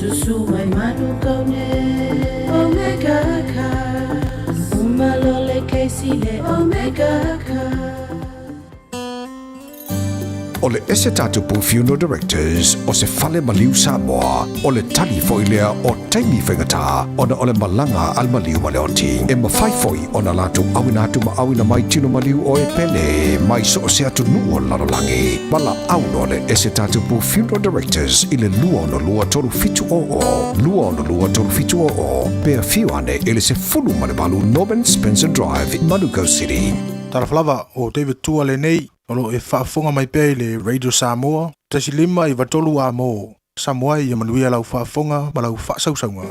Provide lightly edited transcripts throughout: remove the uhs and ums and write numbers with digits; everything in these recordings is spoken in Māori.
Susu mai manu kaune Omega ka Umalole keisile Omega ka Ole Esetato Funeral Directors o se fale maliu Samoa ole tali foilea o taimi whengata ona ole malanga al maliu maleoti e mawhaifoi ona latu awinatu ma awina mai tino maliu o e pele mai so se atu nuo lalolangi mala auno ole Esetato Funeral Directors ile lua ono lua toru fitu o pea fiwane ile se fulu malebalu Norman Spencer Drive Manuka City. Taraflava o David Tuale nei olo e whaafonga mai pēi le Radio Samoa, tasi lima i watolu a mō. Samoa i amanuia lau whaafonga ma lau whaasausaunga.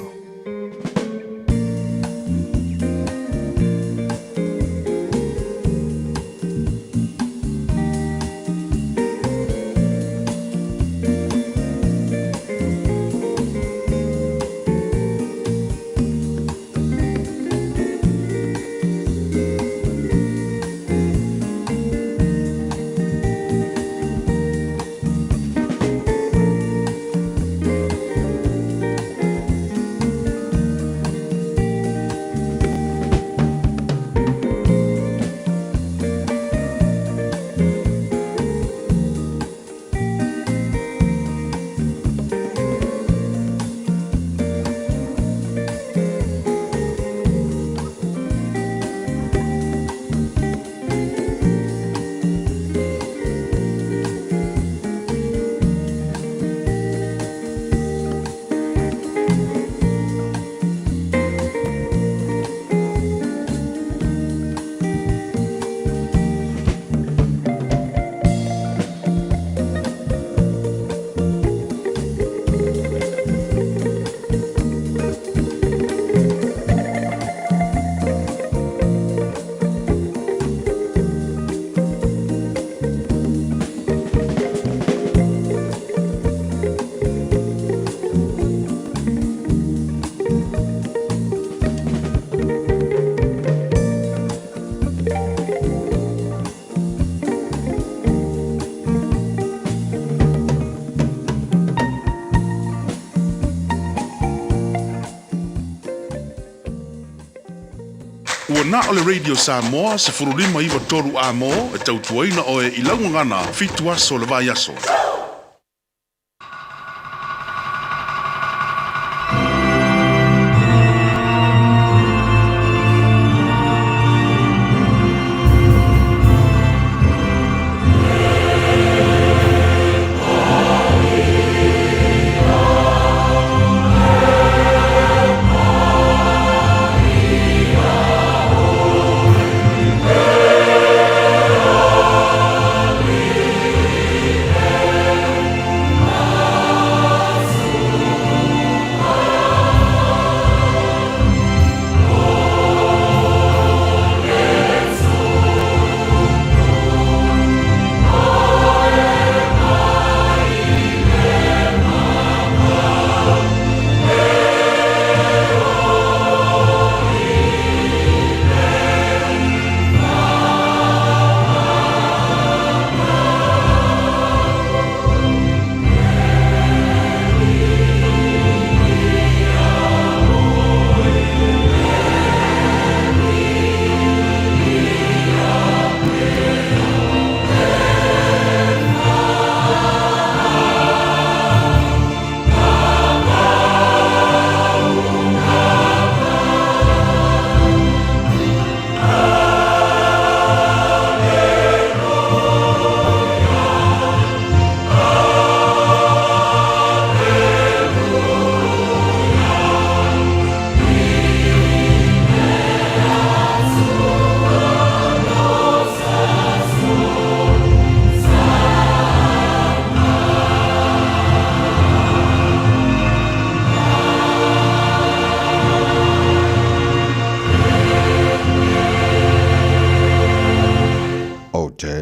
Ua na ole Radio Samoa se furulima iwa toru a mo e tautuaina o e ilaungangana fitu aso le vai aso.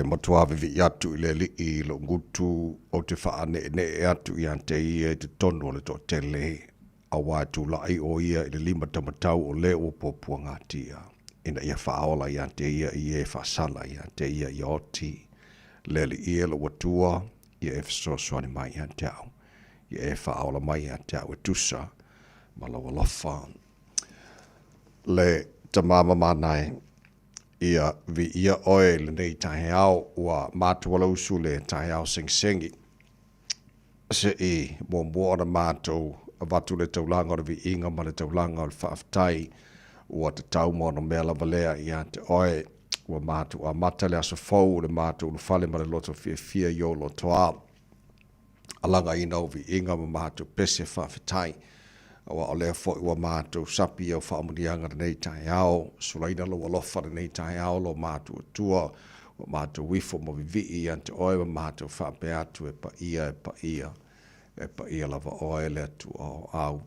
Matuave vi atu i le li I lo ngutu o te whaane ne e atu I ante ia te tono le to tele a watu lai o ia I le lima tamatau o le o popua ngatia. Ina ia whaola I ante ia I e whasala I ante ia I oti. Le li ia lo watua ia e whasoswani mai ante au. ia e whaola mai a te au e tusa ma lawa lofa. Le tamama manai ia vi ia oe le nei tahe au ua mātua lau usu le tahe au sing-singi. Se I mua ona mātou a watu le taulanga o le vi inga ma le taulanga o le whaaftai ua te tau mono mea lava lea ia te oe ua mātou a mata le aso fau le mātou le whale ma le loto fia yo lo toa. Alanga ina o vi inga ma mātou pese whaaftai ua o lea fo ua mātou sapi au whaamunianga nei tahe au sulaina lo alofa nei tahe au lo mātou tua ua mātou wifo mo vivi ia te oe ma mātou whaape atu e pa ia lava oe lea tua au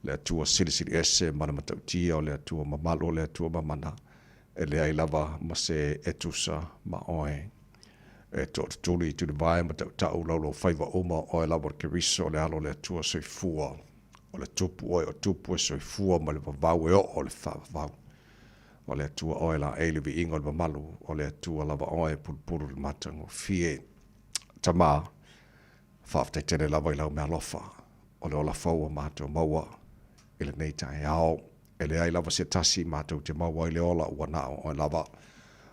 lea tua siri ese mana matautia o lea tua mamalo lea tua mamana e lea I lava ma se etusa ma oe e tō tuli tu le vai matau laulo whaiva oma oe lava ke riso le alo lea tua soifua o le tupu oe o tupu e soifua ma le vavau e o le whavau o le tua oe la eile vi ingo le mamalu o le tua lava oe pulpulu le matango fie tama whaaftai tene lava I lau mea lofa o le ola faua mātou maua I le nei tae ao e le ai lava se tasi mātou te maua I le ola ua nao o lava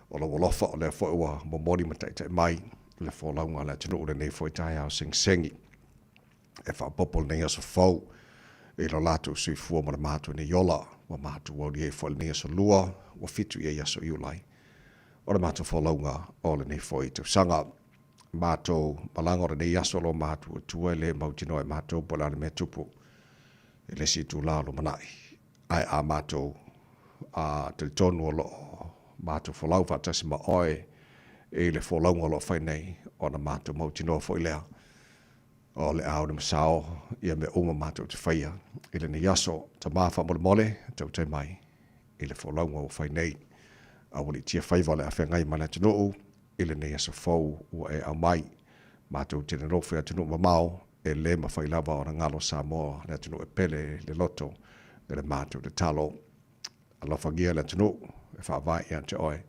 o la walofa o le fo ua momori matai mai le fo launga le tunu ure nei fo I tae ao sing-singi e whaapopol nei aso fau I lo lato sui fua ma le mātou nei yola wa mātou wau ni e fo le nei aso lua wa fitu I aso iulai o le mātou fo launga o le nei fo I tau sanga mātou malanga o le nei aso lo mātou tua le mautino e mātou pola le mea tupu e le si tu lalo manai ai a mātou a te tonu o lo mātou fo lau fatasi ma oe e le fo launga lo whai nei o na mātou mautino fo I lea o le au na masao ia me uma mātou te whaia I le ni aso ta māwha mole mole tau te mai I le fo launga o whai nei a wali tia whaiva le a whengai mana tunu I le ni aso fau ua e au mai mātou tene rofe a tunu mamao e le ma whai lava o na ngalo Samoa le tunu e pele le loto le mātou te talo alofangia le tunu e whaavai I ante oe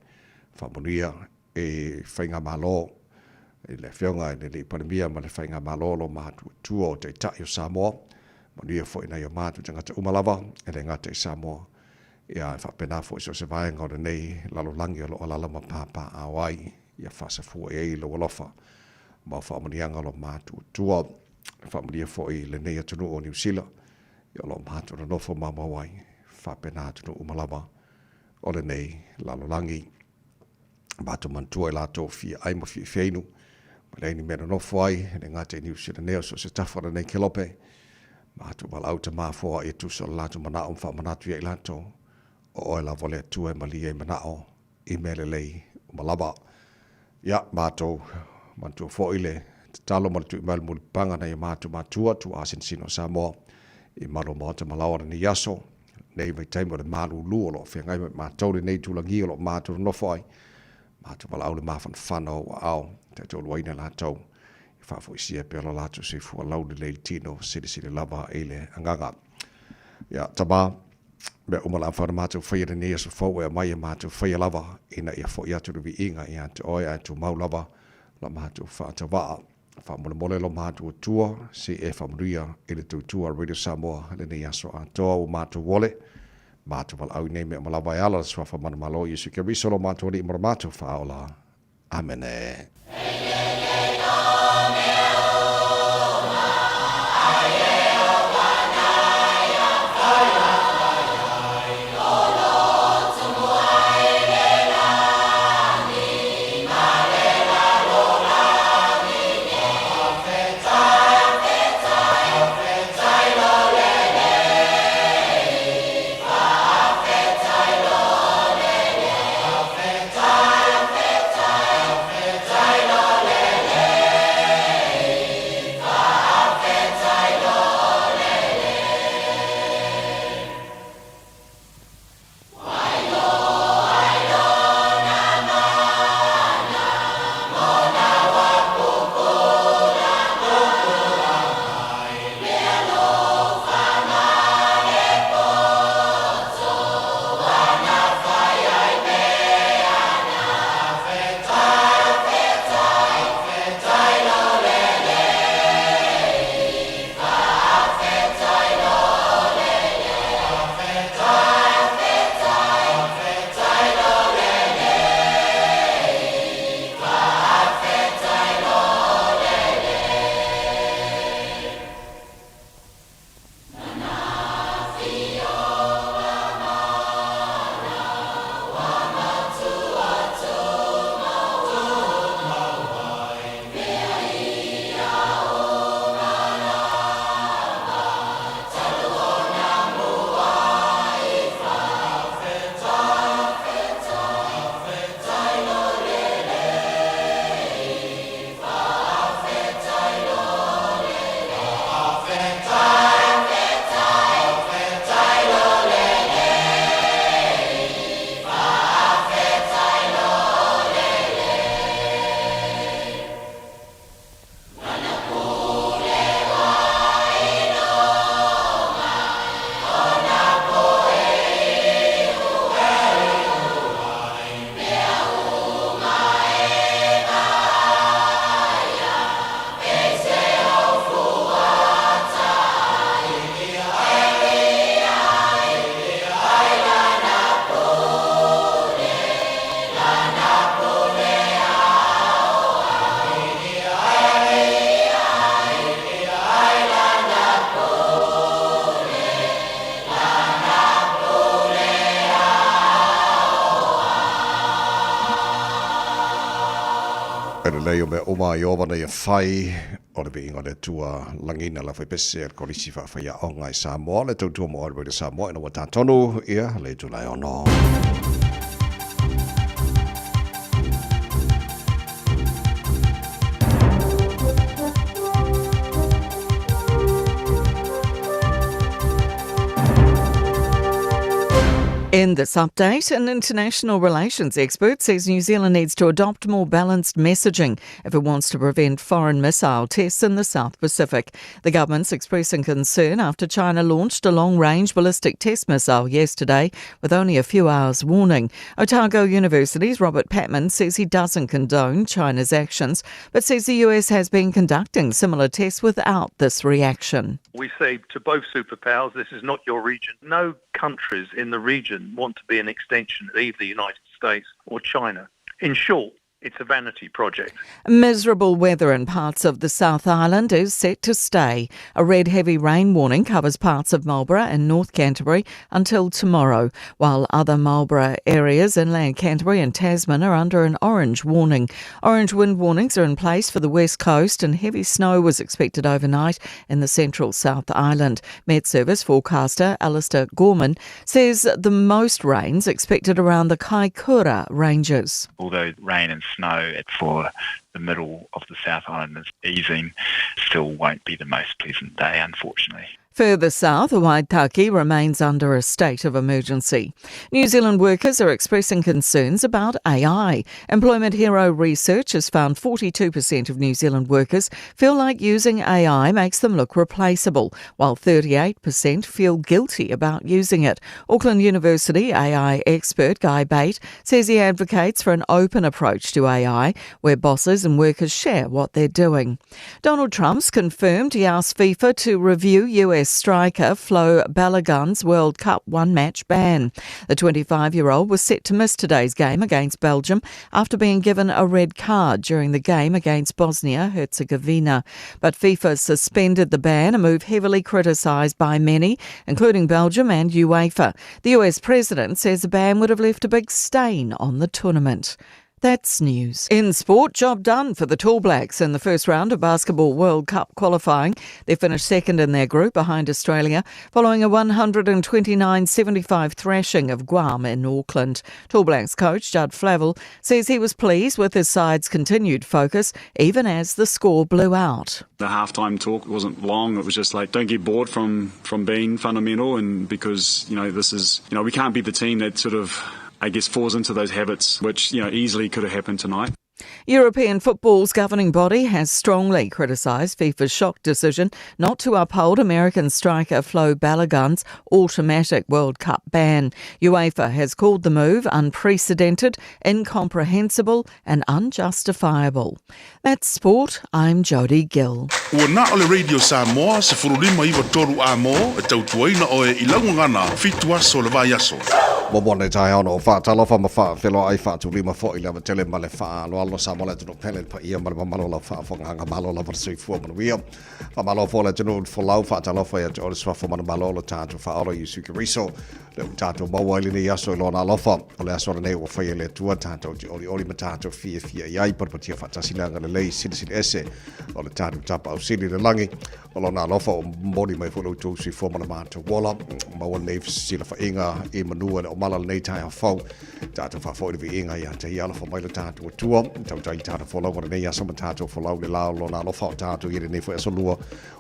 whaamunia e whainga malo I le whionga I le pandemia ma le whainga malo lo mātou tua o te tai o Samoa manuia fo ina I o mātou te ngata umalava e le ngata I Samoa ia e whapena fo I so se vaenga o nei lalo langi o lo alalama pāpā awai ia whasafua e lo alofa ma whaamanianga lo mātou tua whaamania fo I le nei atunu o New Zealand ia lo mātou na nofo mamawai whapena atunu umalava o le nei lalo langi mātou mantua I lato fia ai ma fia feinu ma leini mena nofo ai le ngata I New Zealand neo so se tafara nei kelope mātou wala auta māfoa I tusa lato manao whaamanatu ia I lato o oe la vole tua e malia I manao I mele lei umalava ia mātou mantua fo I le talo ma tu mal mul panga na mātou matua tu asin sino Samoa I malo mota malawa ni yaso nei mai taimo le malu lu lo fe ngai mātou le nei tu langi lo mātou no foi mātou pala le mafan fano au te to loina la tau I fa fo sia pe la latu se fu lau le tino sidi lava ele anganga ia taba me umala fa mātou fa ia ni so fo e mai mātou fa ia lava ina ia fo ia tu vi inga ia te oi ai tu mau lava la mātou fa tava fa mole lo mātou tua si e fa mria I le tua Radio Samoa le ni aso a toa o mātou wole mātou wala au nei me malava e ala swa fa mana malo Yesu ke riso lo mātou ni mora mātou fa ola amene Tailo le yo me oma yo wana ya fai o le binga le tua langina la fai pese ko risi fa fa ya o ngai Samoa le tautua mo o le Samoa ina wata tonu ia le tulai ono. In this update, an international relations expert says New Zealand needs to adopt more balanced messaging if it wants to prevent foreign missile tests in the South Pacific. The government's expressing concern after China launched a long-range ballistic test missile yesterday with only a few hours warning. Otago University's Robert Patman says he doesn't condone China's actions, but says the US has been conducting similar tests without this reaction. We say to both superpowers, this is not your region. No countries in the region want to be an extension of either the United States or China. In short, it's a vanity project. Miserable weather in parts of the South Island is set to stay. A red heavy rain warning covers parts of Marlborough and North Canterbury until tomorrow, while other Marlborough areas inland Canterbury and Tasman are under an orange warning. Orange wind warnings are in place for the west coast and heavy snow was expected overnight in the central South Island. Met Service forecaster Alistair Gorman says the most rain's expected around the Kaikoura ranges. Although rain and snow for the middle of the South Island is easing, still won't be the most pleasant day, unfortunately. Further south, Waitaki remains under a state of emergency. New Zealand workers are expressing concerns about AI. Employment Hero research has found 42% of New Zealand workers feel like using AI makes them look replaceable, while 38% feel guilty about using it. Auckland University AI expert Guy Bate says he advocates for an open approach to AI, where bosses and workers share what they're doing. Donald Trump's confirmed he asked FIFA to review US striker Flo Balogun's World Cup one-match ban. The 25-year-old was set to miss today's game against Belgium after being given a red card during the game against Bosnia-Herzegovina. But FIFA suspended the ban, a move heavily criticised by many, including Belgium and UEFA. The US president says the ban would have left a big stain on the tournament. That's news. In sport, job done for the Tall Blacks in the first round of Basketball World Cup qualifying. They finished second in their group behind Australia, following a 129-75 thrashing of Guam in Auckland. Tall Blacks coach Judd Flavel says he was pleased with his side's continued focus, even as the score blew out. The halftime talk wasn't long. It was just like, don't get bored from being fundamental, and because, this is, we can't be the team that sort of, I guess, falls into those habits, which, easily could have happened tonight. European football's governing body has strongly criticised FIFA's shock decision not to uphold American striker Flo Balogun's automatic World Cup ban. UEFA has called the move unprecedented, incomprehensible and unjustifiable. That's sport. I'm Jodie Gill. Ua na ole Radio Samoa se furulima iwa toru a mo e tautuaina o e ilaungangana fitua so le vai aso. Mobone tai ono fa talofa ma fa felo ai fa tu lima fo ile tele male fa lo allo Samoa le tu pele pa ia male malo la fa fo nga malo la versi fu ma wia fa malo fo le tu fo lau fa talofa ya tu swa fo ma malo la ta tu fa alo yusuke riso le ta tu mo wali ni yaso lo na lofa le aso ne wo fa ile tu ta tu oli mata tu fi ia per patia fa tasina nga le sin ese o le ta tu pa o sili le langi o lo na lofa o moni mai fo lo tu si fo ma tu wala ma wala ne sila fa inga e manua o mala nei tai a fau tatu fa fo vi inga ya te ala fo mai le tatu tua tau tai tatu fo lo nei ya so tatu fo lo le la lo na lo fa tatu ire nei fo so lua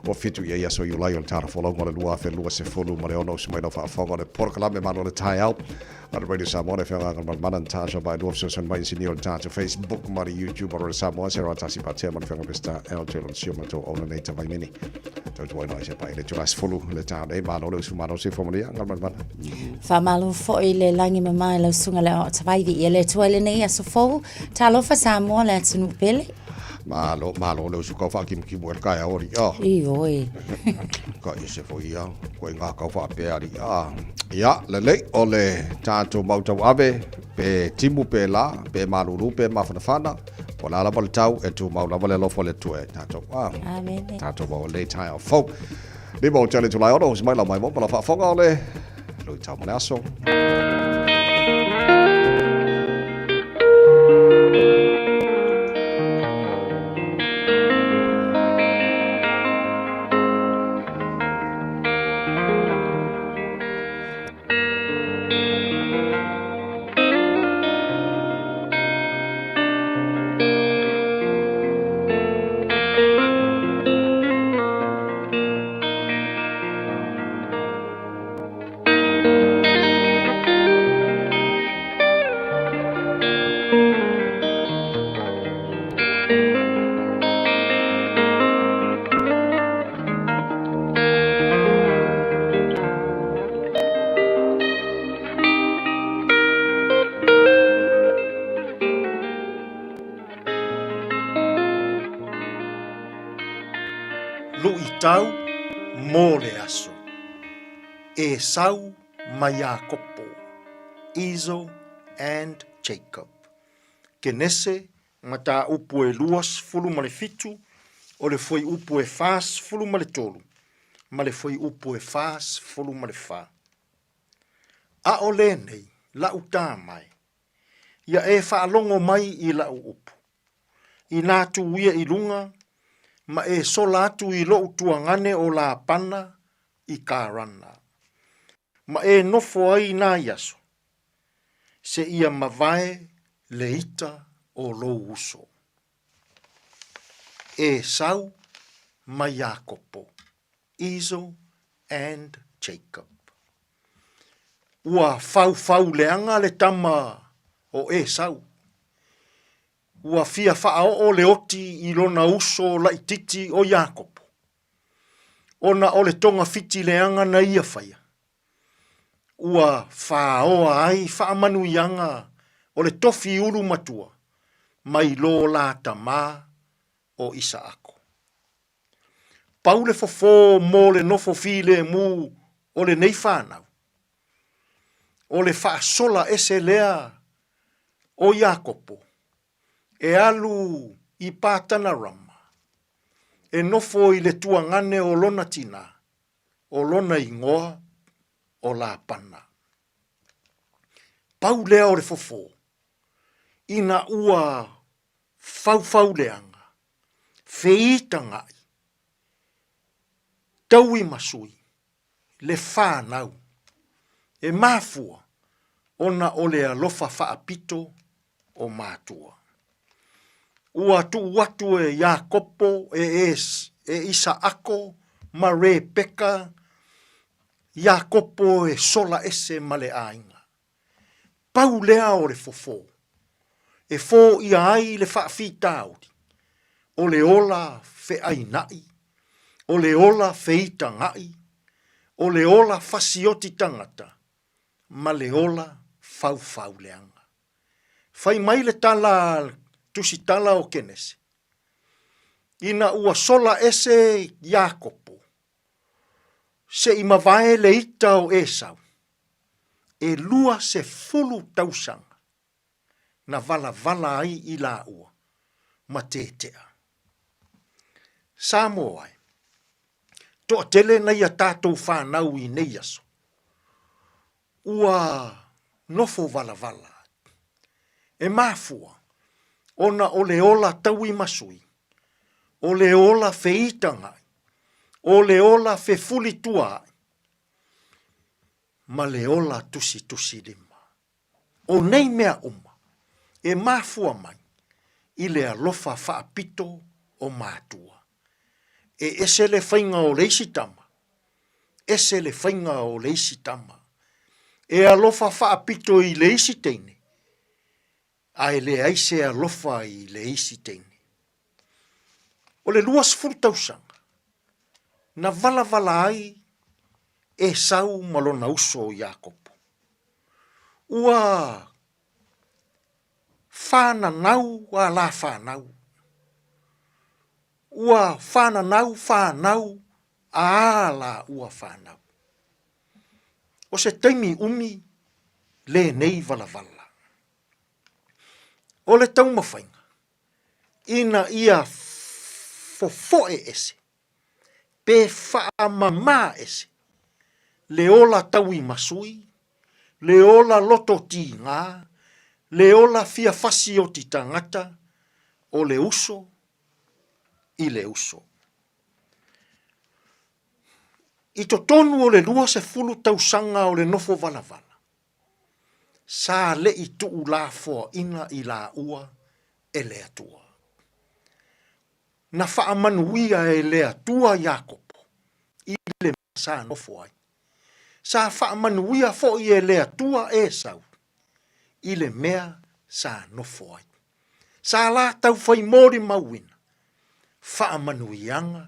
o fitu ya so you lai o tatu fo lo ngore lua fe lua se fo lu ma le ono se mai no fa fo ngore por kala me mano le tai au ar Radio Samoa fe nga ngal manan tasha by do so mai senior tatu Facebook mari YouTube or Samoa se rata si patia ma fe nga besta el telo si ma to ona nei ta vai mini tau tu no se pa ile tu as fo lu le tatu e ma no su ma no se fo ma ngal man fa malo fo ile langi mama le sunga le o tawai vi ile tuele nei aso fo talo fa Samoa le tunu pele malo le su ka fa kim mo ka ya ori i oi ka se fo ia ko nga ka fa pe ari ya le ole tato mauta abe pe timu pe la pe malulu pe mafana o la bol tau e tu mau la bol lo fo le tu e tato amen tato bo le tai o fo le bo tele tu la o mai la mai mo la fa fo le lo tau mo aso tau mō le aso. Esau ma Iakopo, Esau and Jacob. Kenese ma tā upu e luas fulu ma le fitu, o le foi upu e fas fulu ma le tolu, ma le foi upu e fas fulu ma le fa. A o le nei, la uta mai, ia e whaalongo mai i la upu. I nātu uia i lunga, ma e so latu i lo utuangane o la pana i karana. Ma e nofo ai nā yaso, se ia mavae le ita o lo uso. Esau ma Iakopo, Esau and Jacob. Ua fau leanga le tama o Esau. Ua fia faa o le oti i lona uso la ititi o Iakopo. Ona o le tonga fiti leanga na ia faya. Ua faa oa ai faa manu ianga o le tofi ulu matua. Mai lo la tama o Isaako. Paule fofo mo le nofo file mu o le nei whanau. O le faa sola ese lea o Iakopo. E alu i pātana rama. E nofo i le tuangane o lona tina. O lona ingoa o la pana. Pau lea o le fofo. Ina ua fau leanga. Feita ngai. Taui masui. Le whanau. E mafua. Ona o le alofa whaapito o mātua. Ua tu watu e Iakopo e Isaako ma Rebeka. Iakopo e sola ese ma le ainga. Pau lea o le fofo. E fo ia ai le whaafitauri. O le ola fe ainai. O le ola feita ngai. O le ola fasioti tangata. Ma le ola fau leanga. Fai mai le tala tusitala o kenese. Ina ua sola ese Iakopo. Se ima vae le ita o Esau. E lua se fulu tausanga. Na vala ai i la ua. Ma tetea. Samoa ai. Toa tele na ia tātou whanau i nei aso. Ua nofo vala. E mafua. Ona o le ola taui masui. O le ola feita ngai. O le ola fe fuli tua. Ma le ola tusi lima. O nei mea uma. E mafua mai. I le alofa whaapito o mātua. E ese le whainga o leisi tama. Ese le whainga o leisi tama. E alofa whaapito i leisi teine. Ai le aise alofa i leisi teine. O le luas furtausanga. Na vala ai Esau malona uso o Iakopo. Ua whananau a la whanau. Ua whananau a la ua whanau. O se taimi umi le nei vala. O le tau mawhainga. Ina ia fofoe ese. Pe whaamama ese. Le ola taui masui. Le ola loto ti ngā. Le ola fia fasi o ti tangata. O le uso. I le uso. I to tonu o le lua se fulu tausanga o le nofo vala. Sa le i tuu la fo ina i la ua e le atua. Na whaamanuia e le atua Iakopo. I le sa nofo ai. Sa whaamanuia fo i e le atua Esau. I le mea sa nofo ai. Sa la tau fai mori mauina. Whaamanuianga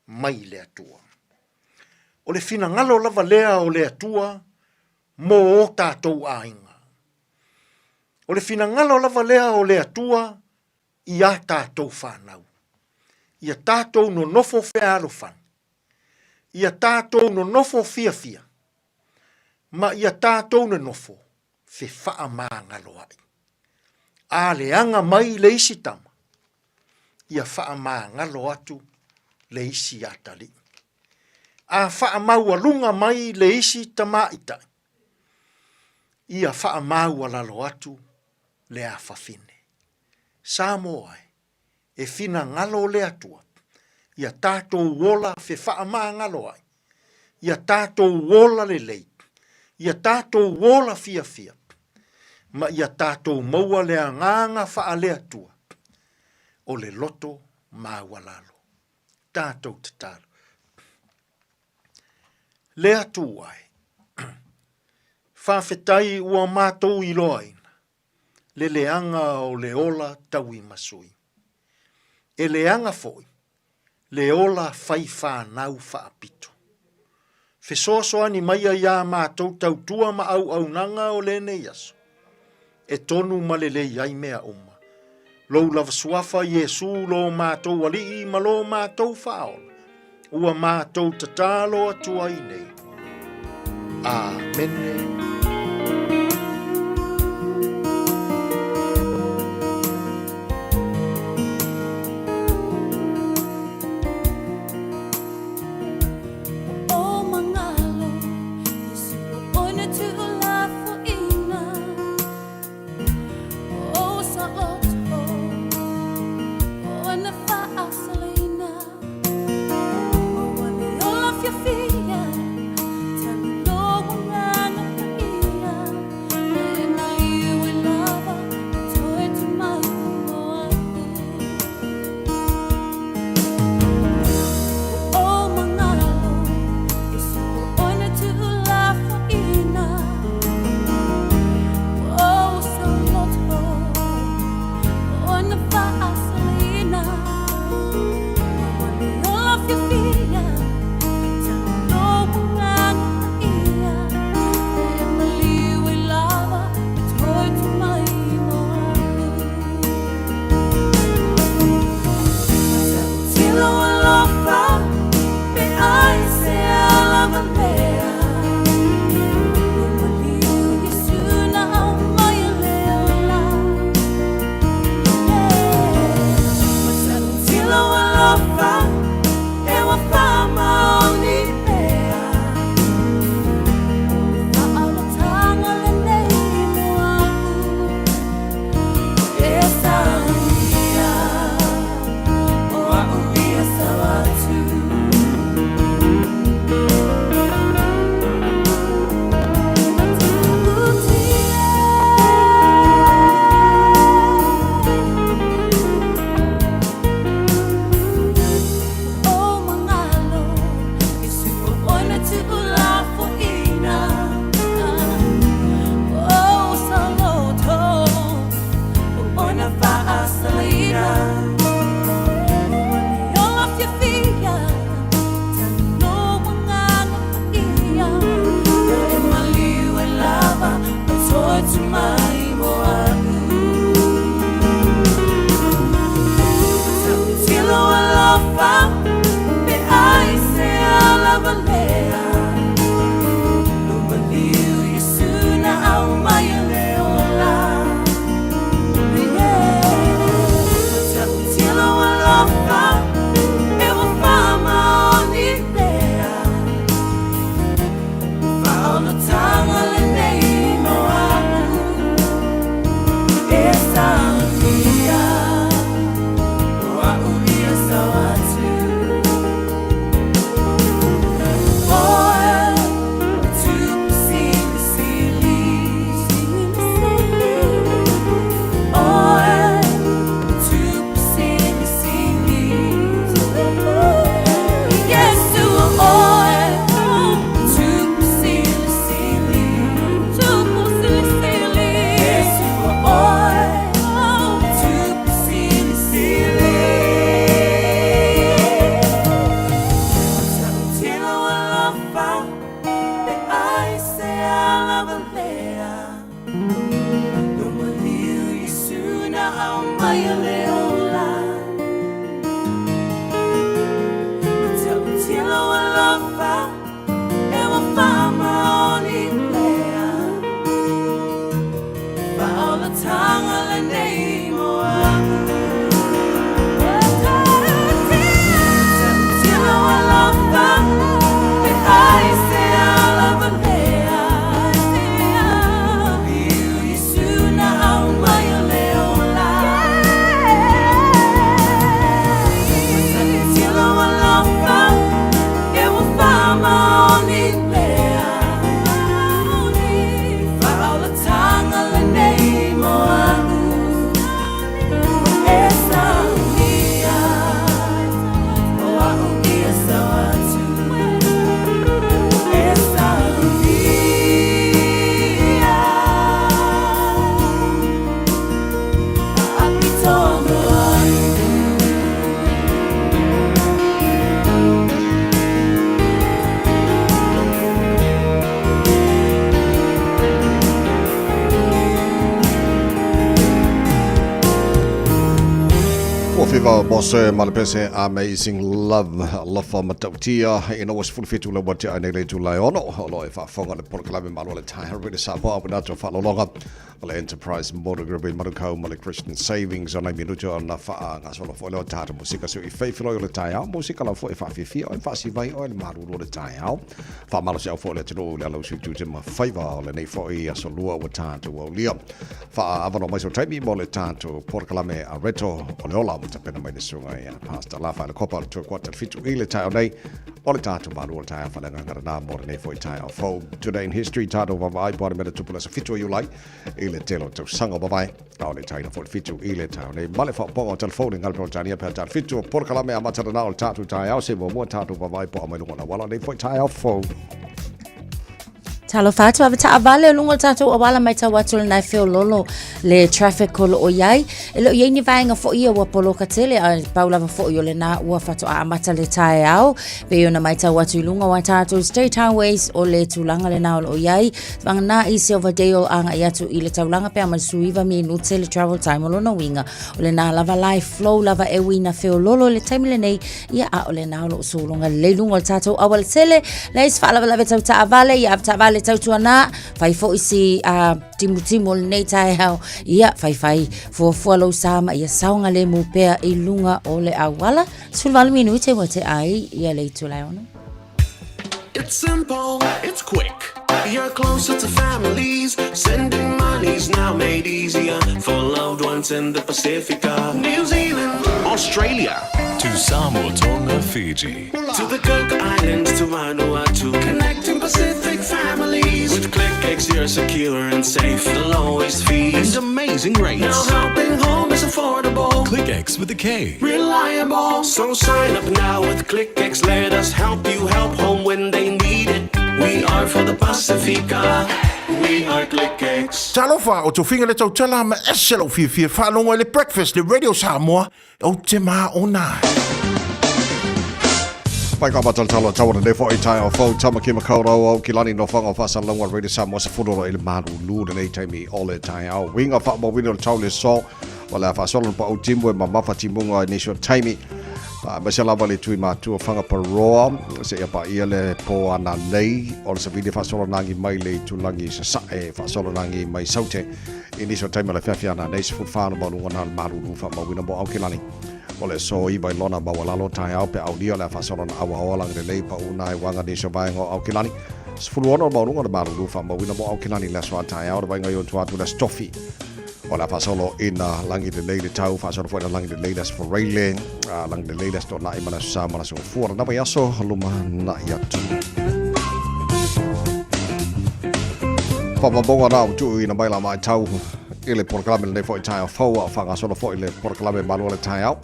mai le atua. O le fina ngalo lava lea o le atua. Mo o tātou ainga. O le finangalo lava lea o le atua, i a tātou whanau. I a tātou no nofo whea arofan. ia tātou no nofo fia fia. Ma ia tātou no nofo fe faa maa ngalo ai. A leanga mai le isi tama. Ia faa maa ngalo atu le isi atali. A faa maua lunga mai le isi tama itai. Ia faa maua lalo atu le a fafine. Samo ai, e fina ngalo le atua. Ia tātou wola fe faa maa ngalo ai. Ia tātou wola le lei. Ia tātou wola fia fia. Ma ia tātou maua le nganga faa le atua. O le loto maua lalo. Tātou te talo. Le atua ai. Whawhetai ua mātou i loaina. Le leanga o le ola tau i masui. E leanga foi. Le ola fai whanau whaapito. Fesoso ani maia ia mātou tau tua ma au nanga o le nei aso. E tonu malele iai mea uma. Lou lava suafa Yesu lo mātou alii ma lo mātou whaola. Ua mātou tatalo atua i nei. Amen. Love Viva Bosse Malpese Amazing Love for Matautia in always full fit to what I need to lie on or if I forgot the Porclav Manuel time with the Sabo but not to follow longer Enterprise Motor Group in Maruko Mali Christian Savings on a minuto on Nafa as well for Tata Musica so if faithful oil tie musical for if I feel and fancy by oil maru the tie out for Malasel for let know allows you to my favor and a for a solo with time to Liam for Avano Maso Tabi Moletan to Porclame Areto on Ola with a pen of sungai and past the Lafa Copper to quarter fit to Ile Tile Day all the time to Maru tie for the Nana more than a for tie of today in history title of I bought a minute to pull us a fit you like Ile telo to sang of vai au le taina for fitu ile tau nei male fa po telephone ngal pro tania per tar fitu por kala me amata na o tatu tai au se mo tatu vai po mai lungona wala nei foi tai au fo Talo fatu avata avale lungo tato awala mai tawatul na feo lolo le traffic kolo o yai elo yai ni vainga fo ia wa polo katele a paula fo yo le na wa fatu a amata le tai au pe yo na mai tawatu lungo wa tato state highways o le tulanga le na o yai vang na isi over deo anga yatu ile taulanga pe amasuiva minute le travel time lo no winga o le na lava life flow lava e wina feo lolo le time le nei ia a o le na lo so longa le lungo tato awal sele le is fala lava tawta avale ya avale tautuana fai fo isi timu nei tai hao ia fai fo follow sama ia saunga le mo pea I lunga o le awala sulval minute mo te ai ia le tulai ono. It's simple, it's quick. You're closer to families. Sending money's now made easier for loved ones in the Pacifica. New Zealand, Australia, to Samoa, Tonga, Fiji, to the Cook Islands, to Vanuatu. Connecting Pacific families. With ClickX, you're secure and safe. The lowest fees and amazing rates. Now helping home is affordable. ClickX with a K. Reliable. So sign up now with ClickX. Let us help you help home when they need it. We are for the Pacifica. We are ClickX. Talofa o to finga le tau tala ma eselo fi whanonga le breakfast le radio Samoa o te maa ona. Pai ka batal talo tawana ne fo I tai o fo tamaki makaura o kilani no whanga whasa longa radio Samoa sa furoro ele maru lūra nei taimi ole tai au. Winga wha mo wino le tau le so wala whasolon pa o timu e mamafa timunga inisio taimi. Bese lava le tui mātua whanga paroa se ia pa ia le po ana nei o le sa vide whasolo nangi mai le tulangi sa sae whasolo nangi mai saute iniso taima le whiawhiana nei se futwhana maunga na maruru wha mawina mo au kilani o le so I bai lona mawalalo tai au pe au lia le whasolo na awa awalang le lei pa unai wanga ni so vaenga au kilani se furuona maunga na maruru wha mawina mo au kilani le soa tai au le vaenga yon tuatu le stofi o la fasolo ina langi de leile tau fasolo foi na langi de leile for railing langi de leile sto na imana sa mana so fuora na mai aso luma na yatu Pababonga na tu ina mai la mai tau ile porklame le foi tai fo fanga solo foi le porklame manuale tai au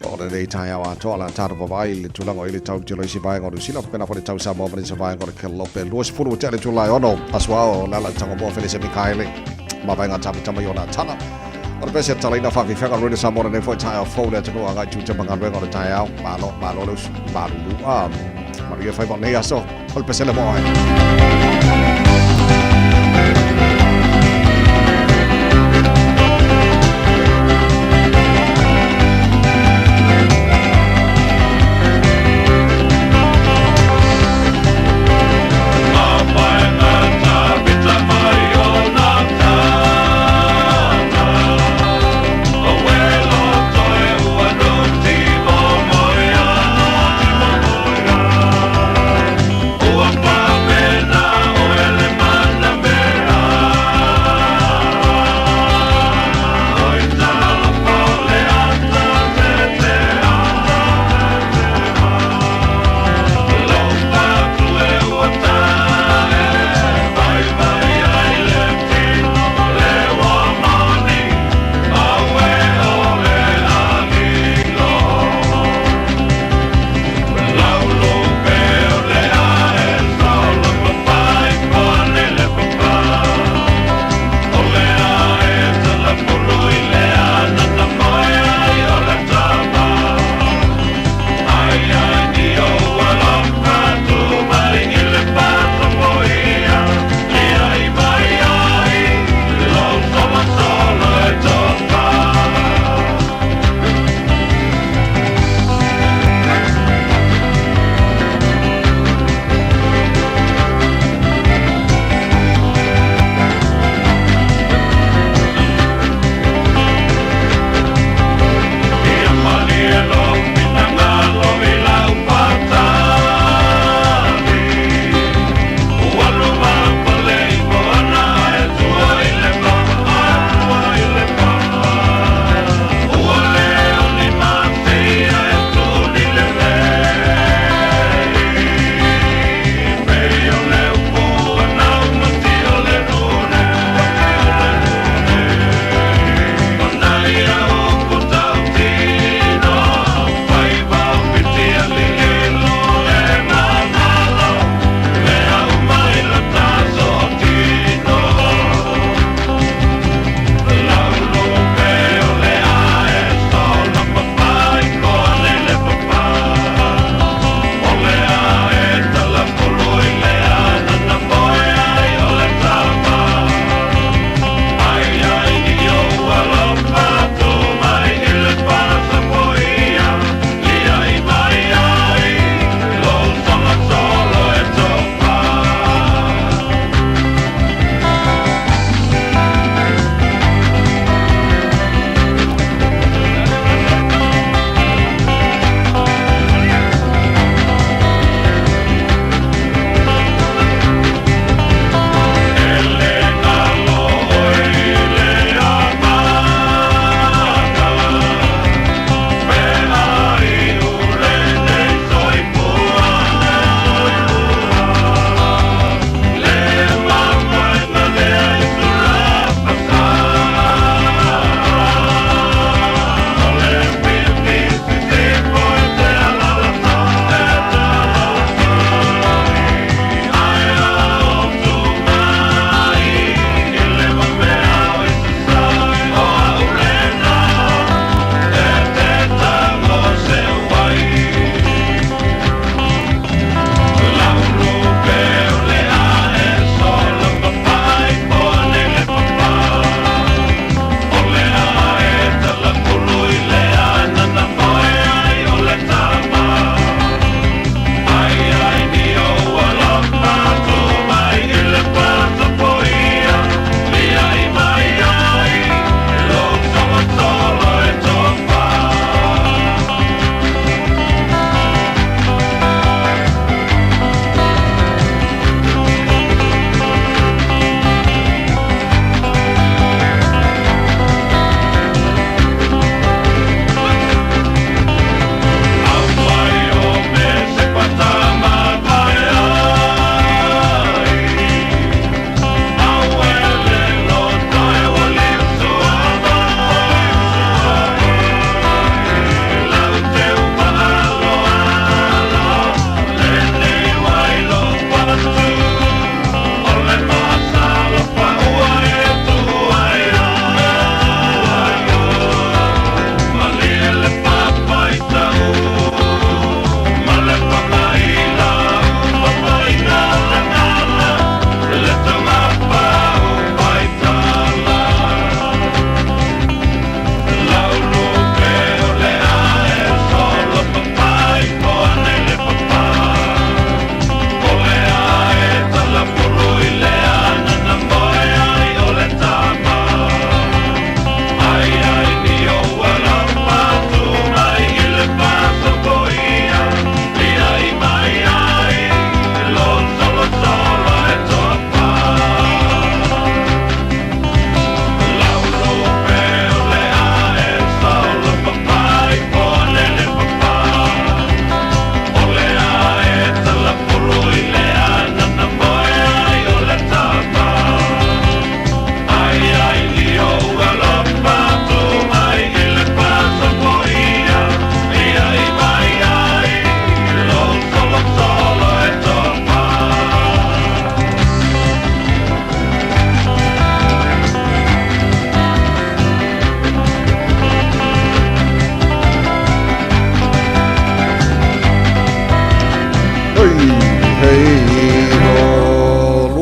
o le tai au to la tata vai le tulango ile tau tilo si vai ngoro sila pena foi tau sa mo mai sa vai ngoro ke lope luas furu tele tu lai ono aswa la tango mo felice mikaele ma vai ngata tama yona tana o pese tala ina fa vi fanga rede sa mona ne foi tai fo le tano anga tu tama ngaro ngoro tai au malo lu maria fai bon nei aso o pese le mo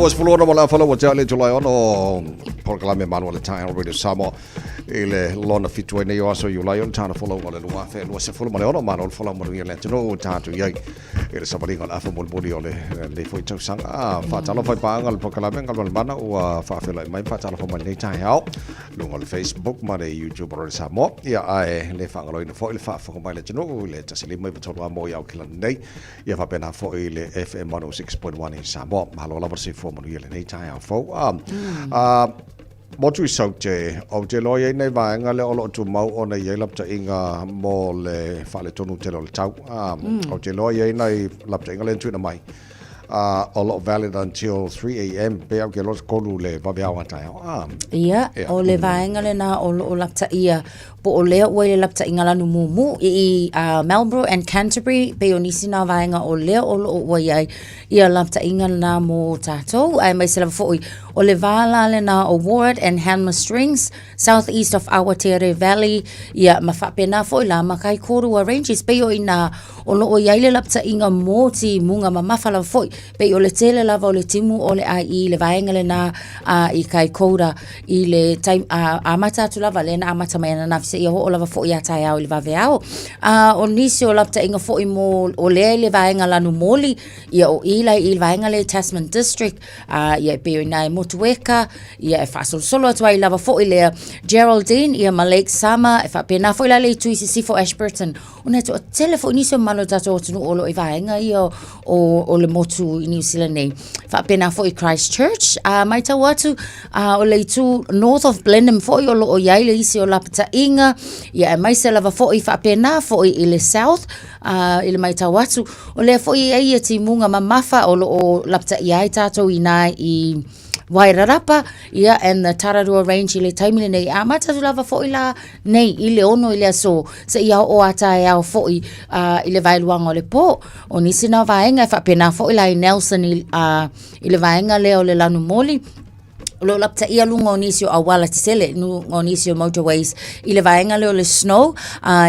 was full on wala fala wa jale July ono proklame manual time radio Samoa ile lona fitu nei o so July on tana follow wala lua fe lua se follow male ono manual follow mo ile tino tatu yai ile sabali ngal afa mol bodi ole le foi tau sanga fa talo fa pa ngal proklame ngal mana o fa fe lai mai fa talo fa male tai hao lungal Facebook ma le YouTube radio Samoa ia ai le fa ngalo ina fo ile fa fa mai le tino le tasili mai betul mo ya kila nei ia fa pena fo ile FM 106.1 in Samoa malo la versi fo mo ile nei tai hao fo mo tu sau te o te loia nei vai nga le olo tu mau ona ye lapta inga mo le fale tonu te lo tau o te loia nei lapta inga le tu na mai a lot valid until 3 a.m. pe au ke los kolu le va bia wa tai ia o le vai nga le na o lapta ia po o lea ua le lapta inga lanu mumu i Melbourne and Canterbury pe o nisi na vai nga o lea o lo ua ia lapta inga na mo tatou ai mai sila foi o le vala le na o Ward and Hanma Strings southeast of Awatere Valley ia mafapena foi la makai korua ranges pe o ina o lo o le lapta inga moti munga mamafala foi pe o le tele lava o le timu o le ai le vai nga le na i kai koura i le time a mata tu lava le na amata mai na nafsi ia ho lava fo ia tai au le vaveao o nisi o lapta inga fo i mo o le vaenga lanu moli ia o ila i vaenga le Tasman District ia pe o nai motueka ia e fasol solo atu ai lava fo i le Geraldine ia ma Lake Sama e fa pena fo ila le tuisi si fo Ashburton una to telefoni nisi o malo tato tunu o lo i vaenga ia o le motu i New Zealand nei fa pena fo i Christchurch mai tau atu o le tu north of Blenheim fo i o lo o iai le isi o lapta inga ia mai se lava foi fa pena foi ile south ile mai tawatu o le foi ai ti munga mamafa o lapta ia tato ina i Wairarapa ia and the Tararua range ile taimile nei mata lava foi la nei ile ono ile so se ia o ata ia foi ile vailuanga le po o nisi na vaenga fa pena foi la i Nelson ile vaenga le o le lanu moli lo lapta ia lunga o nisio a wala tisele nu o nisio motorways ile vaenga le snow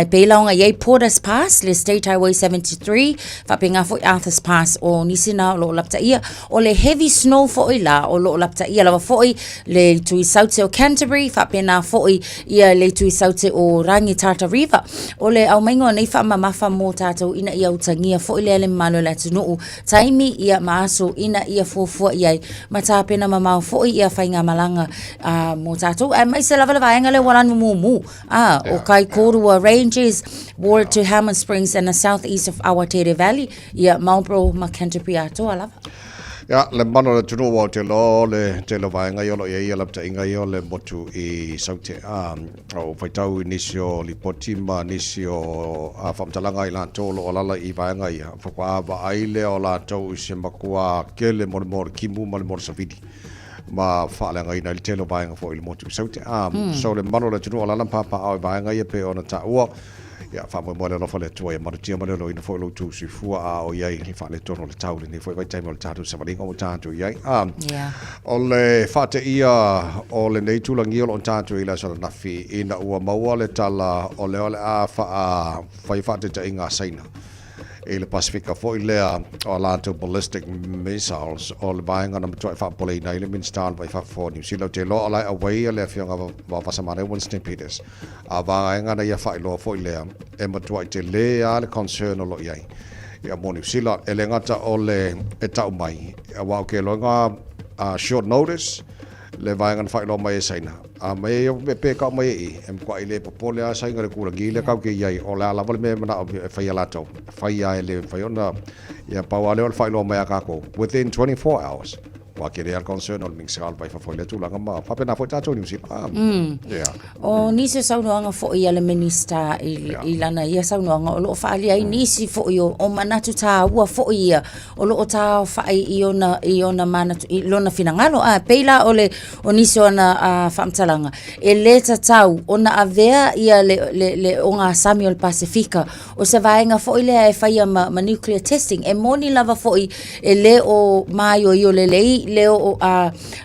pe launga ye Porter's Pass le State Highway 73 fa pinga fo Arthur's Pass o nisina lo lapta ia o le heavy snow fo ila o lo lapta ia lava fo le tui saute o Canterbury fa pena fo ia le tui saute o Rangitata River o le au maingo nei fa mamafa mo tato ina ia utangia fo ile malo la tunu taimi ia maaso ina ia fo ia mata pena mama fo ia nga malanga mo tatou mai se lava vaenga le wala mumu o kai korua ranges Ward to Hammond Springs and the southeast of Awatere Valley ia Marlborough Canterbury ato alava ya le mano le tunu wa te lo vaenga yo lo ia lapta inga yo le motu i saute o faitau inisio lipotima inisio famtalanga ila tolo olala i vaenga ia fa ba aile ola tau se makua kele mor kimu mor savidi ma fale ngai na telo vaenga fo il motu saute so le mano le tunu ala papa au vaenga ia pe ona ta ua ya fa mo le no fale tu ia ma tia ma le no fo lo tu si fu o ia i fale tono le tau ni fo vai time le tatu se valinga o tatu ia o le fate ia o le nei tu langi o tatu ila so na fi ina ua maua le tala o le a fa fai fate te inga saina e le Pasifika foi lea o lato ballistic missiles o le vaenga na matoi fa pole na ile minstal vai fa for New Zealand te lo ala away le fianga va pasamare Winston Peters a vaenga na ia fa lo foi lea e matoi te le ale concern lo iai ia mo New Zealand ele ngata o le e tau mai wa ke lo nga short notice le vaenga fa lo mai saina mai pe ka mai kwa ile popole a sainga le kula gile ka ke ia o la lava me na fa ia lato fa ia le fa ona ia pa wale fa lo mai ka ko within 24 hours wa ke real concern on mingsal vai fa foi le tu langa ma fa pena foi tato New Zealand o nisi saunoanga fo ia le minister i lana ia saunoanga o lo fa ali nisi fo o manatu ta ua fo ia o lo ta fa i ona manatu i lona finangalo peila ole o nisi ona famtalanga e le tau ona avea ia le onga Samuel Pacifica o se vaenga fo ile e fa ia ma nuclear testing e moni lava fo e le o mai o le lei leo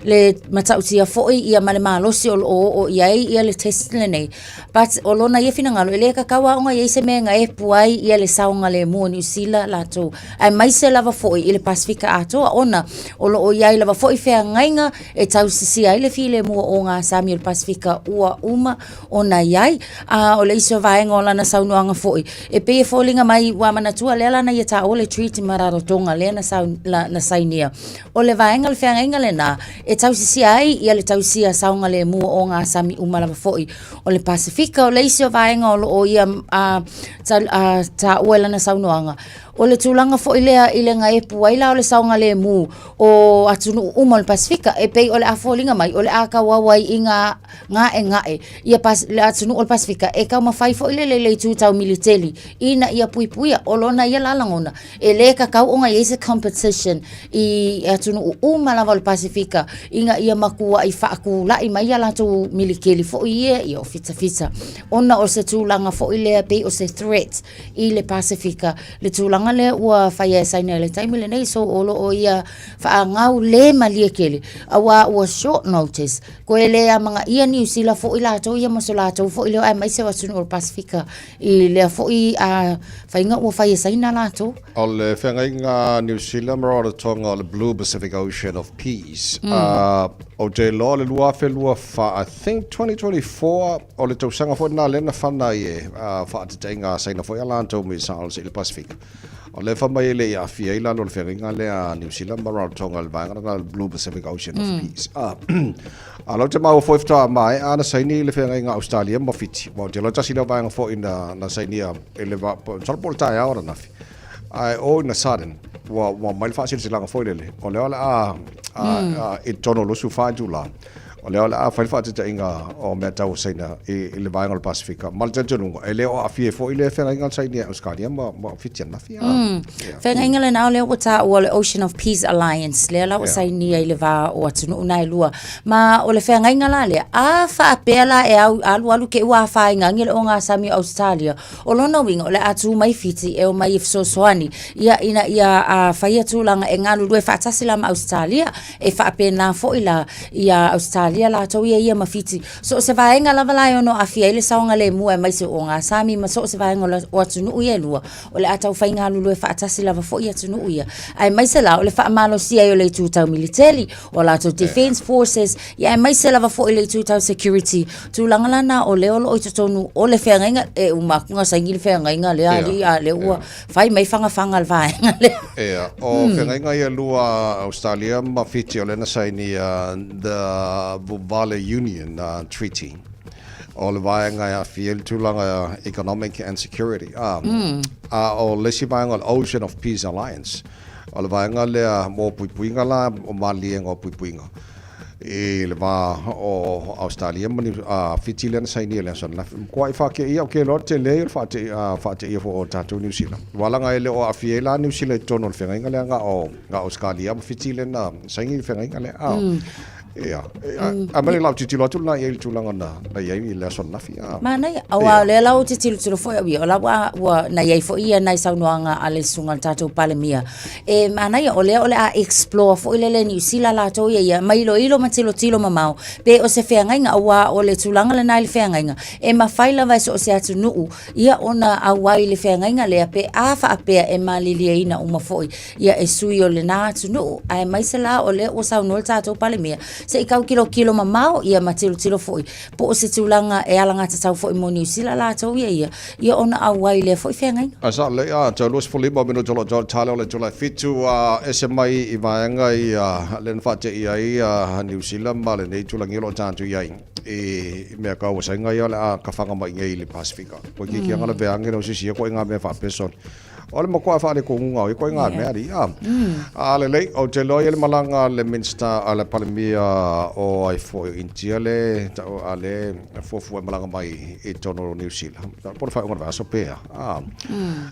le matautia foi ia male malosi o iai ia le test le nei. But o lona ia fina ngalo ele kakawa onga ia se menga e puai ia le saunga le mua New Zealand lato. Ai mai se lava foi ile Pasifika atoa ona o iai lava foi fea ngainga e tau sisi ai le file mua o ngā Sami o Pasifika ua uma ona iai o le iso vaenga o lana saunuanga foi. E pe e folinga mai wa manatua le lana ia ta o le treaty mararotonga le na sainia. O le vaenga le fea ngainga le na e tau sisi ai ia le tau sia saunga le mua o ngā Sami uma lava foi. O le Pasifika o le iso vaenga o ia ta ua lana saunuanga. O le tūlanga fo ilea ilenga e puaila o le saunga le mu o atunu uma le Pasifika e pei o le afolinga mai o le aka wawai i ngā e ia le atunu o le Pasifika e kau mawhai fo ile le tūtau militeli ina ia puipuia o lona ia lalangona e le kakau o ngā iese competition i atunu uma lava o le Pasifika inga ia makua i whaaku lai mai ia latu milikeli fo ia o fita ona o se tūlanga fo ilea pei o se threat i le Pasifika le tūlanga le ua whaia saina le taimi le nei so olo o ia whaangau le malia kele awa ua short notice ko ele a mga ia New Zealand fo i lato ia maso lato fo i leo ai maise wasunu o Pasifika i lea fo i whainga ua whaia saina lato o le whangainga New Zealand mara tonga o le Blue Pacific Ocean of Peace o te loa le lua whelua I think 2024 o le tausanga fo na lena whana i e whaatitainga saina fo i alanto mi sa o le Pasifika o le whamai le ia fia ila lo le whenga le a New Zealand Maratonga le vanga le Blue Pacific Ocean of Peace. A lo te mau fo ifta mai ana saini le whenga Australia mo fiti. Mo te lo tasi le vanga fo ina na sainia ele va solpol tai ora na fi. Ai o na sudden wa mai fasil silanga fo le. O le ala e tono lo su fa jula. O leo la a whaifa te inga o mea tau saina i le vaenga le Pasifika. Malta tununga, e leo a fie fo i le whenga inga saini a Euskalia ma fitian na fia. Whenga inga le nao leo wata o le Ocean of Peace Alliance, leo la o saini i le va o atunu unai lua. Ma o le whenga inga la lea, a wha apea la e alu ke ua wha inga ngile o ngā Sami Australia. O lona winga o le atu mai fiti e o mai ifso soani. Ia a whaia tūlanga e ngā lulue wha atasi lama Australia, e wha apea nā fo i la ia Australia la tau ia mafiti so se vaenga lava lai ono afia ile saunga le mua mai se o ngā Sami ma so se vaenga o atunu ia lua o le atau whainga lulu e whaatasi lava fo i atunu ia ai mai se la o le whaamalo sia o le tūtau military o la tau defense forces ia mai se lava fo i le tūtau security tūlanga lana o le olo o tonu o le whenga e umakunga sa ngili whenga le ali a le ua whai mai whanga le vaenga le o whenga ia lua Australia mafiti o le na saini the Vale Union Treaty o le vaenga ia fiel tūlanga economic and security o lesi vaenga o Ocean of Peace Alliance o le vaenga lea mo puipuinga la o malienga o puipuinga e le va o Australia mani fitile na saini le son la kwai fa ke ia ke lote le fa te ia fo tatu New Zealand wala nga ele o afiela New Zealand tono le fenga le nga Australia fitile na saini fenga le Yeah, I'm very loud to tell you na yel tulanga na yai le son na fia. Mana awa le lau te tilu fo ia o la wa na yai fo ia na saunoanga ale sunga tatu palemia. E mana o le a explore fo ile le New Zealand la to ia mai lo ilo matilo tilo mamau. Pe o se fenga nga awa o le tulanga le na le fenga nga. E ma faila vai so se atu nu ia ona awa ile fenga nga le pe afa apea e malilia ina uma foi. Ia e sui o le na atu nu ai mai se la o le o sauno tatu palemia. Se ikau kilo mamau ia matilo foi po o se tūlanga e alanga te tau foi mo New Zealand la tau ia ona awai le foi whengai asa le tau los for lima minu jolo talo le jolo fitu ese mai i vaenga i len fate ia New Zealand ma le nei tūlangi lo tantu ia e mea kau sainga ia le ka whanga mai ngai le Pasifika ko ki kia ngana veange no sisi ko inga me fa person ole mo ko fa le ko nga ko inga me ari le o te loyal malanga le Minster ale palemia o ai fo India le ta ale fo malanga mai e tono New Zealand por fa ngora so pe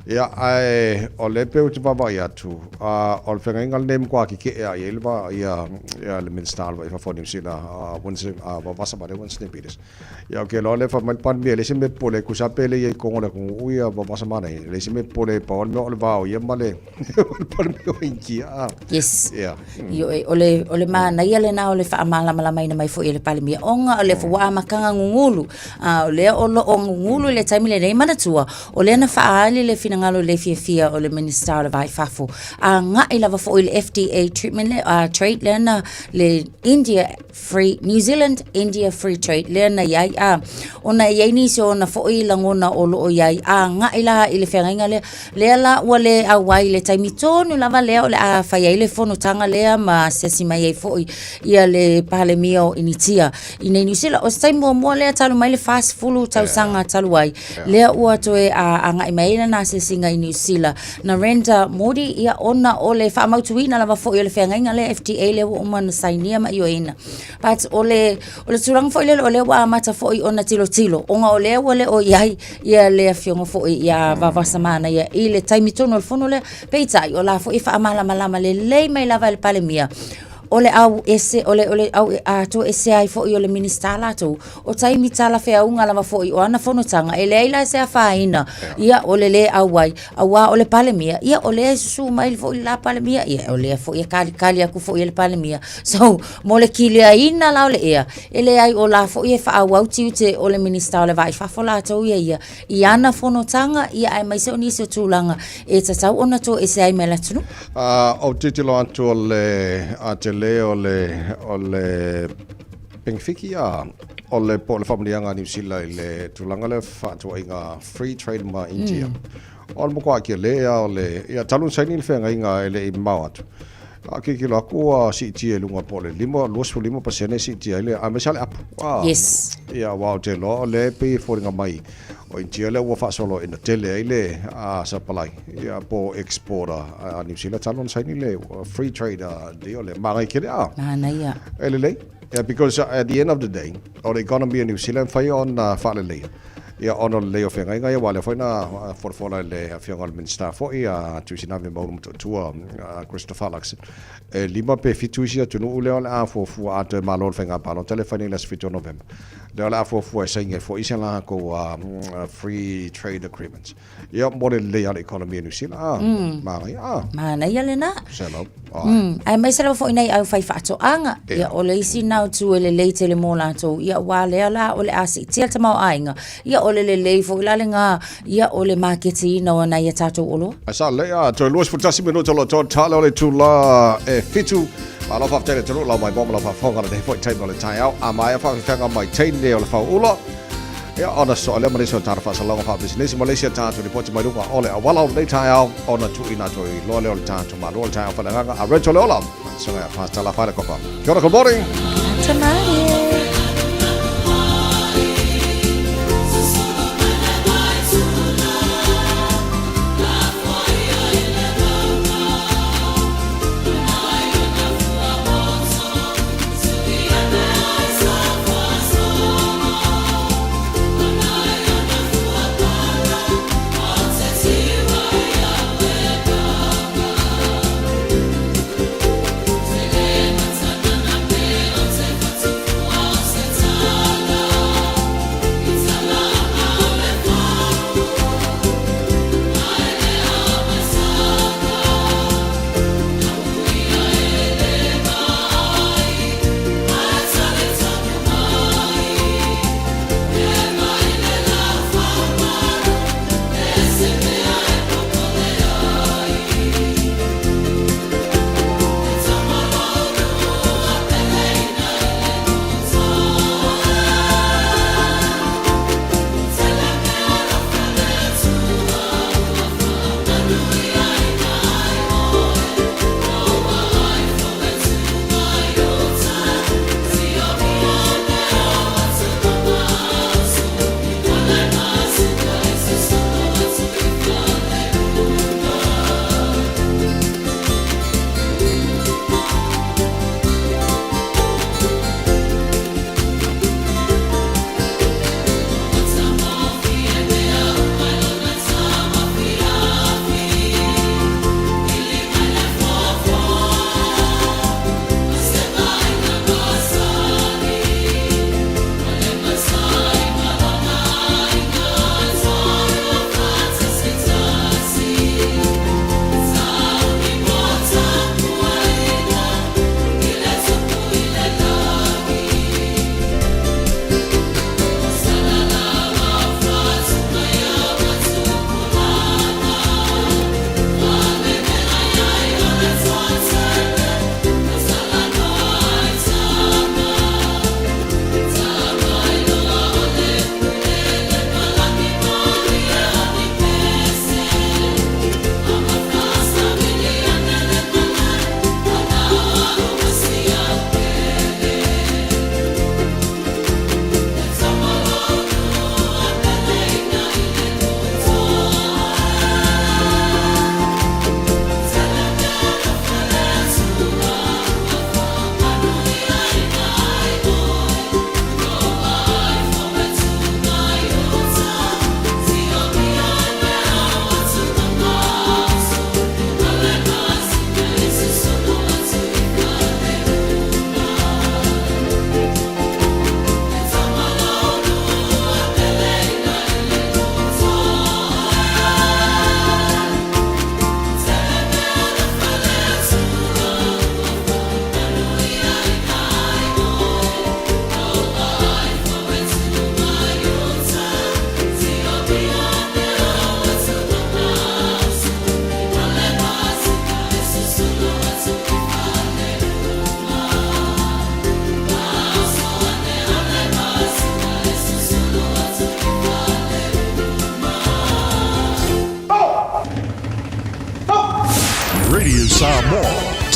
ya ai o le pe tu baba ya tu o le fenga ngal nem kwa ki ke ya elva ya le minister va for New Zealand once va sa bare once ne pides ya ke lo le fa mal pan me le se me pole ku sa pele ye ko ngora ku ya va sa mana le se me pole pa o le va o ye male par me o India yes ya yo ole mana ia le na ole fa mala mai na mai fo ile pale mia onga ole fo wa makanga ngulu ole olo ngulu le taimile nei mana tua ole na fa ali le finangalo le fia ole minister ole vai fafo nga ila va fo ile FDA treatment le trade le na le New Zealand India free trade le na yai ona yai ni so na fo ile ngona olo o yai nga ila ile fenga le la ole awai le taimitonu lava le ole fa yai le fono tanga le ma sesi mai fo ia le pale mio initia ina New Zealand o sai mo le talu mai le fast fulu tau sanga talu ai le ua toe anga mai na se singa New Zealand na renda modi ia ona ole fa mautuina lava fo ile fenga le FDA le o man sainia mai ina but ole turang fo ile ole wa mata fo ona tilo onga ole o yai ia le fiongo fo ia va samana ia ile taimitono le fono le peitai o la fo ifa amala malama le mai lava le pale mia ole au ese ole au to ese ai fo ole minister la to o taimi tala fe unga lava fo o ana fono tanga ele ila se faina ia ole le awai awa ole palemia ia ole su mai fo la palemia ia ole fo ia kali aku fo ile palemia so mole kilia ina la ole ia ele ai o la fo ia fa au tiute ole minister ole vai fa fo la to ia ana fono tanga ia ai mai se oni se tulanga e tsa ona to ese ai mela tunu o titilo anto le ole Benfica ole po le family nga New Zealand le tulanga le fa to inga free trade ma India ol mo kwa ke le ole ya talun sai ni fe nga le mawat aki ki la ko si ti lunga po le limo pasene si ti le amesale ap yes ya wa te lo le pe for nga mai o India le wa fa solo in tele ile supply ya po exporter a New Zealand talon sai ni le free trade de ole ma ke na ya ele yeah, because at the end of the day or the economy in New Zealand fai on fa le ia ono le o fenga inga ia wale foi na for le afionga al minister foi a tuisina me mo tua Christopher Lux lima pe fituisia tunu ule ala fo fu at malol fenga palo telefoni les fitu November le ala fo saying for isela ko free trade agreements ia mo le ala economy New Zealand mana ia le na selo ai mai selo foi nei au fai fato anga ia o le isi now tu le tele mo la to ia wale ala o le asi tia tama ainga ia ole le fo la lenga ia ole marketing no na ia tato olo asa le to los futasi minuto lo to tala ole tu la fitu ala fa tele to la mai bom la fa fonga le fo time le tai out a mai fa fanga mai tain le ole fa ulo ia ona so le Malaysia tar fa salonga fa business Malaysia ta to report mai rupa ole a wala le tai out ona tu ina to lo le ole ta to ma lo tai fa la a retro le ola so ya fa tala fa le ko fa good morning tamari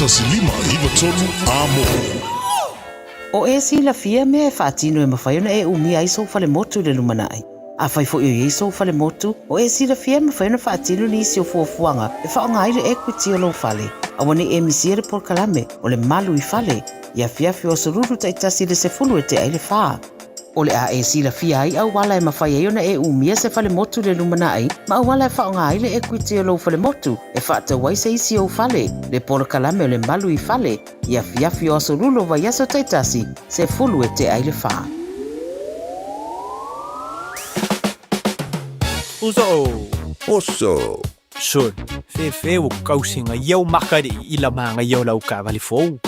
tasilima iwa tolu amo. O e sila fia mea e whaatino e mawhaiona e umia ai so fale motu le lumanai. A whai fo i so fale motu, o e sila fia mawhaiona whaatino ni isi o fuafuanga e whaongaire equity o lo fale. A wani e misiere por kalame o le malu I fale, ia fiafi o sururu taitasi le se fulu e te aile whaa. O le a e sila fia ai au wala e mawhaiona e umia se fale motu le lumanai, ma au wala e whaongaire equity o lo fale motu e whaatawai se isi o fale, le por kalame o le malu I fale, ia fiafi o sururu wa yaso taitasi se fulu e te aile whaa. Oso. Son, fe o kausinga iau makari ila manga iau lau ka vali fou.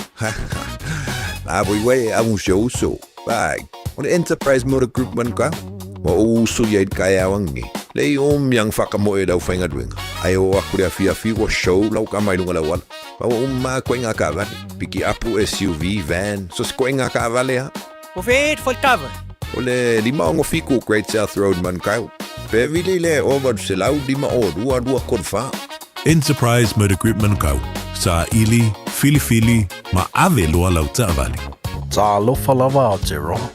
La we a un show so. Bye. On Enterprise Motor Group man ka. Mo uso yai kaya wangi. Lei yang whakamoe dau whainga duenga. Ai o akure a fia o show lau ka mai lunga lau ala. Pa o koenga ka vale. Piki apu SUV, van. So koenga ka vale ha. O fet cover. O le lima ongo fiku Great South Road man kau. Pe vile le over se lau lima o rua korfa. Enterprise Motor Group Manukau. Sa ili, fili, ma ave loa lau taavali. Ta lofa lava o te rongo.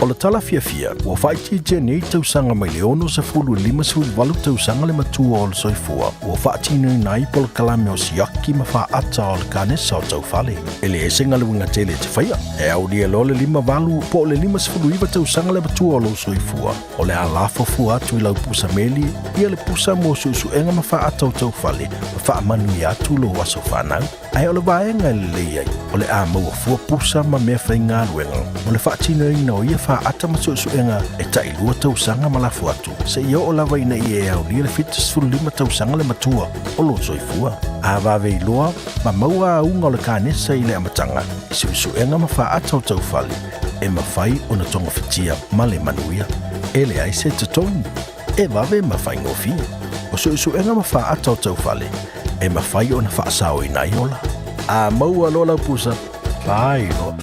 O le tala fia, ua whaiti te nei tausanga mai leono sa fulu 5 tausanga le matua o le soifua. Ua whaiti nui nai pol kalame o siaki ma wha ata o le kanesa o tau fale. Ele e senga le winga tele te whaia. E au lia lo le 5 po le 5 tausanga le matua o le soifua. O le alafo fua atu I lau pusa meli, ia le pusa mo susu enga ma wha ata o tau fale. Ma wha manu I atu lo waso whanau. Ai o le vaenga le leiai. O le a maua fua pusa ma mea whainga luenga. O le whaiti nui no ia ata masuenga e tai lua tausanga malafu atu. Se ia o lava ina I e au lia le fitas 5 tausanga le matua o lo soifua. A vave iloa, ma maua a unga o le kanesa I le amatanga. E suenga ma wha ata o taufale. E mawhai o na tonga fitia ma le manuia. E le aise te tonu. E vave ma whai ngofia. O suenga ma wha ata o taufale. E mawhai o na wha sao ina iola. A maua lola pusa. Vai lo.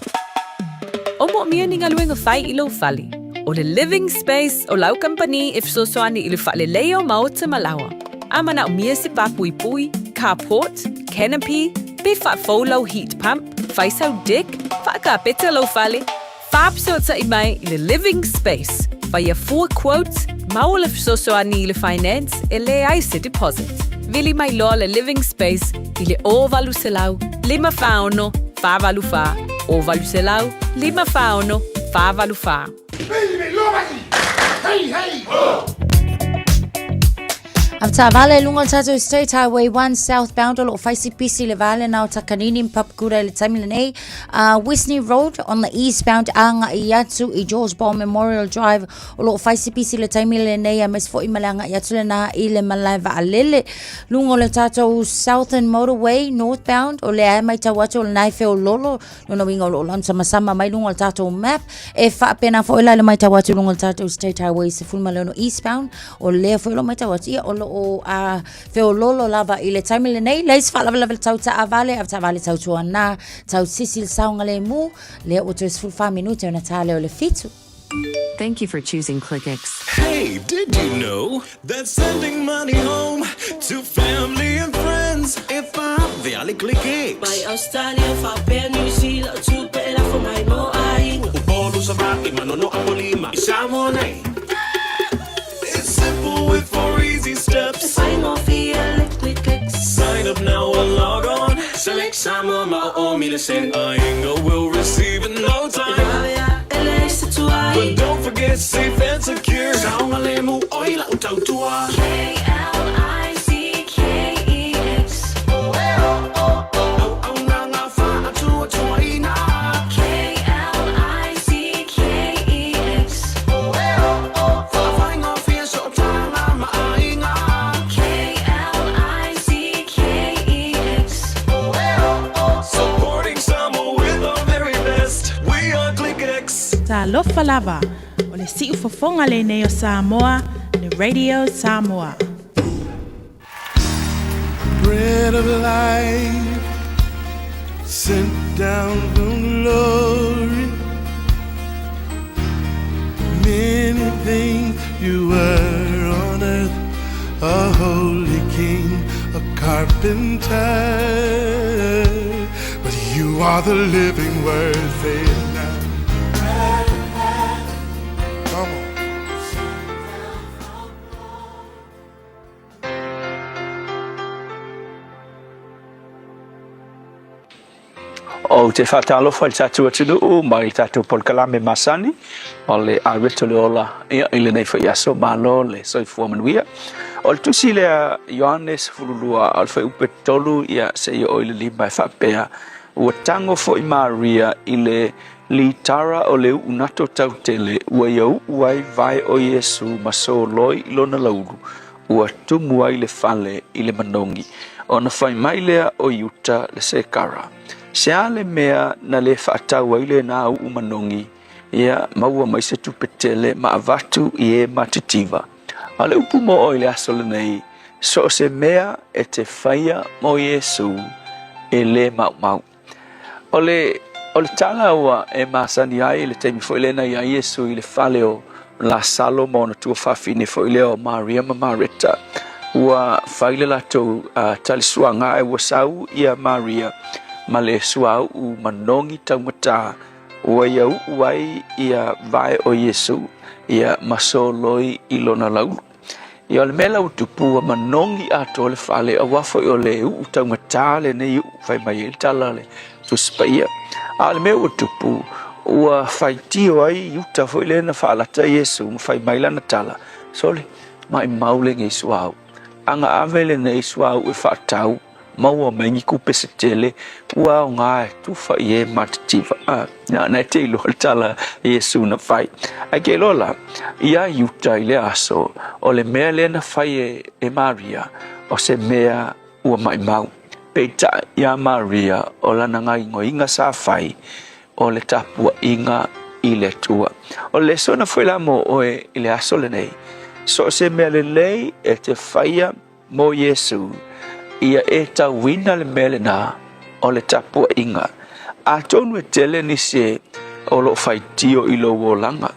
O mo mia ni ngaluenga whai I lo fali. O le living space o lau company if so soani I le whale leo maota malawa. Amana o mia se papui pui, carport, canopy, be wha faulau heat pump, whaisau deck, whaka peta lo fale. Whaapsota I mai I le living space. Whaia 4 quotes, mau le so soani I le finance e le aise deposit. Vili mai loa le living space I le o valu se lau, 5 whaono, wha valu wha. O valu se lau, 5 whaono, wha valu wha. After vale lungo tato State Highway 1 southbound o lo faisi pisi le vale na o takanini mpapkura le taimile nei. Wisney Road on the eastbound anga iatu I George Ball Memorial Drive o lo faisi pisi le taimile nei a mesfo I malanga iatu le na I le malaiva alele. Lungo le tato Southern Motorway northbound o le ai mai tawato le naife o lolo no wingo o lo lansa masama mai lungo le tato map e fa pena fo ila le mai tawato lungo le tato State Highway se fulma le no eastbound o le fo ilo mai tawato ia o lo o a feololo lava I le taimile nei leis fa lava tau ta avale afta vale tau tua na tau sisil saunga le mu le o tes full 5 minute o natale o le fitu. Thank you for choosing ClickX. Hey, did you know that sending money home to family and friends if I really ClickX? By Australia fa per New Zealand tu per la for my mo ai. Upolo sa baki manono apolima isamo nei. It's simple with 4 easy steps. Sign off here, ClickX. Sign up now or log on. Select some of my own millicent. Inga will receive in no time. But don't forget safe and secure. Sound alemu oila utautua. KLICKEX. Talofa lava o le si'u fofonga le nei o Samoa, le Radio Samoa. Bread of life sent down from glory. Many things you were on earth, a holy king, a carpenter. You are the living word, say it now. Come on. O te whatalofa i tātou atunu o mai tātou polkalame masani o le areto le ola ia ile nei whai aso malo le soifua manuia o le tusi lea Ioannes furulua o le whai upe tolu ia se ia o ile lima e whapea ua tango fo i Maria i le li tara o le unato tautele ua iau uai vai o Yesu maso loi ilona lauru ua tumu ai le fale i le manongi o na whai mai lea o Yuta le sekara. Se ale mea na le whaatau aile na au umanongi ia maua mai se tupetele ma avatu i e matitiva. Ale upu mo o ile asole nei so se mea e te whaia mo Yesu e le mau. Ole tala ua e masani ai le teimi fo ilena ia Yesu i le whale o la Salomo na tua whawhine fo ile o Maria ma Marita. Ua whaile la tau talisuanga e wasau ia Maria ma le suau u manongi taumata ua iau uai ia vai o Yesu ia masoloi ilona lau. Ia le mela utupu a manongi ato le whale a wafo i o le u taumata le nei u whai mai il tala le tuspaia. A le mea utupu ua whaitio ai uta fo ile na whaalata Yesu ma whai mai lana tala. Sole, mai maule ngai suau. Anga avele nei suau e whaatau maua mengi kupe se tele ua o ngā e tuwha i e matativa na te ilo tala Yesu na whai ai ke lola ia Yuta i le aso o le mea le na whai e Maria o se mea ua mai mau peita ia Maria o lana ngai inga sa whai o le tapua inga i le tua o le so na whaila mo o e i le aso le nei so se mea le lei e te whaia mo Yesu ia e tauina le mele na o le tapua inga. A tonu e tele ni se o lo whaitio i lo wolanga.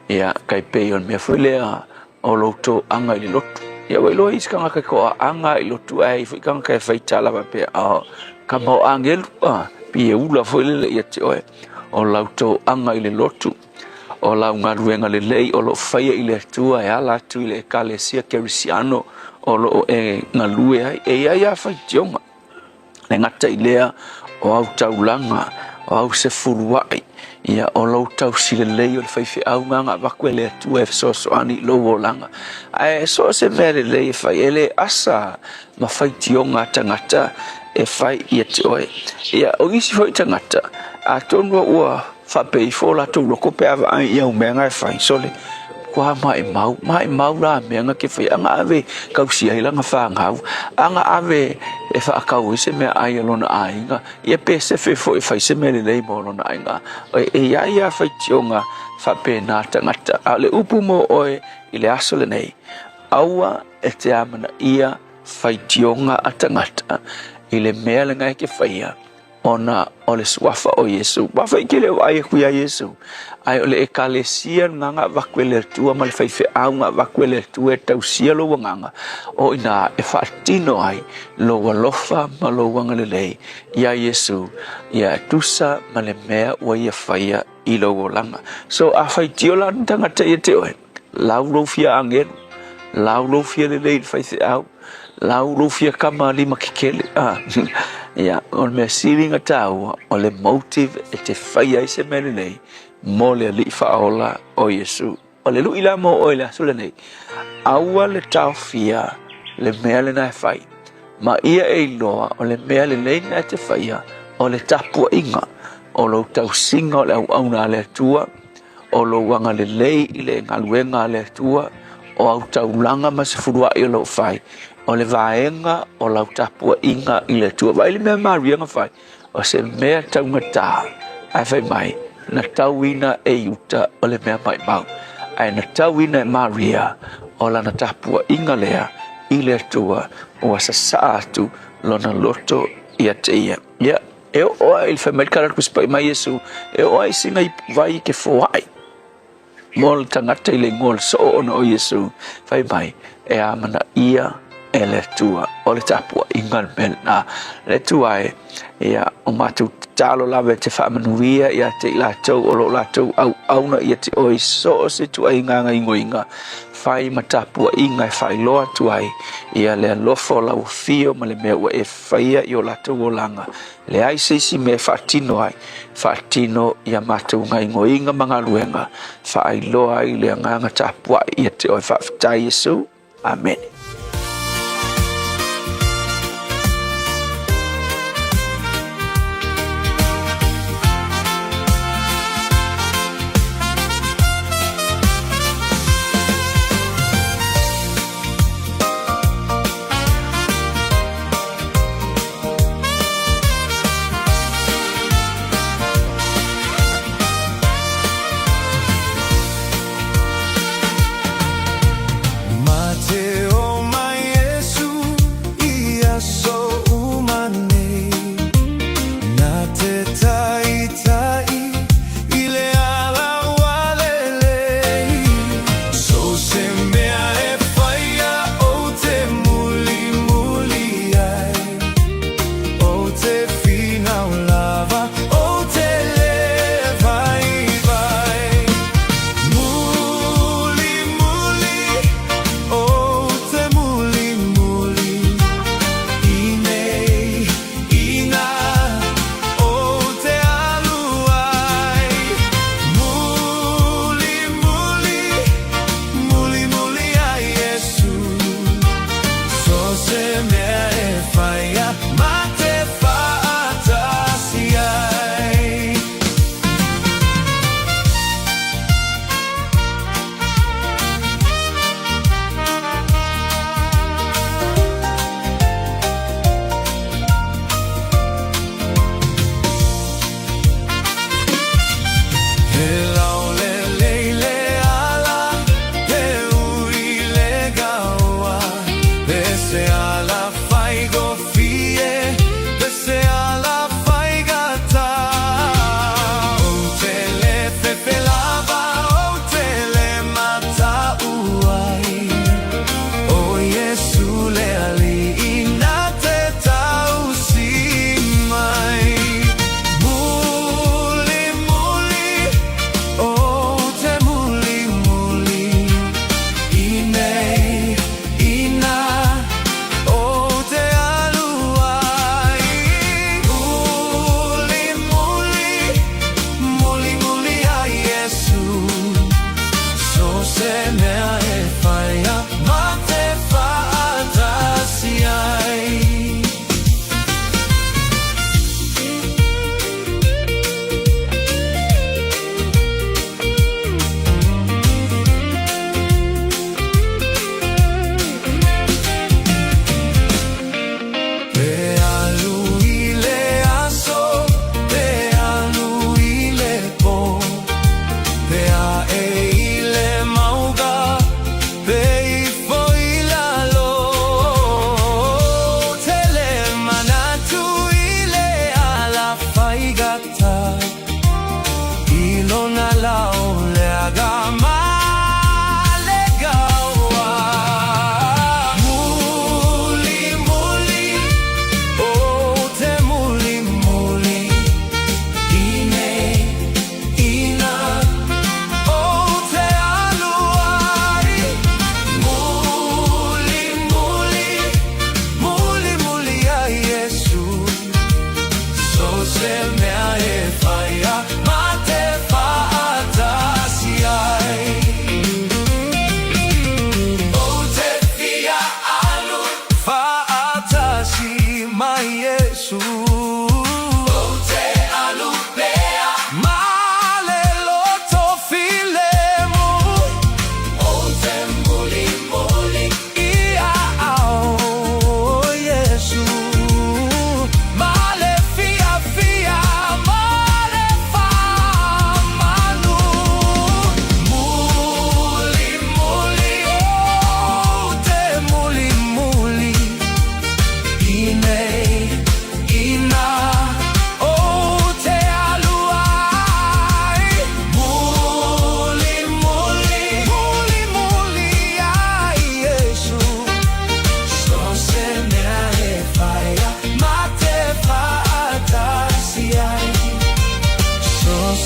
Ia kai pei on mea whailea o lo to anga i le lotu. Ia wailo isi kanga kai koa anga i lotu ai kanga kai whaitala wape a ka mau angelu pi e ula whailele ia te oe o lau to anga i le lotu. O lau ngaruenga le lei o lo whaia i le tua e ala atu i le kalesia kerisiano o lo e ngalue ai e ia whaitionga. Le ngata i lea o au taulanga, o au se furuai, ia o lau tau sile lei o le whaiwhi au nganga wakwe lea tu e so ani lo o langa. Ai so se mere lei e whai ele asa ma whaitionga tangata e whai ia te oe. Ia o isi whai tangata, a tonua ua whapei fōla tau roko pe awa ai ia umenga e whai sole. Kua mai mau la menga ke fai anga ave kausia i langa whangau anga ave e whaakau i se mea ai alona ainga ia pese fe fo e fai se mea lei mo alona ainga e ia fai tionga whape nā tangata a le upu mo oe i le aso le nei aua e te amana ia fai tionga a tangata i le mea le ngai ke whaia ona o le suafa o Yesu wafa i ke leo ai e kuia Yesu ai ole e kalesia nganga wakwele tua ma le whaiwhi au ngā wakwele tua e tausia loa nganga o ina e whaatino ai loa lofa ma loa ngalelei ia Yesu ia tusa ma le mea ua ia whaia i loa langa so a whaitio la tangata ia te oe lau rofia angelu lau rofia le lei whaiwhi au lau rofia kama lima kikele ia on mea siringa tau o le motive e te whaia i se mele nei mo le li whaola o Yesu. O le lui la mo o le asule nei. Aua le tau fia le mea le nai whai. Ma ia e loa o le mea le nei nai te whaia o le tapua inga. O lo tau singa o le au auna le tua. O lo wanga le lei i le ngaluenga le tua. O au tau langa ma se furua i o lo whai. O le vaenga o lau tapua inga i le tua. Vai le mea Maria nga whai. O se mea tau ngata. Ai whai mai. Na tauina e Yuta o le mea mai mau. Ai na tauina e Maria o la na tapua inga lea i le tua o asa saatu lona loto ia te ia. Ia, e oa il whamai karat kuspai mai Yesu, e oa i singa i vai ke fōai. Mol tangata i le ngol so ona o Yesu, whai mai, e amana ia ele tua o le tapua ingan mena le tua ia o matu talo lave te whaamanuia ia te lātou o lo lātou au auna ia te oi so o se tua inganga ingoinga whai matapua inga e whai loa tuai ia le lofo lau fio ma le mea ua e whaia i o lātou o langa le ai seisi me whaatino ai whaatino ia mātou ngai ingoinga mga luenga whai loa i le nganga tapua ia te oi whaafitai Yesu. Amen. Mateo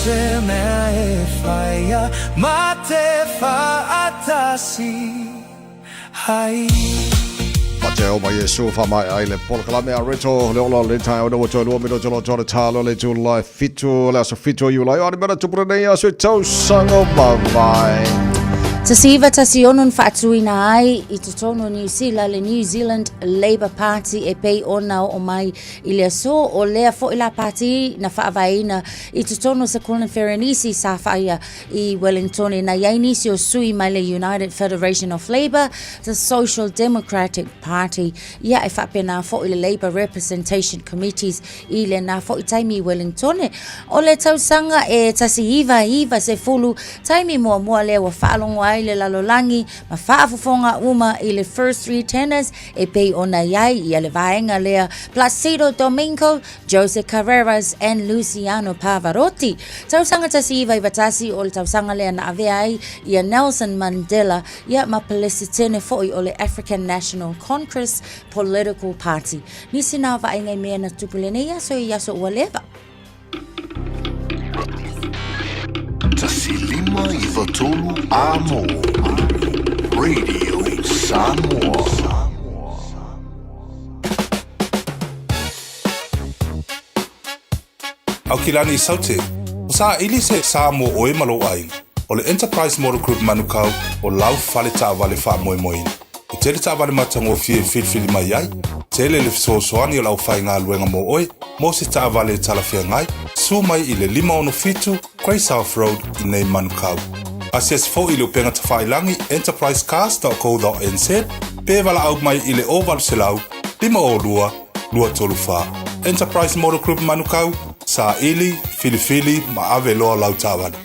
se mea e whaia ma te whaatasi hai. Mate o mai Yesu fa mai ai le polkalame a reto le ola le tai o no to lo mino tolo tolo talo le tu life fitu le so fitu you lai ari mena tupura nei aso tau sango mavai. Tasiva tasionun fatuina ai I totono New Zealand le New Zealand Labour Party e pei ona o mai I le so o lea fo ila party na faavaina I totono sa Colin Ferenisi sa faia I Wellington na yainisi o sui mai le United Federation of Labour the Social Democratic Party ia e fapena fo ile Labour Representation Committees I le na fo I taimi Wellington o le tausanga e tasiva iva se fulu taimi mua le wa falongo le lalolangi ma faafofonga uma I le first three tenors e pei ona iai I le vaenga lea Placido Domingo, Jose Carreras and Luciano Pavarotti. Tausanga tasiva I vatasi o le tausanga lea na avea ai ia Nelson Mandela ia ma pelesitene foi o le African National Congress Political Party. Nisi na vaenga mea na tupulene ia so ia so waleva. Tasilima I Vatolu Amo Radio Samoa. Au kilani saute, o sa ili se Samoa oe malo ai, o le Enterprise Motor Group manukau o lau fale ta vale fa moe moe. I tele ta vale matango fie filfili mai ai, tele le fisosoani o lau fai ngā luenga mo oe, mo se ta vale talafia ngai, su mai I le 5 Grey South Road I nei manukau. Asias fo I le upenga ta whailangi enterprisecast.co.nz, pe wala au mai I le oval selau, 5 Enterprise Motor Group manukau, sa ili, filifili, ma ave loa lau tawani.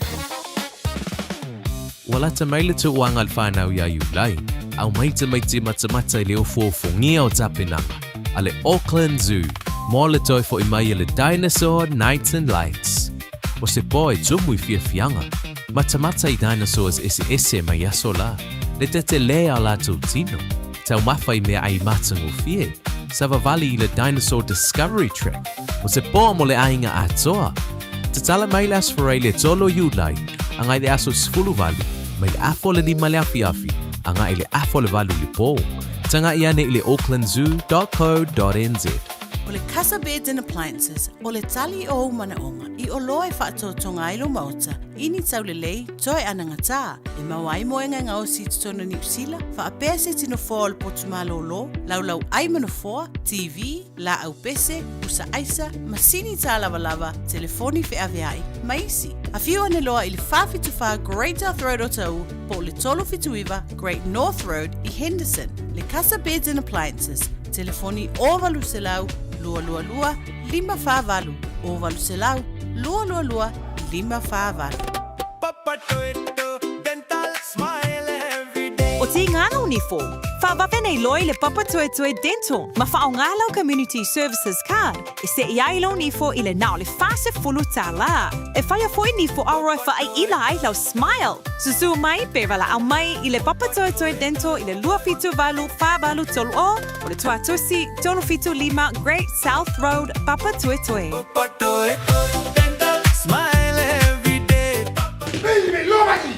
Wala ta maile tu wanga alwhanau ia iulai, au maita matamata I leo fuofongia o tapinanga, ale Auckland Zoo, mo le toi fo I mai le Dinosaur Nights and Lights. O se poe tumu I fianga, matamata I dinosaurs ese mai aso la, le te lea la tu tino, tau mawhai mea ai matango fie, sa vavali I le Dinosaur Discovery Trek, o se poa mo le ainga atoa. Tatala mai le asfarai le tolo iulai, anga I le aso sfulu vali, mai le afo le 5 le afi, anga I le afo le valu le po. Tanga iane I le aucklandzoo.co.nz. O le Casa Beds and Appliances, o le tali o manaonga, I o loa e whaatotonga ilo mauta, ini tau le lei, toi anangata, e mawai moenga ngā o si tutono New Zealand, wha apea se tino fōa le potumalo lo, lau ai manafoa, TV, la au pese, usa aisa, masini tā lava, telefoni fe aveai, maisi. A fiu ane loa I le whawhituwha Great North Road o tau, po le tolo fituiva Great North Road I Henderson, le Casa Beds and Appliances, telefoni ovalu selau, lua 5 whāwalu. Ovalu selau, lua 5 whāwalu. O ti ngana unifo, whawawe nei loi le Papa Toe Toe Dental, ma whao ngālau Community Services Card, e se iai lau nifo I le nao le whase fulu tā la. E whaia foi nifo auroi wha ai ila ai lau Smile. Susu mai pe wala au mai I le Papa Toe Toe Dental I le 2 whawalu tolu o le tuatusi 5 Great South Road, Papa Toe Toe. Papa Toe Toe Dental, smile every day. Baby, Lomaki!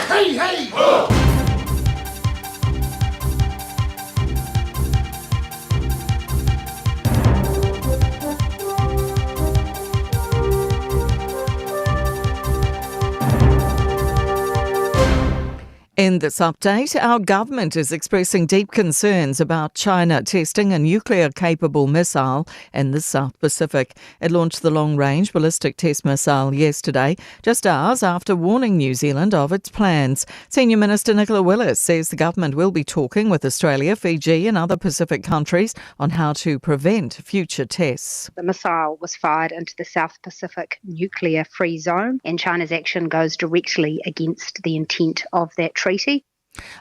Hey! Oh! In this update, our government is expressing deep concerns about China testing a nuclear-capable missile in the South Pacific. It launched the long-range ballistic test missile yesterday, just hours after warning New Zealand of its plans. Senior Minister Nicola Willis says the government will be talking with Australia, Fiji and other Pacific countries on how to prevent future tests. The missile was fired into the South Pacific nuclear-free zone, and China's action goes directly against the intent of that treaty.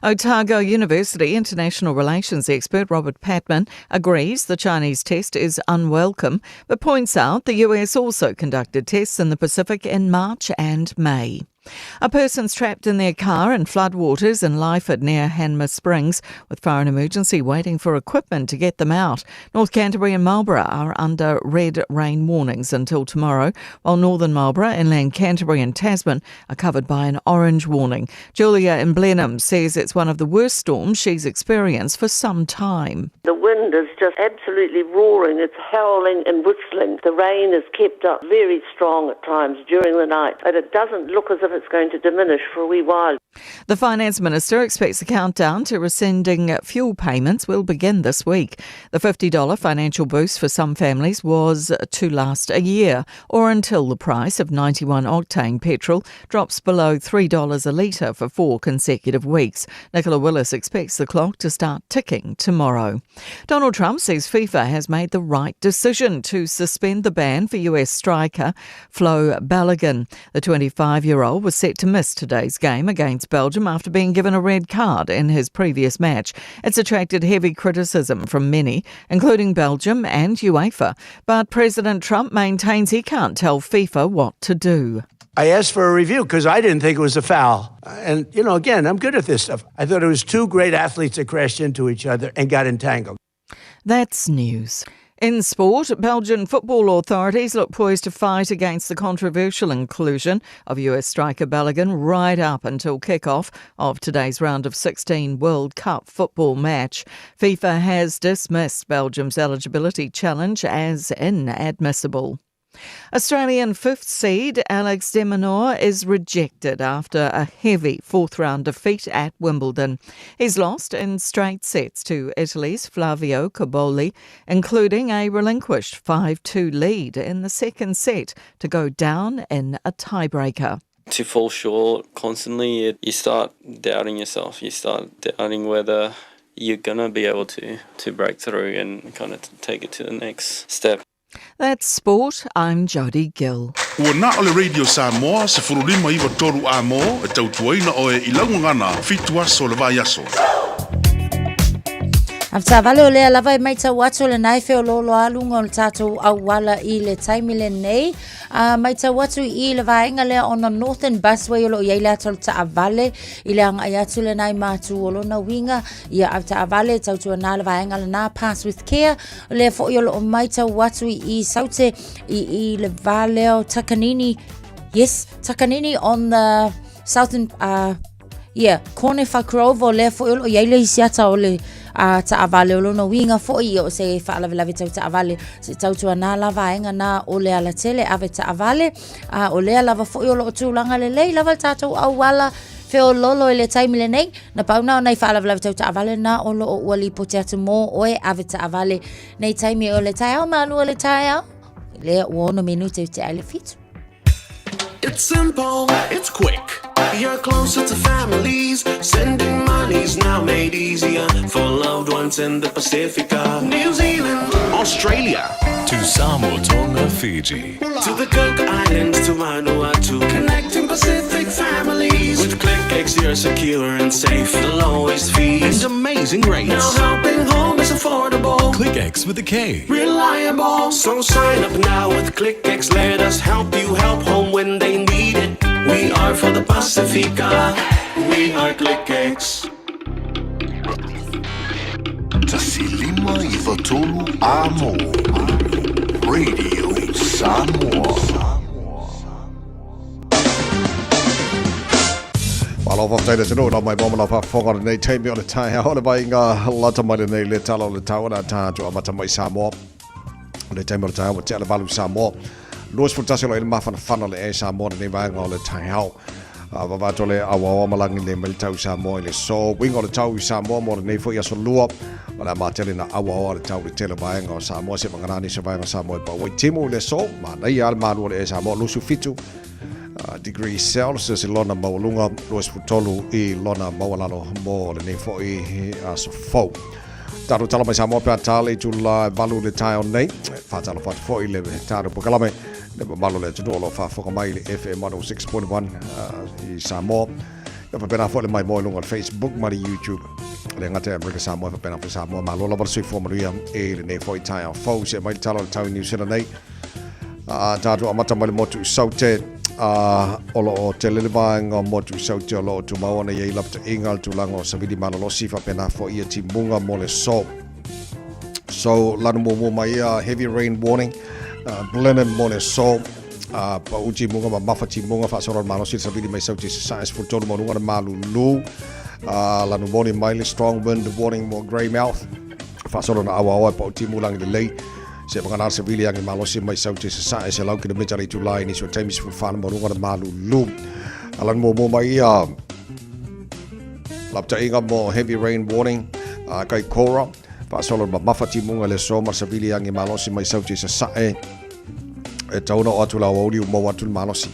Otago University international relations expert Robert Patman agrees the Chinese test is unwelcome, but points out the US also conducted tests in the Pacific in March and May. A person's trapped in their car in floodwaters in Lyford near Hanmer Springs, with fire and emergency waiting for equipment to get them out. North Canterbury and Marlborough are under red rain warnings until tomorrow, while Northern Marlborough, inland Canterbury and Tasman are covered by an orange warning. Julia in Blenheim says it's one of the worst storms she's experienced for some time. The wind is just absolutely roaring. It's howling and whistling. The rain is kept up very strong at times during the night, but it doesn't look as if it's going to diminish for a wee while. The Finance Minister expects the countdown to rescinding fuel payments will begin this week. The $50 financial boost for some families was to last a year, or until the price of 91-octane petrol drops below $3 a litre for 4 consecutive weeks. Nicola Willis expects the clock to start ticking tomorrow. Donald Trump says FIFA has made the right decision to suspend the ban for US striker Flo Balogun. The 25-year-old was set to miss today's game against Belgium after being given a red card in his previous match. It's attracted heavy criticism from many, including Belgium and UEFA. But President Trump maintains he can't tell FIFA what to do. I asked for a review because I didn't think it was a foul. And, again, I'm good at this stuff. I thought it was two great athletes that crashed into each other and got entangled. That's news. In sport, Belgian football authorities look poised to fight against the controversial inclusion of US striker Balogun right up until kick-off of today's round of 16 World Cup football match. FIFA has dismissed Belgium's eligibility challenge as inadmissible. Australian fifth seed Alex de Minaur is rejected after a heavy fourth-round defeat at Wimbledon. He's lost in straight sets to Italy's Flavio Cobolli, including a relinquished 5-2 lead in the second set to go down in a tiebreaker. To fall short constantly, you start doubting yourself. You start doubting whether you're going to be able to break through and kind of take it to the next step. That's sport. I'm Jody Gill. Ua na ole Radio Samoa se furulima iwa toru a mo e tautuaina o e ilaungangana fitua so le vai aso. After vale o lea lava mai tau atu le nai feo lolo alunga o le tātou awala I le taimile nei. Mai tau atu I le vaenga lea on the Northern Busway o lo iei lea tolu ta avale. I le anga I atu le nai mātu o lo na winga. Ia au ta avale tau tua nā le vaenga le nā Pass with Care. O lea fo I o lo mai tau atu I saute I le vale o Takanini. Yes, Takanini on the southern, Cornifa Grove o lea fo I o lo iei le isiata o le ta avale o lona winga fo I o se whaalawe tau ta avale se tau tua nā lava enga nā o lea la tele ave ta avale o lea lava fo I o lo tūlanga le lei lava tātou awala feo lolo I le taimile nei na pauna o nei whaalawe tau ta avale nā o lo o uali po te atu mō oe ave ta avale nei taimi o le tai au manu o le tai au lea uono menu te ale fitu. It's simple, it's quick. You're closer to families. Sending money's now made easier for loved ones in the Pacific. New Zealand, Australia, to Samoa, Tonga, Fiji, to the Cook Islands, to Vanuatu. Connecting Pacific families. With ClickX, you're secure and safe. The lowest fees and amazing rates. Now helping home is affordable. ClickX with a K. Reliable. So sign up now with ClickX. Let us help you help home when they need it. We are for the Pacifica. We are ClickX. Tasilima I Watolu Amo. Radio Samoa. Malo fa taile tino na mai bomala fa foga nei taimi o le tai ha ole vai nga lata mai nei le talo le tawana ta to amata mai Samoa. Le taimi o le tai o te ale balu Samoa. Luas futasilo il mafana fana le e Samoa nei vai nga le tai ha. Va tole awa malangi le mai tau Samoa le so wingo le tau Samoa mo nei fo ia so lua. Ona matele na awa le tau le tele vai nga Samoa se manganani se vai nga Samoa pa wai timu le so ma nei al manu le e Samoa lusu fitu. Degrees Celsius I lona maulunga luas futolu I lona mawalalo mo le nei fo I aso fo. Taru tala mai Samoa pe tale tula valu le tai on nei fatalo fat fo I le taru pokalame le malu le tulo fa fo mai le FM 106.1 I Samoa. Ya fa pena fo le mai mo lunga Facebook ma YouTube. Le ngate America Samoa fa pena fo Samoa ma lola bar sui fo maria e le nei fo I tai fo se mai talo le tau New Zealand nei. Taru amata mai motu saute olo o te lelewa ngā motu sau te olo o tu mawana i lapta ingal tu lango sa vidi mana losi fa pena fo ia ti munga mo le so. So lanu mo mai heavy rain warning, Blenheim mo le so, pa uji munga ma mafati munga fa soro mana losi sa vidi mai sau te science for tonu mo runga malu lu, lanu warning mai strong wind warning mo grey mouth, fa soro na awa pa uji mulang le lei. Se mga sa vili ang imalosi may sa uti sa sa lau kina mitari tulay ni so times for fan mo runga na malulu. Alan mo may lapta inga mo heavy rain warning kay Cora. Pasolo ba mafati mo nga leso mar sa vili ang imalosi may sa uti sa sa e tau na atula wali mo watul malosi.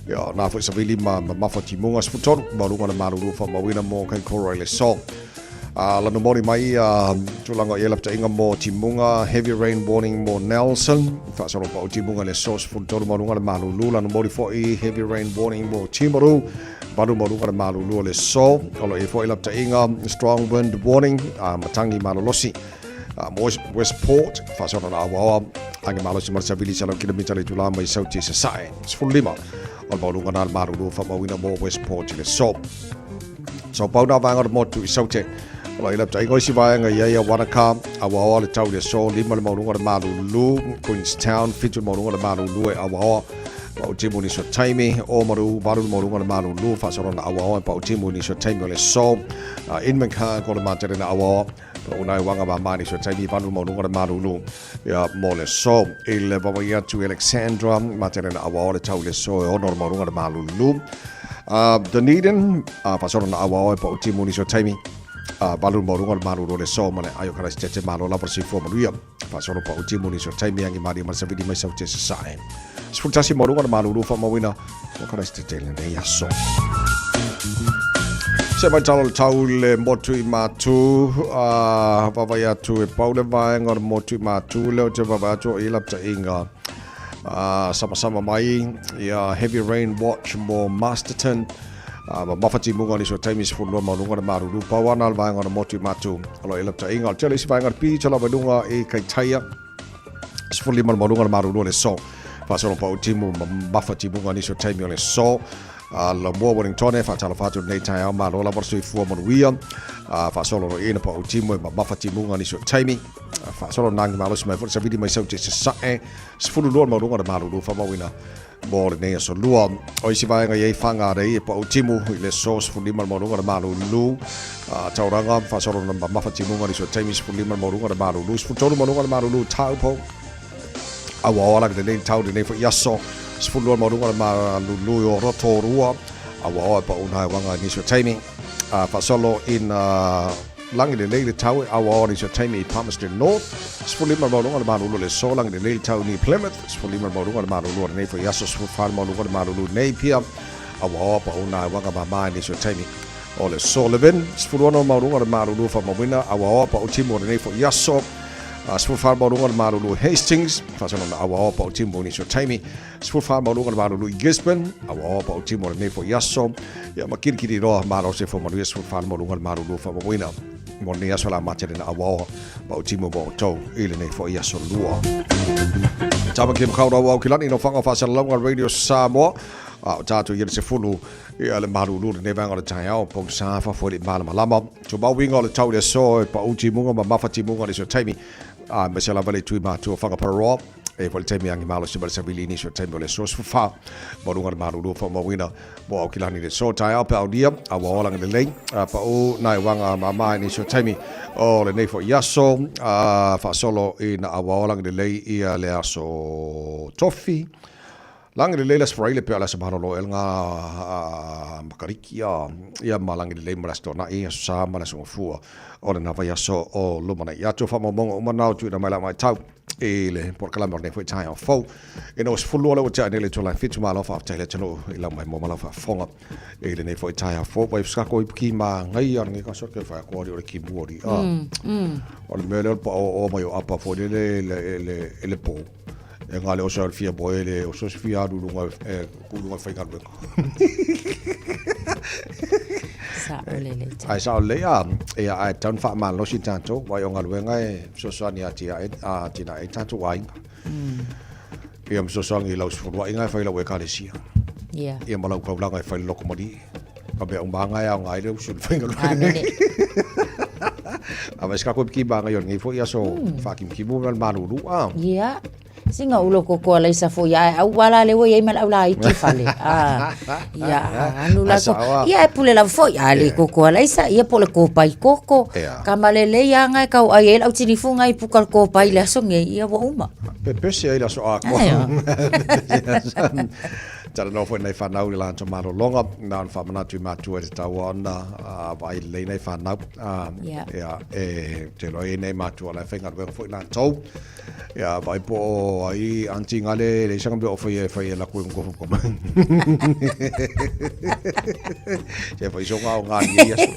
Ya na fo sa vili mafati mo nga sputor mo runga na malulu fa mawina mo kay Cora leso. Lanu mori mai tulanga ia lapta inga mo timunga heavy rain warning mo Nelson fa soro pa timunga le sos fu toru marunga le malulu lanu mori fo heavy rain warning mo Timaru baru marunga le malulu le so olo e fo lapta inga strong wind warning matangi malolosi Westport fa soro na awa angi malosi marsa vili salo kilomita le tulama mai sauti sa sai fu lima ol marunga na malulu fa mawina mo Westport le so pauna vanga mo tu sauti Lai lap tai ngoi si vai nga ia Wanaka awa le tau le so lima le maunga le malulu Queenstown fitu maunga le malulu e awa pa utimu ni so taimi o maru baru maunga le malulu fa sorona awa pa utimu ni so taimi le so Inmanka ko le matere na awa pa unai wanga ba mani so taimi baru maunga le malulu ya mo le so ile baba ia tu Alexandra matere na awa le tau le so o nor maunga le malulu Dunedin fa sorona awa pa utimu ni so taimi Balu morunga maru le so mane ayo kara stete maru la persi fo maruia fa solo pa utimu ni so taimi angi mari mar savidi mai sau te sae sfutasi morunga maru fa mawina o kara stete le nei aso se mai tau le motu I matu vavaya tu e paule vai ngor motu I matu le o te vavatu I lapta inga sama mai ia heavy rain watch mo Masterton mafati munga ni so times for lo malunga na maru pa wana va ngona motu matu alo elapta ingal tele si va ngar pi chala badunga e kai taia sfuli mal malunga na maru le so fa so pa utimu mafati munga ni so time le so la mo Wellington fa chala fatu nei taia ma lo la borso fu mo wia fa so lo ina pa utimu mafati munga ni so time fa so lo nang malo smai for sa vidi mai so te sa e sfulu lo malunga na maru fa mawina Bore nei so lua o isi vai nga ye fanga rei pa utimu le sos fu lima morunga na malu lu tauranga fa soro na mafati munga ni so times fu lima morunga na malu lu fu tolu morunga na malu lu tau po awa ala de nei tau de nei fo yaso fu lu morunga na malu lu yo roto rua awa pa una wanga ni so timing fa solo in langi de lele tau awa ni so timing Palmerston North Sfulima morunga na malu le so langi de lele tau ni Plymouth Sfulima morunga na malu nei fo yaso sful morunga na malu nei pia awa pa una wanga ba mai ni so timing o le Sullivan sfulona morunga na malu fa mawina awa pa utimo nei fo yaso sful morunga na malu Hastings fa so na awa pa utimo ni so timing sful morunga na malu Gisborne awa pa utimo nei fo yaso ya makirikiri ro maro se fo malu sful morunga na malu fa mawina Monia sola matere na awa pa utimo mo to ile nei fo ia so lua Tama kim kaura wa kilani no fanga fa salonga radio Samoa tatu yele se fulu ia le maru lu ne vanga le taia po sa fa fo le malama to ba winga le tau le so pa utimo ma mafati mo le so taimi me se la vale tu ma tu fanga para e fo le taimi angi malo se ba se bilini so taimi le so fa mo lunga maru lu fa mo wina mo kilani le so taia pa dia awa ola le lei pa o nai wanga mama ni so taimi o le nei fo yaso fa solo in awa ola le lei ia le aso tofi Lang le leila spraile pe ala sa lo el nga makarikia ia malang le leila sto na ia sa mala so fu o na va so o lo mana ia to fa mo o mana tu na mala mai tau ele por kala morne foi tai fo e no sfulu lo cha ne le to la fit malo fa tele telo ila mai mo mala fa fonga ele ne foi tai fo vai ska ko ki ma ngai ar ngi ka so ke fa ko ri ki buori o le mele o mai o apa fo le po e ngale o sa fia boele o so fia du lunga ku fai ka lunga sa ole le ai sa ole e ai tan fa ma lo si tanto vai o ngalu ngai so so ni ati a tina e tanto wai e am so so ngi lo so wai ngai fai lo we ka le sia Yeah. Ia malau kau langa fai loko mari. Ka be ang banga ya ngai le usul fai ngalu. Aba ska ko ki banga yon ngi fo ia so fa kim ki bu malu lu a. Yeah. Singa ulo ko ko lai sa fo ya au wala le wo ye mal au lai ki fale. Ya anu la ko. Ia pule la fo ya le ko ko lai sa ia pole ko pai koko. Kamalele ya ngai kau ai el au tilifu ngai pukal ko pai la so ngai ia wo uma. Pepe se ia so a ko. Tara no foi nei whanau i lan to maro longa na an whamana tu matu e te tau ana vai lei nei whanau ia te roi nei matu ala whenga rwega foi lan tau ia vai po ai anti ngale le sanga be ofai e la ku ngofo koma te foi so ngau ngani ia so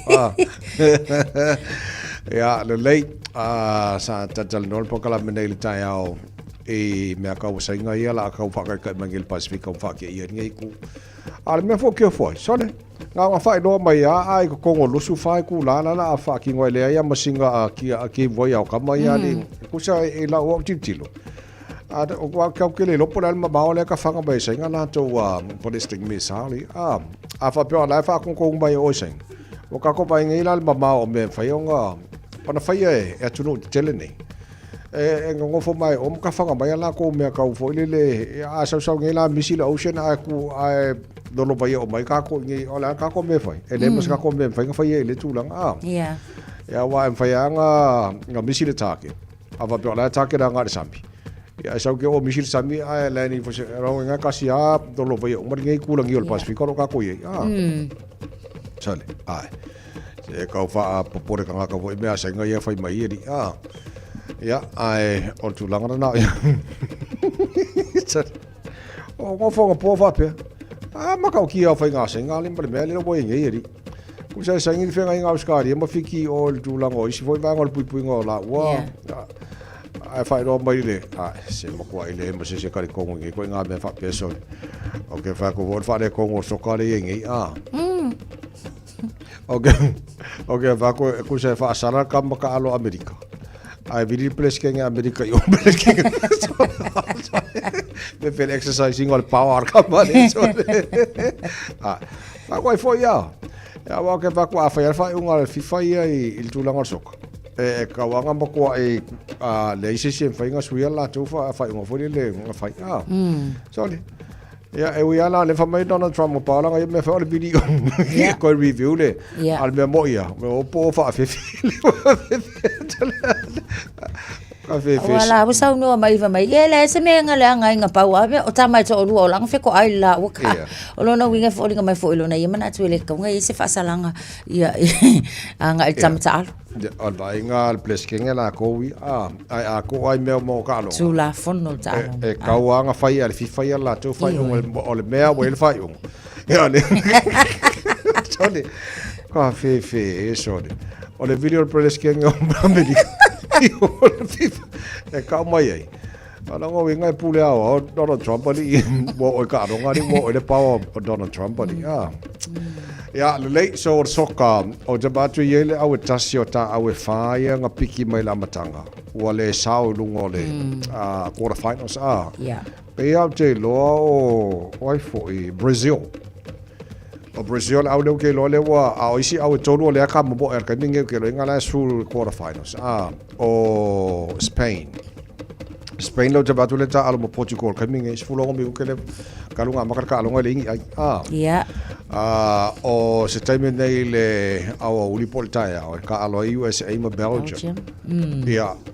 ia le lei sa tatal nol po kala menei le tai au e me kau sainga ia la kau whaka ka mangil Pacific kau whaka ia ngai ku ala me fo ke foi sole nga fai do mai ai ko kongo lusu fai ku la a whaki ngoi le ia masinga ki voi au kama ia ni ku sa e la o titilo a o wa kau ke le lopo la ma ba le ka whanga mai sainga na to polesting me sali a fa pe ala fa ko mai o saing o ka ko pai ngai la ma o me fai nga pana fai e tunu teleni ngofo mai o ka whanga mai ala ko mea kau fo ile a sau ngai la misi la ocean a ku a dolo bai o mai ka ko ngai ola ka ko me fai ele mas ka ko me fai ka fai ele tu lang ya wa em fai nga misi le take a va pe la take da nga sambi ya sau ke o misi sambi a la ni fo se ro nga ka si a dolo bai o mai ngai ku lang yol Pacific ko ka ko ye sale ai se ka fa popore ka ka vo me a senga ye fai mai ri ya ai o tu langa na o ngo fo po fa pe ma ka ki a fa nga senga lim pre me le bo nge ri ku sa sangi fe nga nga skari ma fiki o tu langa o si fo va ngol pui ngo la wa ai fa ro mai le se mo ko ile mo se ka ko ngi ko nga me fa pe so o ke fa ko vo fa le ko ngo so ka le ngi okay va ko se fa sara ka ma ka alo America ai vidi place ke nga America yo me fel exercising all power ka ma so ko fo ya wa ke va ko fa unga FIFA il tu lang sok ka wa nga ko le ise fa nga suya la tu fa unga fo le nga fa so ya we ala le fa mai Donald Trump pa la me fa le video ko review le al me mo ya o po fa fe wala wa sau no mai va mai ele se me nga le nga pa wa o ta mai to o lang fe ko ai la wa ka o lo no winga fo linga mai fo lo na yema na tu le ka nga se fa salanga ya nga i tam ta al vai nga al place ke nga la ko wi ai ko ai me mo ka lo tu la fono ta ka wa nga fai al fi fai la tu fai o le mea o el fai ya le sole ka fe so o le video place ke nga America ka mai ai ala ngo winga pule ao Donald Trump ali mo ka ro ngari mo le power Donald Trump ali ya le late so soka o te batu yele au tasio ta au fai nga piki mai la matanga wale sao lungo le quarter finals pe au te lo o wai fo Brazil o Brazil au le ke lo le wa au isi au tolu le ka mo er ka ninge ke lo ngala sul quarter finals o Spain lo te batu le ta almo Portugal ka minge fulo mi ke le kalunga makar ka alonga le ingi o se time nei le au ulipolta ka alo USA ma Belgium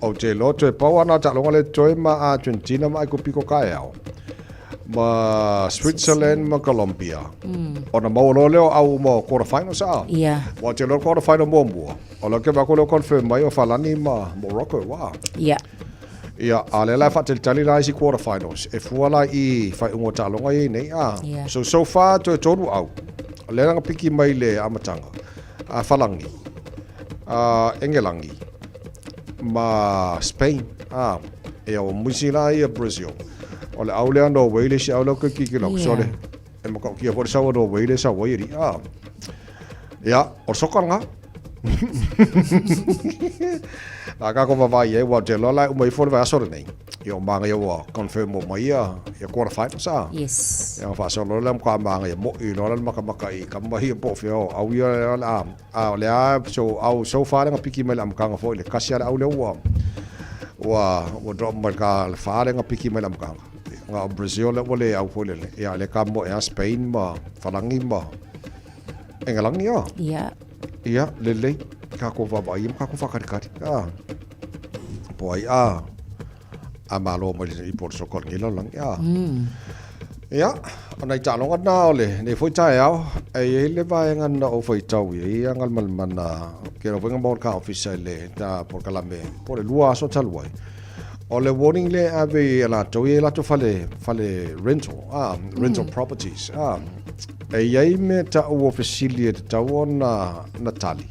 o te lo te pawana ta alonga le toi ma Argentina ma ko piko ka ma Switzerland ma Colombia ona mo lo leo au mo quarter finals wa te lo quarter final mo o lo ke va ko lo confirm mai o falani ma Morocco ia ale la fa tali la si quarter finals e fuala I fa ungo talonga I nei so far to tonu au le nga piki mai le amatanga falangi engelangi ma Spain e o musila I Brazil ole au le no wele si au lo ki lo so le e mo ko ki por sa no wele sa wiri ia o sokanga la ka ko va ye wa te lo la mai for va so nei Ia o manga ia wa confirm mo mai ia quarterfinal sa. Yes. Ia fa so lo lam ka manga ia mo I lo lam maka I ka mai po fio au ia la a le a so far nga piki mai lam ka nga fo le kasi ala au le wa drop mal ka fa nga piki mai lam ka nga Brazil le wole au fo le ia le ka mo ia Spain ma falangi ma engalang ia. Ia. Ia le ka ko va ba ia ka ko fa ka poi amalo mo I por so kor ngilo lang ya. Ya, ona I talonga na ole, ne foi tai au, e le vai ngana o foi tau I angal mal mana, ke ro venga mor ka official le ta por kalame, por lua so talwai. Ole warning le ave la to ye la to fale rental properties. E ye me ta o official ta ona Natali.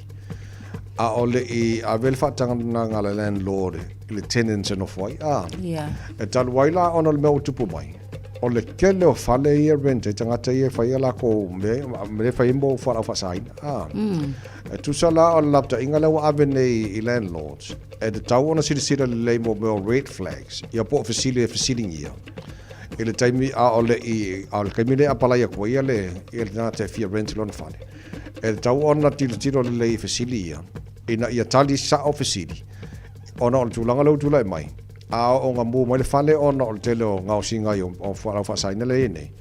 A ole I avel fatanga ngala landlord le tenants no foi. Yeah. E talwai la ona le me tupu mai. O le kele o fale ia rent e tangata ia whaia la ko me whai mo whara whasain. E tusala o lapta inga lewa ave nei I landlords. E te tau ona sira le lei mo red flags. Ia po facility ia. E le taimi a o le a le kaimine a pala ia kua ia le nga te fia rental on fale. E te tau ona tiro le lei facility ia. Ina ia tali sa o facility. Ona o le tūlanga lau tūlai mai. A o nga mo le fale ona o tele o ngau singa I o whara whasaina le ene.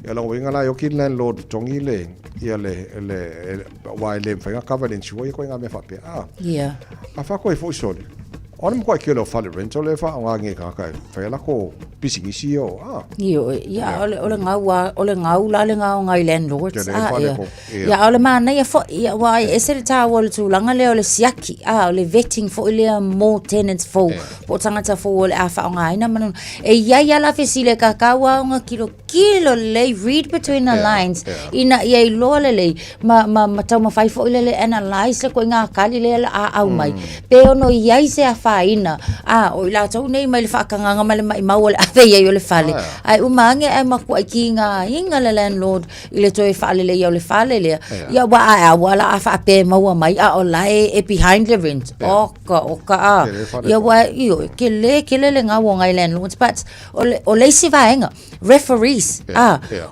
Ia lango inga la yoki landlord tongi le ia le wai le mwhainga covenants ua I koe ngā me whape. Yeah. A whako I fo sole. Ona mo koe kele o fale rental le wha o ngā nge kakai. Whaia ko pisingisi o. Io, ia ole ngau la le ngau ngai landlords. Ia ole mana ia fo ia wai esere ta wole tūlanga le ole siaki. Ole vetting fo ile more tenants fo. Po tangata fo ole a wha o ngai na manu. E ia la fesile kakawa o ngā kilo le read between the lines. Ina ia I loa le ma tau ma fai fo ile le analyze le ko ngā kali le a au mai. Pe ono ia se a faina. O ila tau nei mai le whaakanganga mai le mai mau le ave ia le fale. Ai umange ai maku ai ki ngā inga le landlord I le toi whaale le ia le fale le. Ia wa a wala a whaape maua mai a o lai e behind the rent. Oka a. Ia wa io ke le ngā wongai landlords. But o le si vaenga. Referees.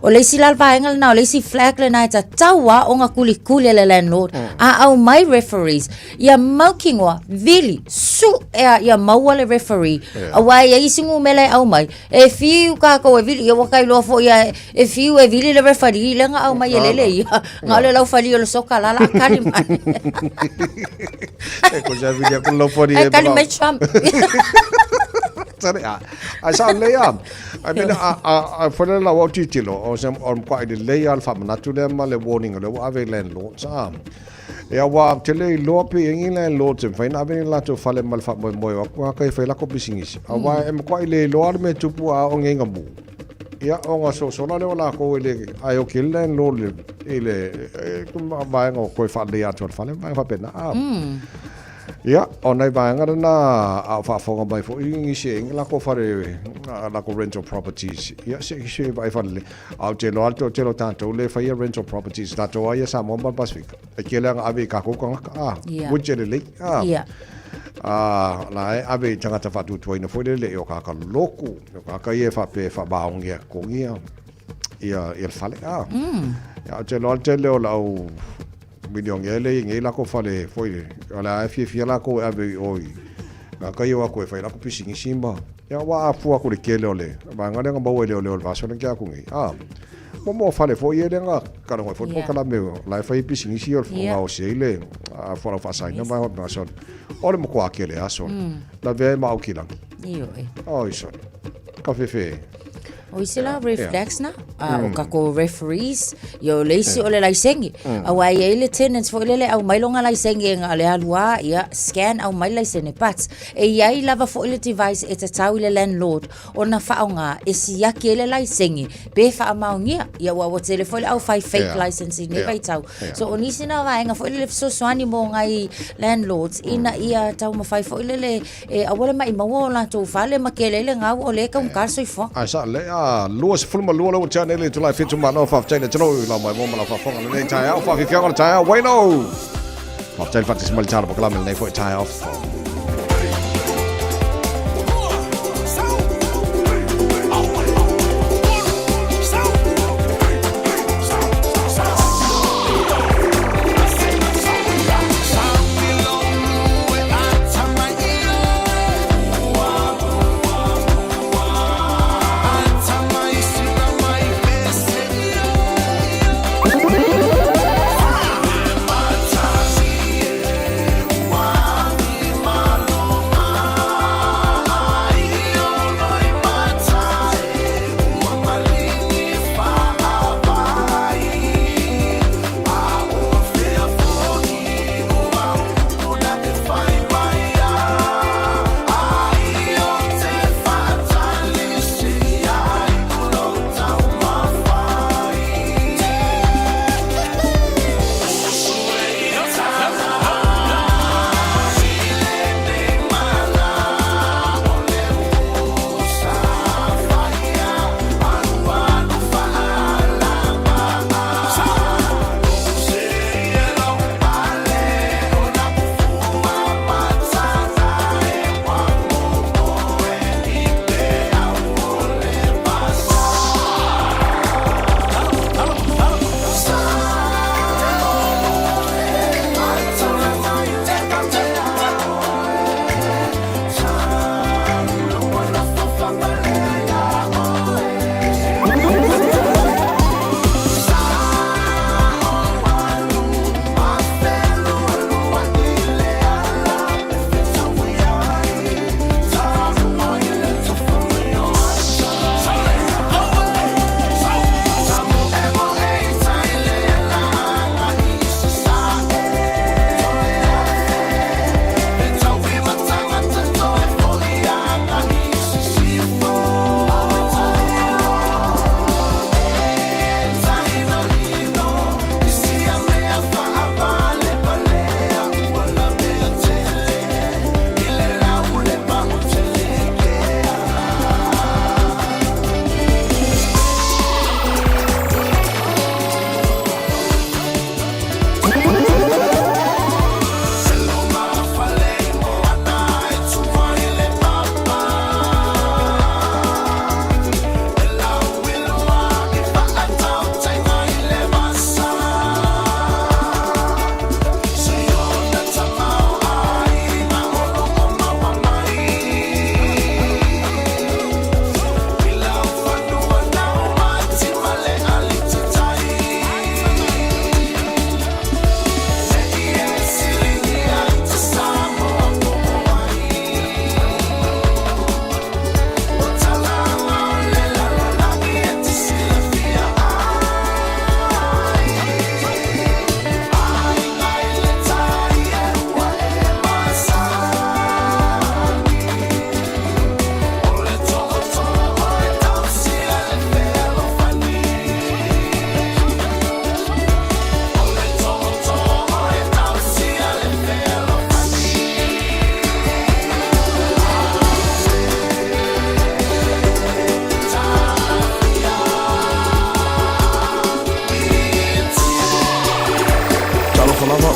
O le si lal vaenga na o le si flag le nai ta taua o ngā kuli le landlord. Au mai referees. Ia maukingoa vili su ia maua le referee. Awai ia isingu mele au mai. E fiu ka ko e vili ia wakai lo fo ia e fiu e vili le referee le nga au mai lele ia. Nga le lau fali o le soka lala kali mai. E ko ja vili ko lo fo e kali mai Trump. Sorry a sa le ia. I mean a fole la wa titilo o sem on quite the lay alfa manatu le ma le warning le wa ave landlords. Ia wa tele lope ingi landlords en faina ave la to fale mal fa mo wa kai fa la ko bisingisi. Awa em ko ile lo me tupu a o ngenga mu. Ia o nga so la le la ko ile ai o kill landlord ile kuma va ngo ko fa le atu fale va fa pena. Ia ona va nga na a fa fonga mai fo ingi se la ko fare la ko rental properties. Ia se vai fa le au te lo alto te lo tanto le fa rental properties la to ia sa mo ba Pacific. E ke la ave ka ko ka wujele le la ave tangata fa tu toina fo le o ka loku ka ia fa pe fa ba ngia ko ngia ia fale ia te lo alto le o la milion ele ngi la ko fale foi ala fia la ko ave oi na ka yo ko fa la ko pisingi simba ya wa fu ko le kele ole ba nga nga ba we le va so le ka ku ngi mo fale foi ele nga ka no foi ko la me la fa pisingi si o nga o se ile fo la fa sai na ba ba so ole mo ko akele aso la ve ma o kilang io iso ka fe o isila reflex na o kako referees yo leisi ole laisengi awa ia ile tenants fo ile au mailonga laisengi nga le alua ia scan au mai laisene pats e ia I lava fo ile device e tau ile landlord ona faonga e si yake ile laisengi be fa amaungia ia wa telefone au fake license ni vai tau so onisina va nga fo ile so swani mo ngai landlords ina ia tau ma fai fo ile e awole mai mawo la to fale makele ile nga o le ka un karso ifo asa le Luas fulma lua lo channel le tulai fitu mano fa china chano la mai mo la fa fonga le tai au fa fi fianga tai au bueno fa chai fatis mal chara bakla mel nei fo tai off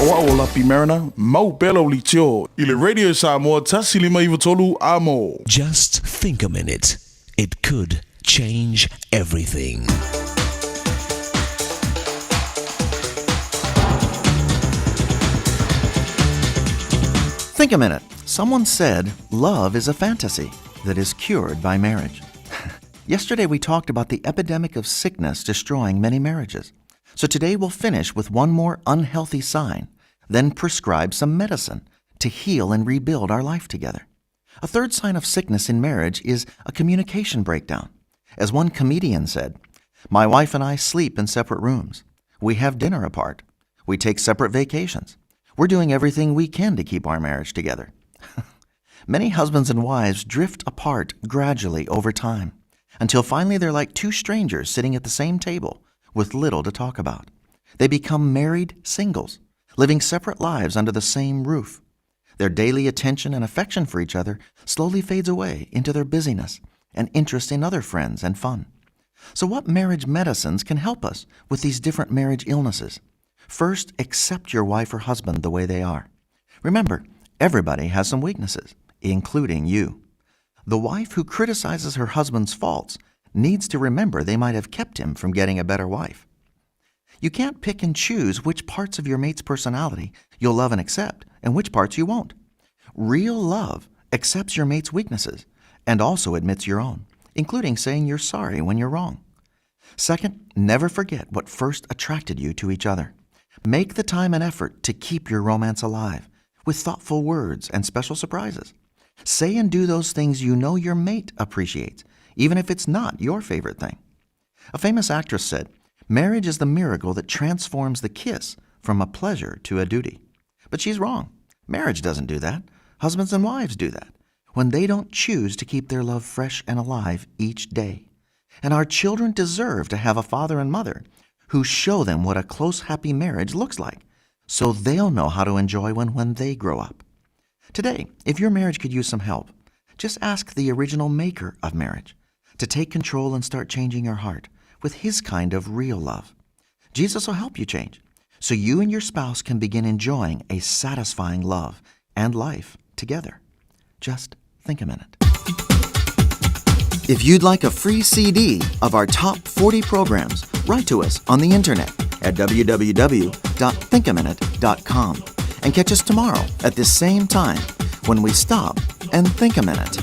o lapi Mariner, mau belo li tio. Ile Radio Samoa tasi lima iwa tolu amo. Just think a minute. It could change everything. Think a minute. Someone said love is a fantasy that is cured by marriage. Yesterday we talked about the epidemic of sickness destroying many marriages. So today we'll finish with one more unhealthy sign, then prescribe some medicine to heal and rebuild our life together. A third sign of sickness in marriage is a communication breakdown. As one comedian said, "My wife and I sleep in separate rooms. We have dinner apart. We take separate vacations. We're doing everything we can to keep our marriage together." Many husbands and wives drift apart gradually over time until finally they're like two strangers sitting at the same table with little to talk about. They become married singles, living separate lives under the same roof. Their daily attention and affection for each other slowly fades away into their busyness and interest in other friends and fun. So what marriage medicines can help us with these different marriage illnesses? First, accept your wife or husband the way they are. Remember, everybody has some weaknesses, including you. The wife who criticizes her husband's faults needs to remember they might have kept him from getting a better wife. You can't pick and choose which parts of your mate's personality you'll love and accept and which parts you won't. Real love accepts your mate's weaknesses and also admits your own, including saying you're sorry when you're wrong. Second, never forget what first attracted you to each other. Make the time and effort to keep your romance alive with thoughtful words and special surprises. Say and do those things you know your mate appreciates, even if it's not your favorite thing. A famous actress said, "Marriage is the miracle that transforms the kiss from a pleasure to a duty." But she's wrong. Marriage doesn't do that. Husbands and wives do that when they don't choose to keep their love fresh and alive each day. And our children deserve to have a father and mother who show them what a close, happy marriage looks like, so they'll know how to enjoy one when they grow up. Today, if your marriage could use some help, just ask the original maker of marriage to take control and start changing your heart with his kind of real love. Jesus will help you change, so you and your spouse can begin enjoying a satisfying love and life together. Just think a minute. If you'd like a free CD of our top 40 programs, write to us on the internet at www.thinkaminute.com and catch us tomorrow at this same time when we stop and think a minute.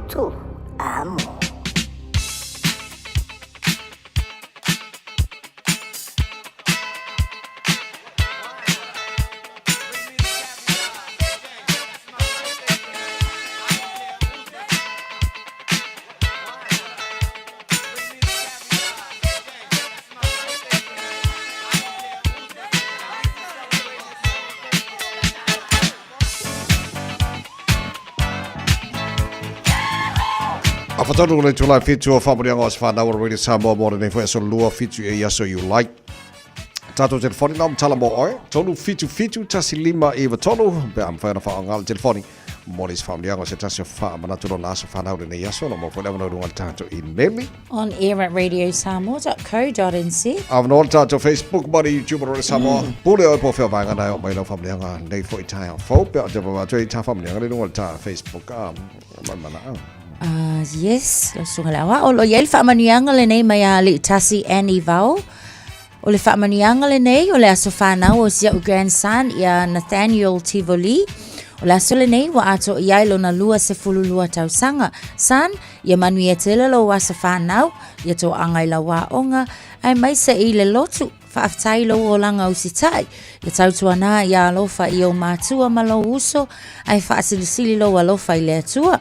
Tu amo. Whatonu le tula fitu o whamurianga o Sifana o Radio Samoa mōre nei fwea so lua fitu e yaso you like. Tato telefoni nam tala mo oe. Tonu fitu tasi lima i watonu. Be am whaena wha ngāle telefoni. Mōre is whamurianga o se tasi o wha manaturo nā so whanau nei yaso. No mo fwena wana runga tato i Nelly. On air at radiosamoa.co.nz. Avana o tato Facebook, mōre YouTube o Radio Samoa. Pule o po whea vaenga nai o mai lau whamurianga nei fo i tai o fau. Pea te pawatui ta whamurianga nei runga ta Facebook. Mana Yes, sunga lawa. O lo yel whaamanuianga le nei mai a li tasi Annie Vau. O le whaamanuianga le nei o le aso whanau o sia o grandson ia Nathaniel Tivoli. O le aso le nei wa ato iai lo na lua se fululua tausanga. San, ia manui e tele lo wasa whanau, ia to angai la wa onga, ai mai se i le lotu. Whaaftai lo o langa usitai. Ia tautua nā ia alofa i o mātua malo uso, ai whaasilisili lo alofa i le atua.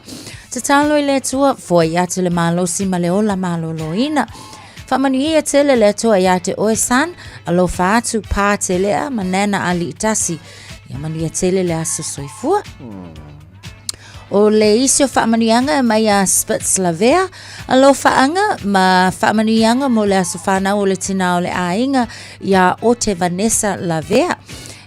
Te talo i le atua, fo i ate le malosi ma le ola maloloina. Whamanu ia tele le atua i ate oe san, alofa atu pā te lea manena ali itasi. Ia manu ia tele le aso soifua. o le isi o whaamanuianga mai a Spitslavea. Alo whaanga ma whaamanuianga mo le aso whanau o le tina o le ainga ia o te Vanessa Lavea.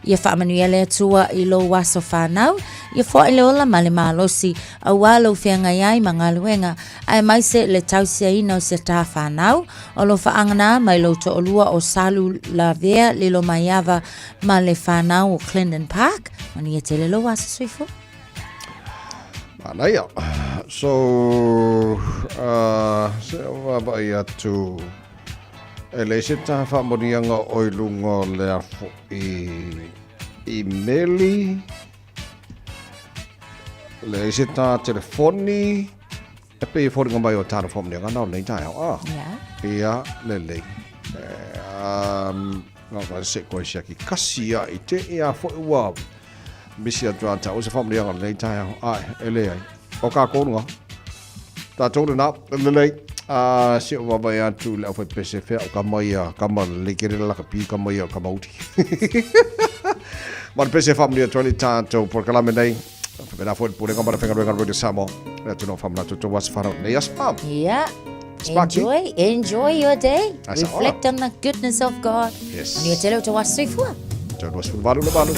Ia whaamanuia le atua I lo waso whanau. Ia fwa I le ola ma le malosi a walo whianga iai ma ngā luenga. Ai mai se le tausia ina o se tā whanau. O lo whaangana mai lo to olua o Salu Lavea le lo maiava ma le whanau o Clendon Park. Mani e te le lo waso suifo. Anaya. So, se wabai atu e le se tā whamonianga o I lunga le afo I meli, le se tā telefoni, e pe I whoringa mai o tāna whamonianga nao nei tai au. Ia le le. Ngā kai se koe sia ki kasia I te ea fo I wā. Misi a tuanta o se whamonianga nei tai au. Ai, e le ai. O kā kōrunga. Tā tōna nā, le le. Se o wabai atu le au whai pese whea o ka mai a kama le kere laka pi ka mai a ka mauti. Mana pese whamni a tuani tātou por kalame nei. Pena fwoi pūre ka mara whenga ruenga Radio Samoa. Rea tūna whamna tu tō wasi whanau. Nei aspam. Yeah. Enjoy your day. Reflect on the goodness of God. Yes. Ani o te leo te wasi fua. Te wasi fua walu le walu.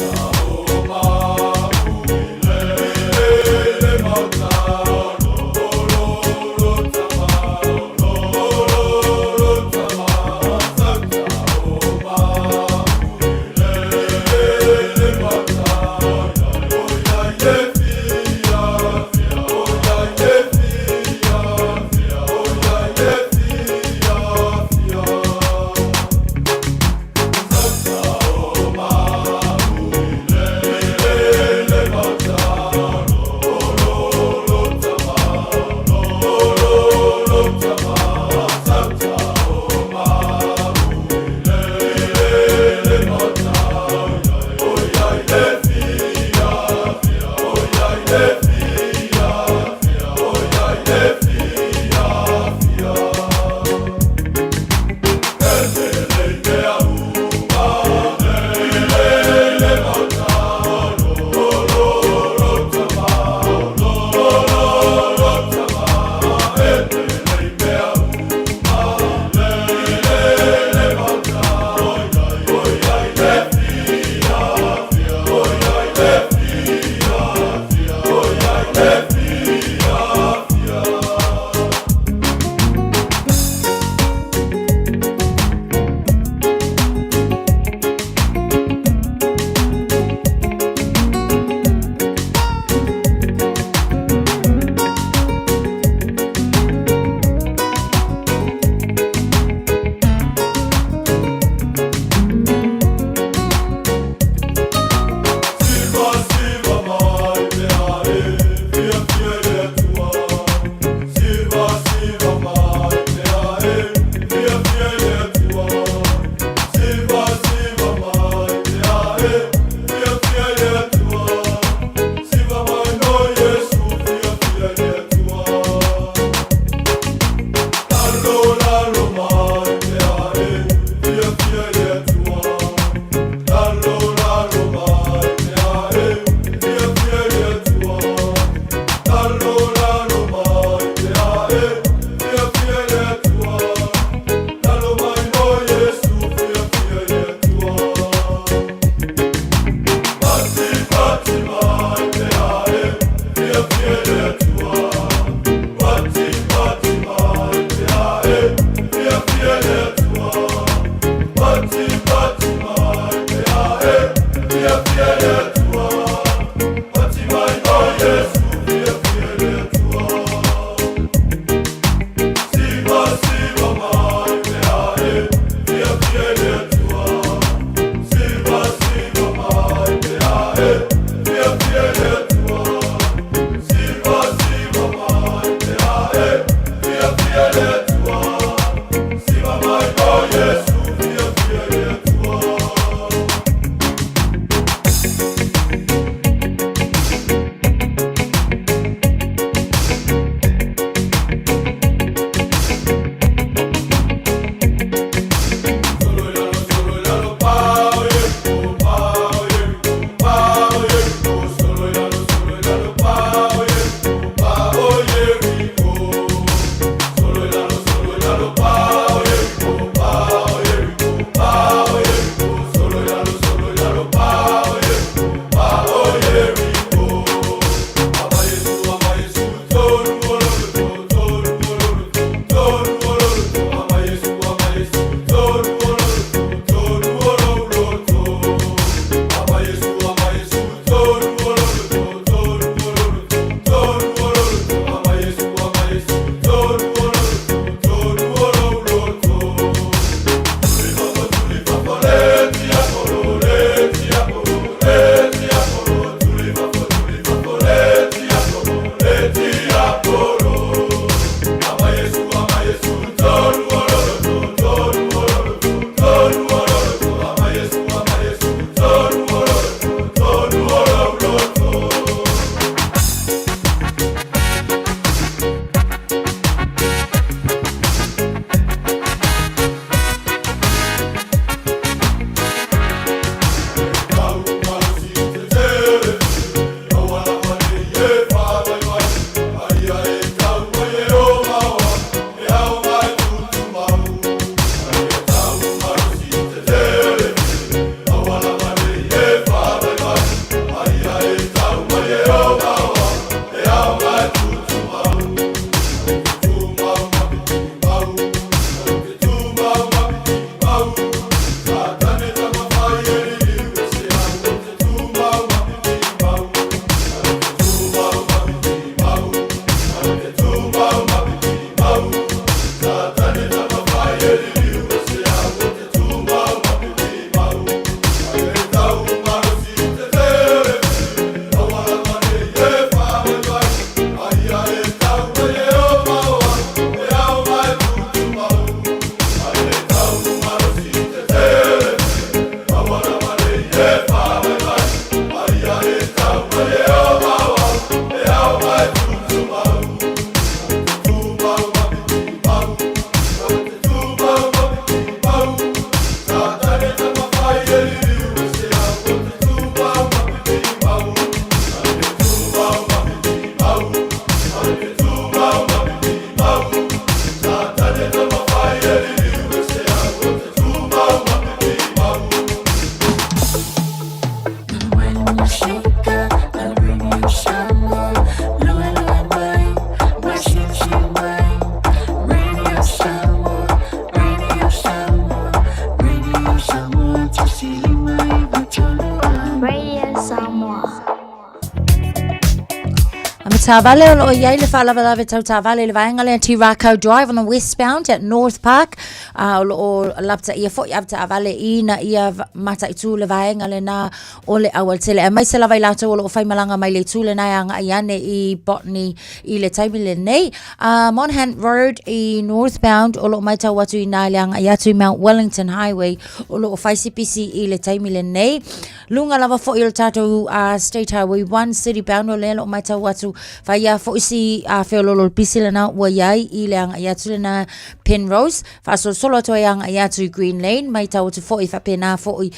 Tavale o iai le whalawa tau Tavale le vaenga le Tirako Drive on the westbound at North Park. O lapta ia fo ia Tavale ina ia mata I tu le vaenga le na o le awal tele. E mai se lava I lato o whaimalanga mai le tu le na anga iane I botany I le taimi le nei. Monaghan Road I northbound o mai tau watu I na le anga iatu Mount Wellington Highway o whaisipisi I le taimi le nei. Lunga lava fo I le tato State Highway 1 City bound o le mai tau watu Faya fo isi feololo pisi lana wa yai I le anga iatu lana Penrose. Fa solo to anga iatu Green Lane. Mai tau watu fo I fa pena fo I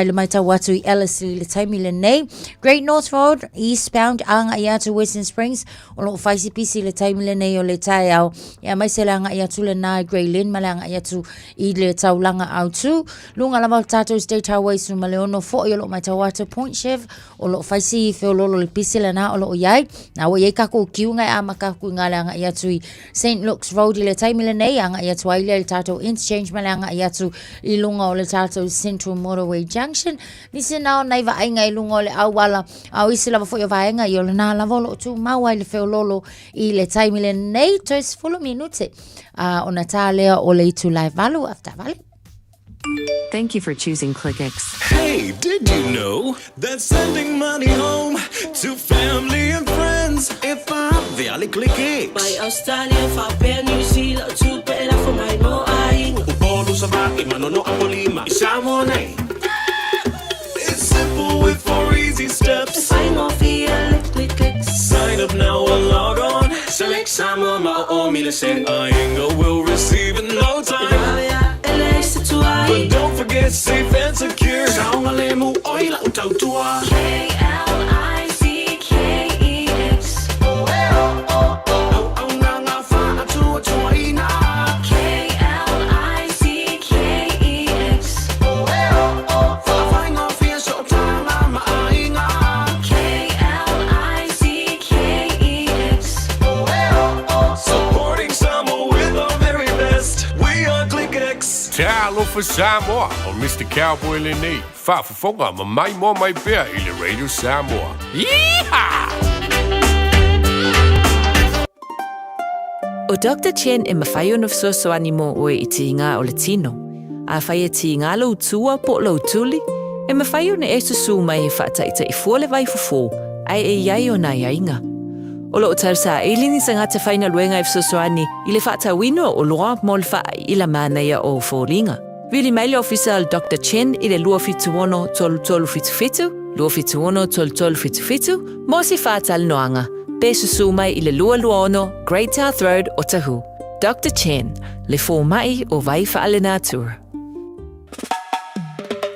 le mai tau watu I Ellis le taimi le nei. Great North Road eastbound anga iatu Western Springs. O lo faisi pisi le taimi le nei o le tai au. Ia mai se le anga iatu lana Grey Lane. Ma le anga iatu I le tau langa au tu. Lunga lava tato State Highway suma le ono fo I lo mai tau watu Point Chev. O lo faisi feololo le pisi lana o lo yai. Na wa yei kako kiu ngai ama kako ngale anga iatu I St. Luke's Road I le taimi le nei anga iatu aile le tato interchange ma le anga iatu I lunga o le tato Central Motorway Junction. Nisi nao naiva ainga I lunga o le awala au isi lava fo I vaenga I o le na lava lo tu maua I le feololo I le taimi le nei to is full minute. O na tālea o le itu live valu after vale. Thank you for choosing ClickX. Hey, did you know that sending money home to family and friends if I'm the ClickX? By Australia, Fabia, New Zealand, to pay for my mo aing. Upolo sa baki, manono apolima, isamo na. It's simple with 4 easy steps. Sign off here, ClickX. Sign up now or log on. Select Samo, Mao, Millicent. Ainga will receive in no time. But don't forget safe and secure. Saungalemu oila utautua. KLICKEX. Supporting Samo with our very best. We are ClickX. Talo for Samoa on Mr. Cowboy Lene. Fa for fonga ma mai mo mai bea I le Radio Samoa. Yeehaw! O Dr. Chen e mawhai ono fsoso animo o I tinga o le tino. A whai e tinga lo utua po lo utuli. E mawhai ono e susu mai e whaataita I fuole vai fufo. Ai e iai o na iainga. O lo tau sa eilini sa ngata whaina luenga e fsoso ani I le whaata wino o loa mo le wha I la mana ia o fōringa. Vili maile official Dr. Chen I le lua fituono tolu tolu fitufitu, lua fituono tolu tolu fitufitu, mo si whaatal noanga. Pe susu mai I le lua luono, Great South Road o Tahu. Dr. Chen, le fō mai o vai whaale nā tua.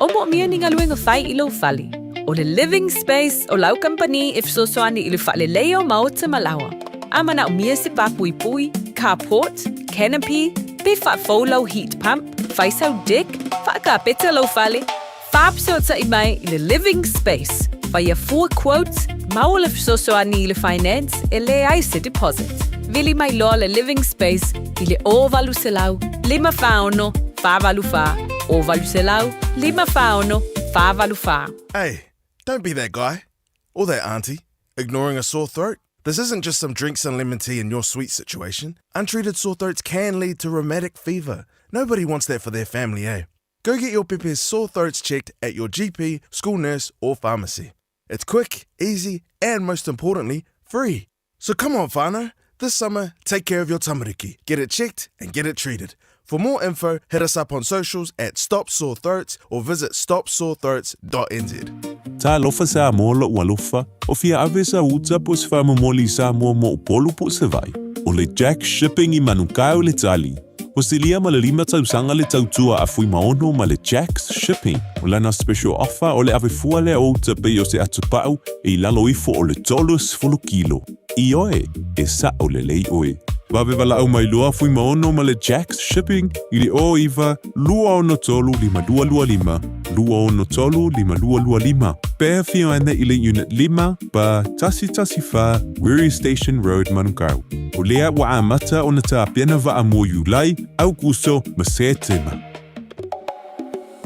O mo mia ni ngā luenga whai I lo whali. O le living space o lau company if so soani I le whaale leo mao te malawa. Amana o mia se papui pui, carport, canopy, pe whaafoulau heat pump, whaisau deck, whaakapeta lau whale, whaapsota I mai I le living space. Whaia 4 quotes, mau le wsosoani I le finance, e le ai se deposit. Vili mai loa le living space, I le o valu se lau, 5 whaono, 5 valu wha, o valu se lau, 5 whaono, 5 valu wha. Hey, don't be that guy, or that auntie, ignoring a sore throat. This isn't just some drinks and lemon tea in your sweet situation. Untreated sore throats can lead to rheumatic fever. Nobody wants that for their family, eh? Go get your Pepe's sore throats checked at your GP, school nurse, or pharmacy. It's quick, easy, and most importantly, free. So come on, whānau. This summer, take care of your tamariki. Get it checked and get it treated. For more info, hit us up on socials at Stop Sore Throats or visit stopsorethroats.nz. Tā lofa sa mo lo walofa, o fia ave sa uta po sa mamoli sa mo upolu po se vai. O le Jack Shipping I Manukau le tali. O se lia ma le 5 tausanga le tautua a fui maono ma le Jack's Shipping. O lana special offer o le ave fua le o te pe o se atupau e lalo ifo o le $10 kilo. I oe, e sa o le lei oe. Wawe wala au mai loa fui maono ma le Jack's Shipping I le o iwa lua ono tolu 5225, lua ono tolu 5225. Pea fio ana I le Unit 5 pa tasi fa Weary Station Road Manukau. O lea wa amata o na ta pena wa amo yulai au kuso ma se tema.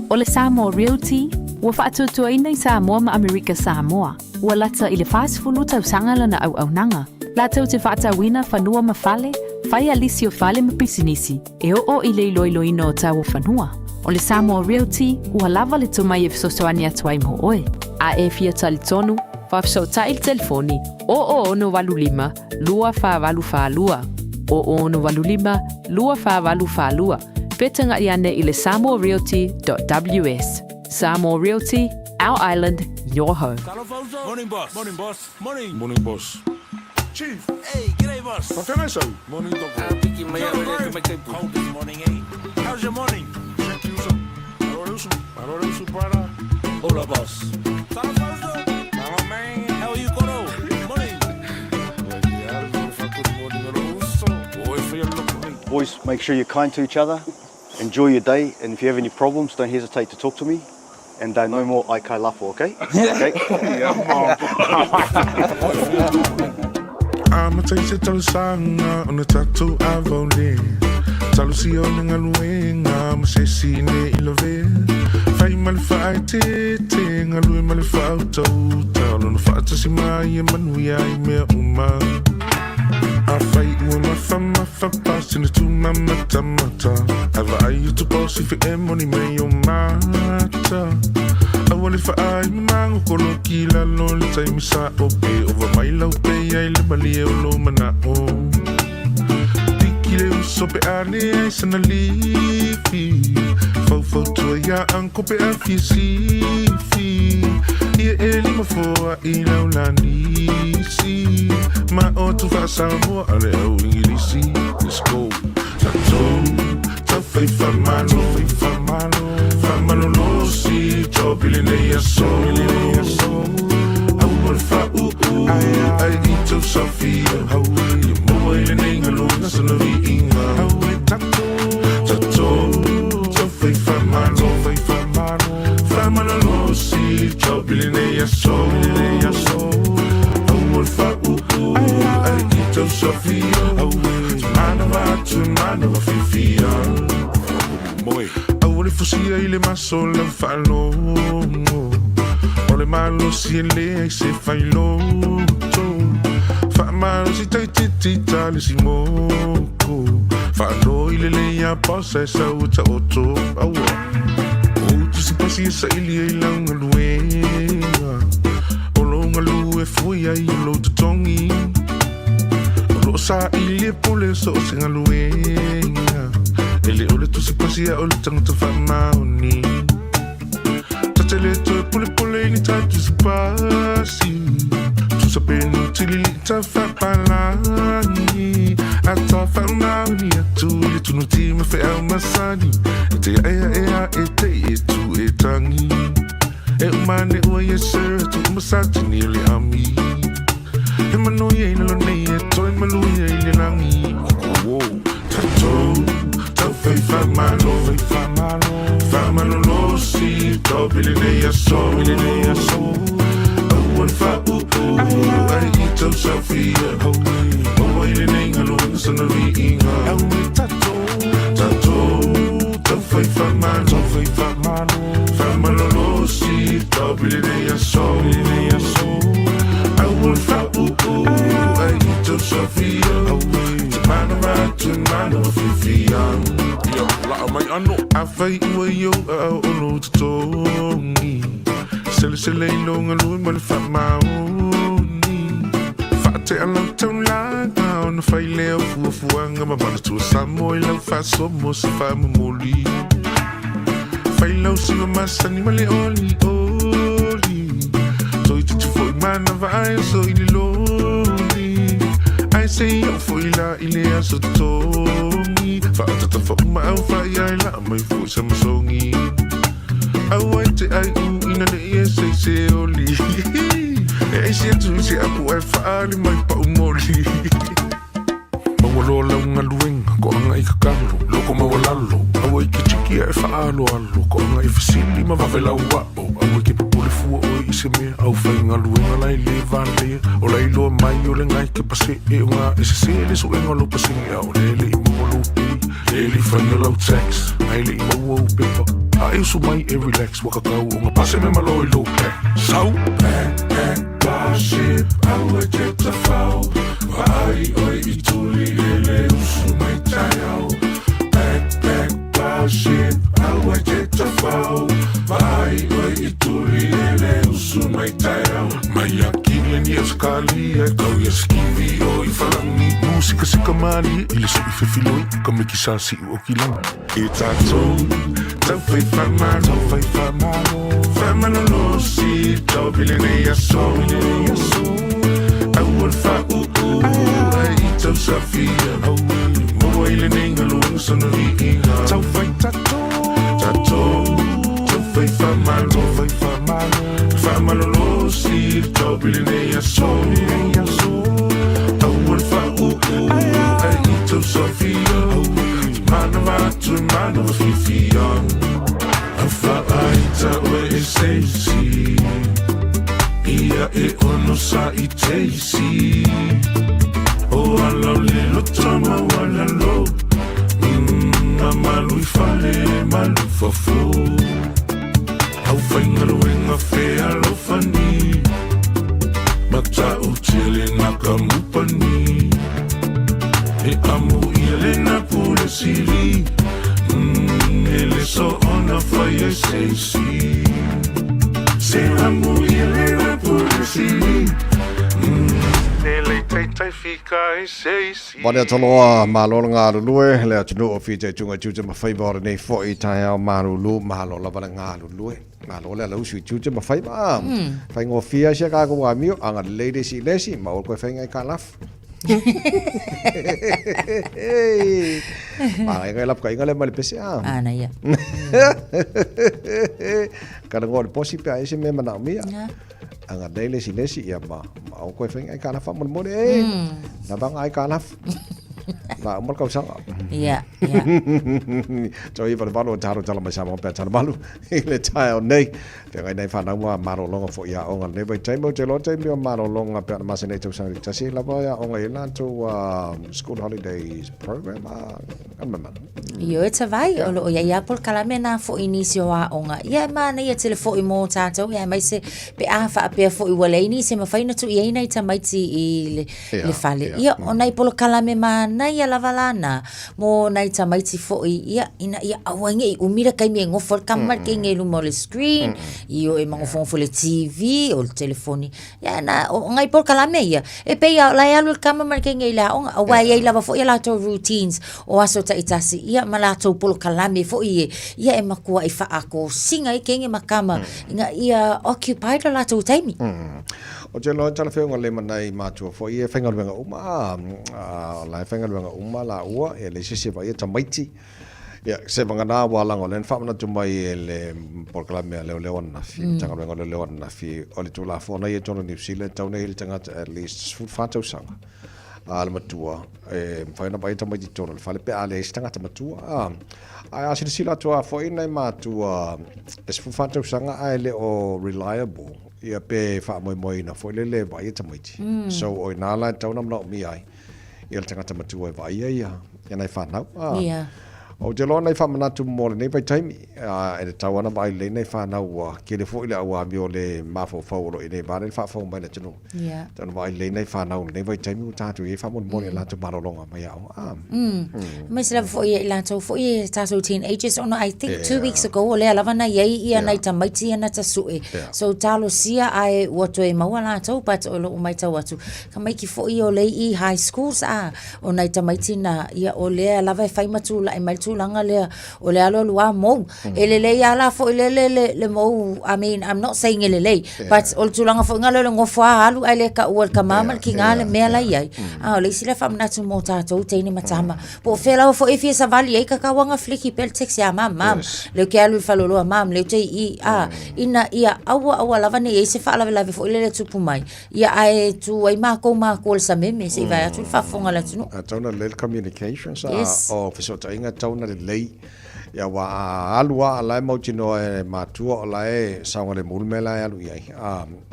O le Samoa Realty, ua whaatutua ina I Samoa ma Amerika Samoa. Ua lata I le whaasifulu tausanga lana au nanga. La tau te whaatawina whanua mawhale, whai alisi o whale ma pisinisi, e o I le iloiloina o tau whanua. O le Samoa Realty, ua lava le tumai e fisosoani atuai mo oe. A e fia tali tonu, whafso ta il telefoni, o ono walulima, lua wha walu wha lua. O ono walulima, lua wha walu wha lua. Petanga I ane I le samoarealty.ws. Samoa Realty, our island, your home. Morning, boss. Morning, boss. Morning. Morning, boss. Chief. Hey, g'day, boss. What's up? Morning, doctor. Cold this morning, eh? How's your morning? Hola, boss. Hello, man. How are you, Coro? Morning. Boys, make sure you're kind to each other. Enjoy your day, and if you have any problems, don't hesitate to talk to me. And no more ai kai lafo, okay? Okay? I'm a taste of sanga on the tattoo I've only. Talusi on the wing, I'm a sissy in the ilove. Fai malfaite, ting, and we malfauto. Tell on the fatasima, Yamanuya, me uma. I fight with my pass in the two mata. Have I used to boss if it money may your matter? I want if I man kolokila no le time sa ope over my love pay I le bali lo mana o. Tikile so pe ane sana lifi. Fo to ya anko pe afisi fi. Ie eli ma fo ila ulani si. Ma o tu fa samo ale o ingilisi. Let's go. Fai famalo lo si chopili ne yaso awal fa ai ito sofia hawi mo ile ninga lo nasana vi inga hawi tato fai famalo lo si chopili ne yaso awal fa ai ito sofia hawi mana fifia boy, I want to see ile maso la falo. Ole malo si le se failo. Fa malo si titi tali si moko. Falo ile le ya posa sa uta oto. Awa. O tu si pasi sa ile ilang luenga. Olo ngalu e fuya ilo tutongi. Olo sa ile pole so singa luenga. Ele ole tu si pasia ole tango tu fa mauni. Tatele to pule ni ta tu si pasi. Tu sape no tili ta fa palani. Ata fa mauni atu le tu no ti me fe au masani. Te ea e tu e tangi. E umane o yeser tu masati ni le ami. E mano ye no ne e to e malu ye le nangi. Wow. Tato. Famalo lo si topili ne yaso awal fa ai ito sofia hawi ile ninga lo sana vi inga hawi tato fai famalo lo si topili ne yaso awal fa ai ito sofia hawi mana fifia. I fight with you, no tongi. Sele long alone, but fat my own. Fat a long time lang on the file of Wang, I'm about to some more love fast, so most of I'm molly. File see my son, only. So it's for man of eyes, so in lonely. I say, for ila, ilea, so tongi. Fata fa uma fa ya la mai fu samsongi awaite ai u ina de se oli e se tu se apu fa ali mai pa umoli mawalo la un alwing ko ngai kakalo loko mawalalo awai ki chiki e fa alo ko ngai fasili ma va vela wa awai ki popule fu o ise me au fa ngalwing la ile vale o la ilo mai o le ngai ke pase e nga ese se le so ngalo pase o le mo Eli fanyo low tax, Eli mo pipa. Ai su mai e relax waka kau o ngā pase me malo I low back. Sau back, ship, au e te tawhau. Vai oi I tuli e le usu mai tai au. Back, ship, au e te tawhau. Vai oi I tuli e le usu mai tai au. Mai a kile ni a skali e kau ia skivi o I whalangi. Musika sika mani I le so I whiwhiloi. Ka me ki sasi u o ki langa. I tātou, tau whai whamano, whamano lo si, tau pile nei a so. Au al wha ai I tau sawhia. Mua I le nei ngaluang sana I inga. Tau whai tātou, tau whai whamano lo si, tau pile nei a so. Au al wha ai I tau sawhia. Mana whiwhia. A whaaita o e seisi. Ia e ono sa I teisi. O alau le lotama wala lo. A malu I whale, malu fafo. Au whaingaru e ngā whea lo whani. Mata o tele naka mupani. E amu ia le na pule siri. Ele so ona whai e seisi. Se amu ia le na pule siri. Ele teitai whika e seisi. Wane atoloa mālolo ngā lulue, le atunu o white tunga tūte ma whaibora nei fo I tai au marulu, mālola wana ngā lulue. Mālo le lausu I tūte ma whaiba. Whai ngō whia sia kā kua mio, anga leide si lesi, ma o koe whaingai kā lafu. Ngai lap kai ngale mali pese a. Ana ia. Kada ngol posi pe ese me mana mia. Anga dele si lesi ia ma au koe whaingai kā lafa mo mo e. Na bang ai kā lafa. Na umar kau sanga. Ia. So I whalu taro tala mai sama pe tala malu. Le tai o nei. Pe ngai nei whanau mua maro longa fo ia onga. Nei vai taimo te lo taimo maro longa pe ana masa nei tau sangi. Tasi lava ia onga I lanto school holidays program. Io e te vai o lo ia pol kalame na fo inisio a onga. Ia ma nei te le fo I mo tatou. Ia mai se pe a wha apea fo I wale ini se mawhaina tu I nei ta maiti I le fale. Ia o nei polo kalame ma nai ia lavalana mo nai ta maiti fo ia ina ia awange I umira kai me ngofo kamar ke ngelu mo le screen io e mangofo fo le TV o le telefoni ia na o ngai por kalame ia e pe ia la ia lu kamar ke ngela o awai ia lava fo ia la to routines o aso ta itasi ia mala to polo kalame fo ia e makua I fa ako singa I kenge makama inga ia occupied la to taimi o te loa tala whenga le manai mātua fo ia whenga luenga uma la whenga luenga uma la ua e le sisi wa ia tamaiti ia se vanga nā walango len whamana tu mai e le porkalame a leo nafi tanga luenga leo nafi o le tula fona ia tono New Zealand tau nei le tangata at least whatau sanga le matua e whaina pai tamaiti tono le whale pe a le tangata matua ai asiri sila tua fo inai mātua e whatau sanga ai le o reliable ia pe wha moi na fo le vai e tamaiti. So o nā lai tau nam nao mi ai. Ia le tangata matua e vai ia nei whanau. O te loa nei whamanatu mo le nei vai taimi. E le tau ana vai le nei whanau ke le fo i le aua mi o le mafo whauro I nei vare le whawhau mai na tino. Tano vai le nei whanau nei vai taimi o tātu e whamon mo le lātu marolonga mai au. Mai se lava fo i lātou fo I tātou teenagers ono I think 2 weeks ago o lea lava na iei ia nei tamaiti ana ta sue. So talo sia ai wato e maua lātou but o lo mai tau atu. Ka mai ki fo I o le I high schools o nei tamaiti na ia o lea lava e whaimatu la e mai langa le o le alo lua mo ele le ala fo le mo I mean I'm not saying ele le but o tulanga fo ngalo le ngofo alu ai le ka o ka mama ki ngale me ala ai o le sila fam na tu mo tatou te ni matama po fela fo if sa vali ai ka wanga fliki pel text ya mam le ke alu falolo mam le te I ina ia awa lava ne e se fa lava fo le tupu mai ia ai tu ai ma ko sa meme se vai atu fa fonga la tunu atona le communications o fiso tainga tauna le lei ia wa alua ala mo tino e matua ola e saunga le mulmela alu ia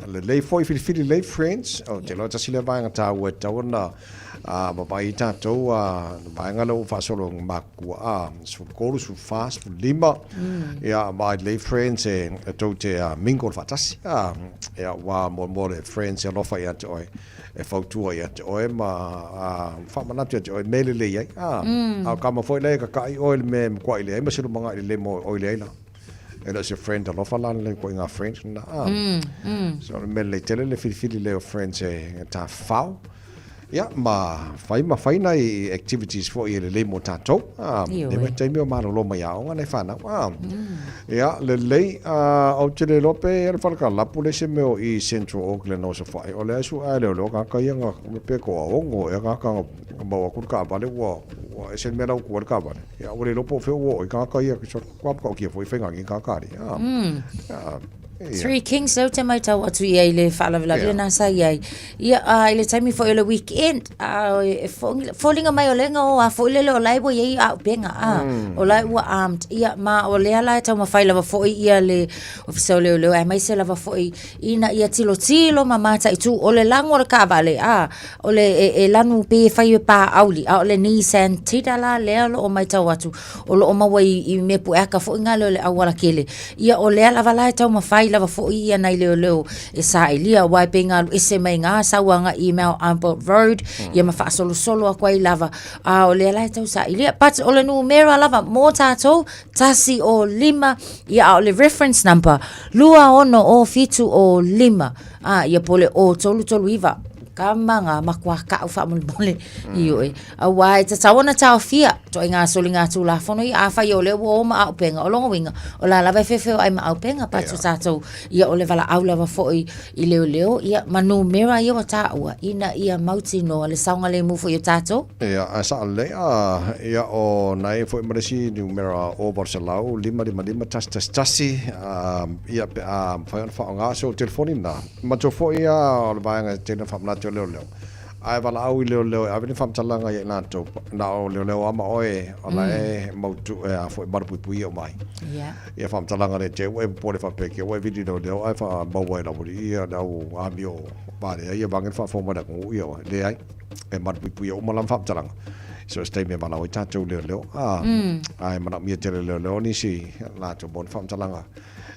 le lei foi fili lei friends o te lo ta sile vai ngata o tauna Babai tātou vaenga lau whasolo makua kolu su fast lima ia mai le friends e tau te mingle whatasi ia wa mo le friends e lofa ia te oi e fautua ia te oi ma whamanatu te oi mele le iai au kama foi le ka kai oil me kwa ile ai masiru manga ile mo oil ai la and as your friend a lofa lan le ko inga friends na so mele tele le fili le friends e ta fau ia ma fai na activities for ile mo tatou ne me te me ma lo mai au nei fana ia le au te le lope e falka la police me o I Central Auckland no so fai o le su ale lo ka ia nga pe ko o e ka mo ku ka vale wo e se me la ku ka vale ia o le lopo fe wo ka ia so kwa ko ki foi fenga ki ka ri Three Kings so te mai tau atu ia ile whaalavala na sa ia ile taimi fo ile weekend falling mai o lenga o a fo ile o laibo ia a benga o lai wa armed ia ma o le ala tau ma faila va fo ia le ofisa le ai mai se lava fo ina ia tilo mamata itu o le lango le ka vale o le e lanu pe fai pa auli o le Nissan tidala le o mai tau atu o lo ma wai I me pu aka fo ngalo le awala kele ia o le ala vala tau ma fai lava fo ia nei leo e sa ilia wai penga ese mai nga sawanga email Amport Road ia ma fa solo a kwai lava o le ala tau sa ilia but o le numero lava mo tatou tasi o 5 ia o le reference number lua ono o fitu o 5 ia pole o tolu iva kamanga makwa ka ufa mole io e awai ta tawana ta fia to inga solinga tu la fono ia fa yo le wo ma au penga o longa winga o la lava fefe ai ma au penga pa tu tato ia o le vala au lava fo I leo ia manu mera ia ta ua ina ia mauti no le saunga le mu fo yo tato ia asa le ia o nai fo maresi numera o Barcelau 555 tasi ia fa nga so telefonina ma to fo ia o le banga telefon leo ai vala au leo aveni fam talanga ia na to na o leo ama oe ona e mautu e fo barpui o mai ia fam talanga le te we pole fa peke we video leo ai fa bawa na buri ia na o amio vale ia bangen fa fo mada ku ia le ai e barpui o malam fam talanga so stay me vala o tato leo ai mana mi te leo ni si la to bon fam talanga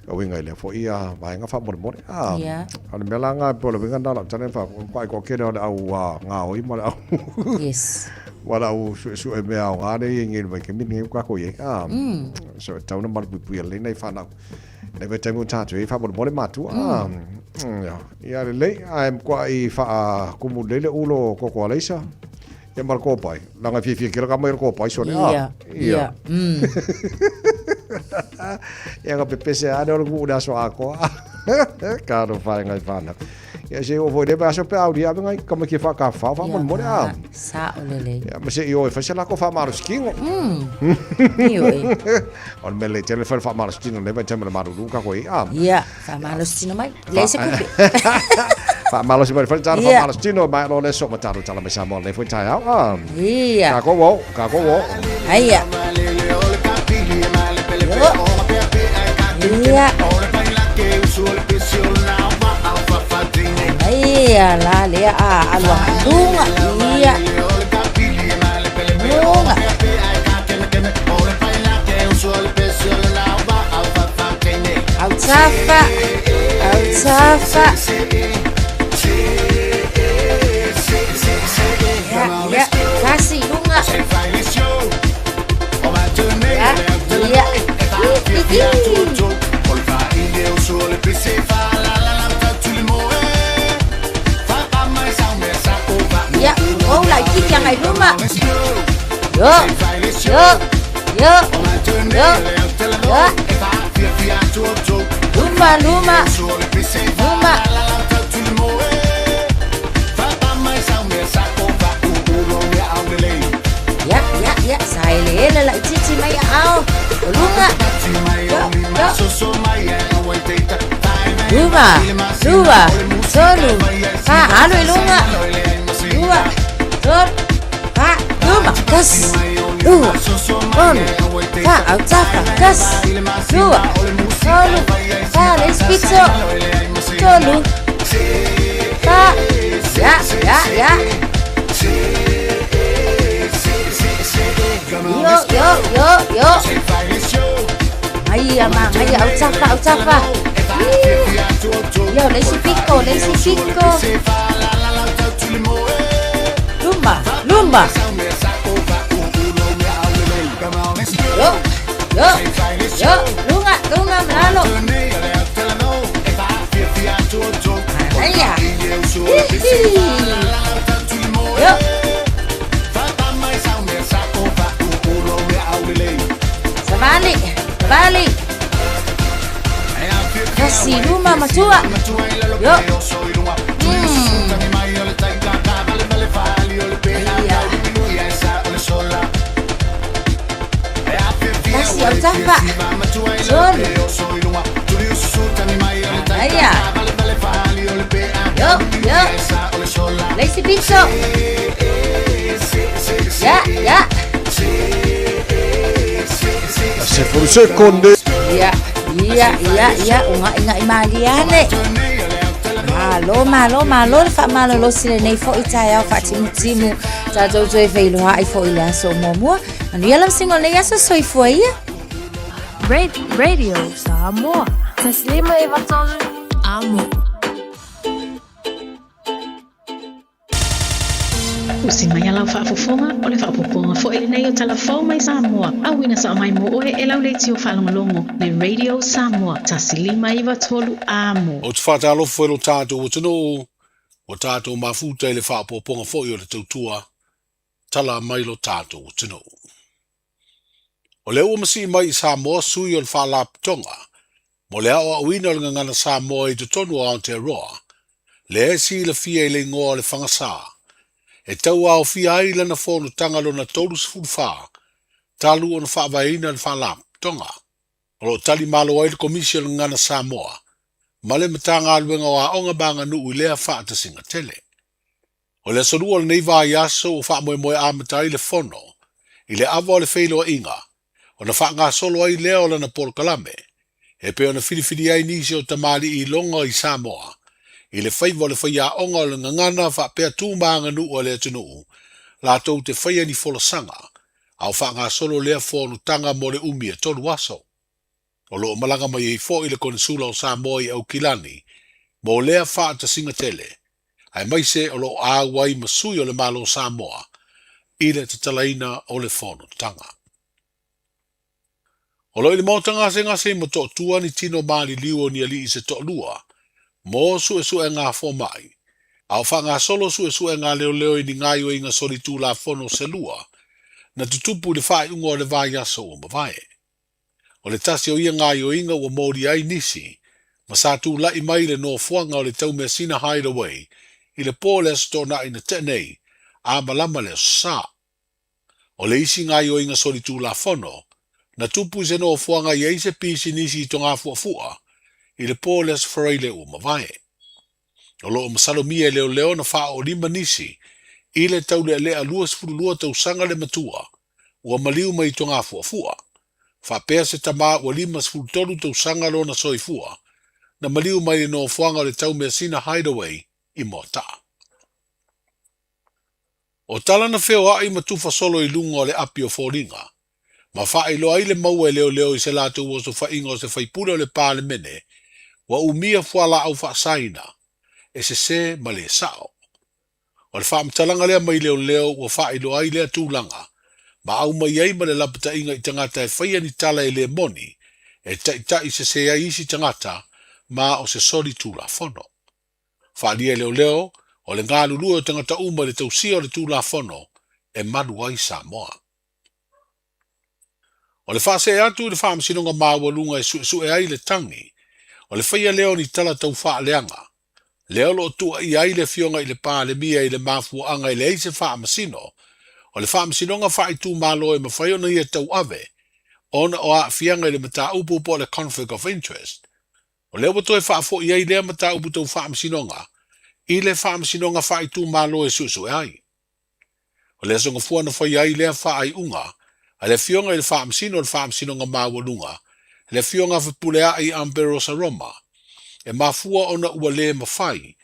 o winga le fo ia vai nga fa mo ana melanga polo winga ndala tane fa kwai ko kere au nga o mo au yes wala u su e me au ane ngi vai ke min kwa ko ye so tau na mar pu le nei fa na ne ve temu ta tu fa mo le matu ia le ai kwai fa ku mu le ulo ko ko leisa ia mar ko pai langa fi kira ka mai ko pai so le ia ia ka pepese ana o ku da so ako ka do fa ngai fana ia se o voi de ba so pe audia ngai como que fa ka fa mo sa o le ia ma se io fa se la ko fa maro skingo io on me le telefon fa maro skingo le ba temel maro ka ko ia fa maro skingo mai le se ku fa malo si fa fa maro skingo mai lo le so ma taro tala me sa mo le foi tai ia ka ko wo aia Ia la le alua lunga ia lunga au tafa ya kasi lunga ya ya oh lại chiếc chân này đúng không Luma ya xài lẽ lại chiếc máy ao Luma Luma solo fa alo Luma Luma solo fa Luma kas Luma fa altafa kas Luma solo fa respito solo fa ya Ay, ama, ay, autapa. Yo, lazy pico. Lumba. Yo, lunga, manalo. Ay, Yo. Sabali. Kasi luma matua. Yo. Kasi autapa. Sol. Aya. Yo. Lazy piso. Ya. Se for sekunde. Ia, unga inga imaliane. Malo, fa malo lo sile nei fo itaya fa timu. Ta jojo e veilo ha i fo ile so momo. Anu yalam singo le yasa so i fo ia. Radio Samoa. Taslima e vatolu amo. Usimaya lau whaafofonga o le whaapoponga fo ele nei o talafau mai Samoa. Awina sa mai mo oe e lau leiti o whalongolongo le Radio Samoa. Tasilima iwa tolu amo. O te whātālofo e lo tātou o tino o tātou mafuta i le whaapoponga fo i o le tautua tala mai lo tātou o tino. O le ua masi mai i Samoa sui o le whaalapitonga mo le ao awina o le ngana Samoa i te tonu o Aotearoa le esi le fia i le ngoa le whangasaa. E tau au fia ai lana whono tangalo na tolu sifurwha, talu o na whaavaina le whalap, tonga. O lo tali malo ai le komisio ngana Samoa, male matanga aluenga o aonga banga nuu i lea whaata singa tele. O le sorua le neiva i aso o wha moe amatai le whono, i le awa o le whailo inga, o na wha ngā solo ai lea o lana Polokalame, e pe o na whiriwhiri ai nisi o tamali i longa i Samoa, i le whaiva le whaia onga o le ngangana wha pia tūmaanga nu o le atunuu, la tau te whaia ni wholosanga, au wha ngā solo lea whonu tanga mo le umia tolu aso. O loo malanga mai i fo i le konsula o Samoa i au kilani, mo lea wha ta singa tele, ai mai se o loo āwai masui o le malo Samoa, i le tatalaina o le whonu tanga. O loo i le mautanga ngase mo to tua ni tino maali liu ni ali i se to lua, mo su e ngā fo mai. Au wha ngā solo su e ngā leo i ni ngai o inga sori tū la fono se lua, na tutupu le whai unga o le vai aso o mawai. O le tasi o ia ngai o inga o mori ai nisi, ma sa tū lai mai le no fuanga o le tau mea sina hideaway, i le pōle asto na ina tenei, a malama le sa. O le isi ngai o inga sori tū la fono, na tupu se no fuanga i eise pisi nisi i tonga fua, i le pōles whareile o mawai. O loo masalomia leo na wha o lima nisi, i le tau lea lua sifuru lua tau sanga le matua, ua maliu mai tonga fua. Wha pēr se tama ua lima sifuru tolu tau sanga lo na soifua, na maliu mai le no fuanga le tau mea sina hideaway i mota. O tala na wheo ai matufa solo i lunga o le api o fōringa, ma wha i loa i le maua leo i se lātou o so wha inga o se whaipura o le pāle mene, wa umia fuala au wha saina, e se ma le sao. O le wha mtalanga lea mai leo wa wha i loa i lea tūlanga, ma au mai ai ma le lapata inga i tangata e whaia ni tala e le moni, e tai se ai isi tangata, ma o se sori tūla fono. Wha lia leo, o le ngā lulu o tangata uma le tausia o le tūla fono, e manu ai Samoa. O le wha se atu le wha msinonga maua lunga e su e ai le tangi, o le whaia leo ni tala tau wha leanga, leo lo tua i ai le fionga i le pā le mia i le mafua anga i le eise wha masino, o le wha masinonga wha i tū malo e mawhaio na ia tau ave, ona o a fianga i le mata upu po le conflict of interest. O leo bato e wha fo i ai lea mata upu tau wha masinonga, i le wha masinonga wha i tū malo e su e ai. O le songa fua na whai ai lea wha ai unga, a le fionga i le wha masino le wha masinonga maua lunga, le fionga vipulea i Amberosa Roma, e mafua ona ua le mawhai,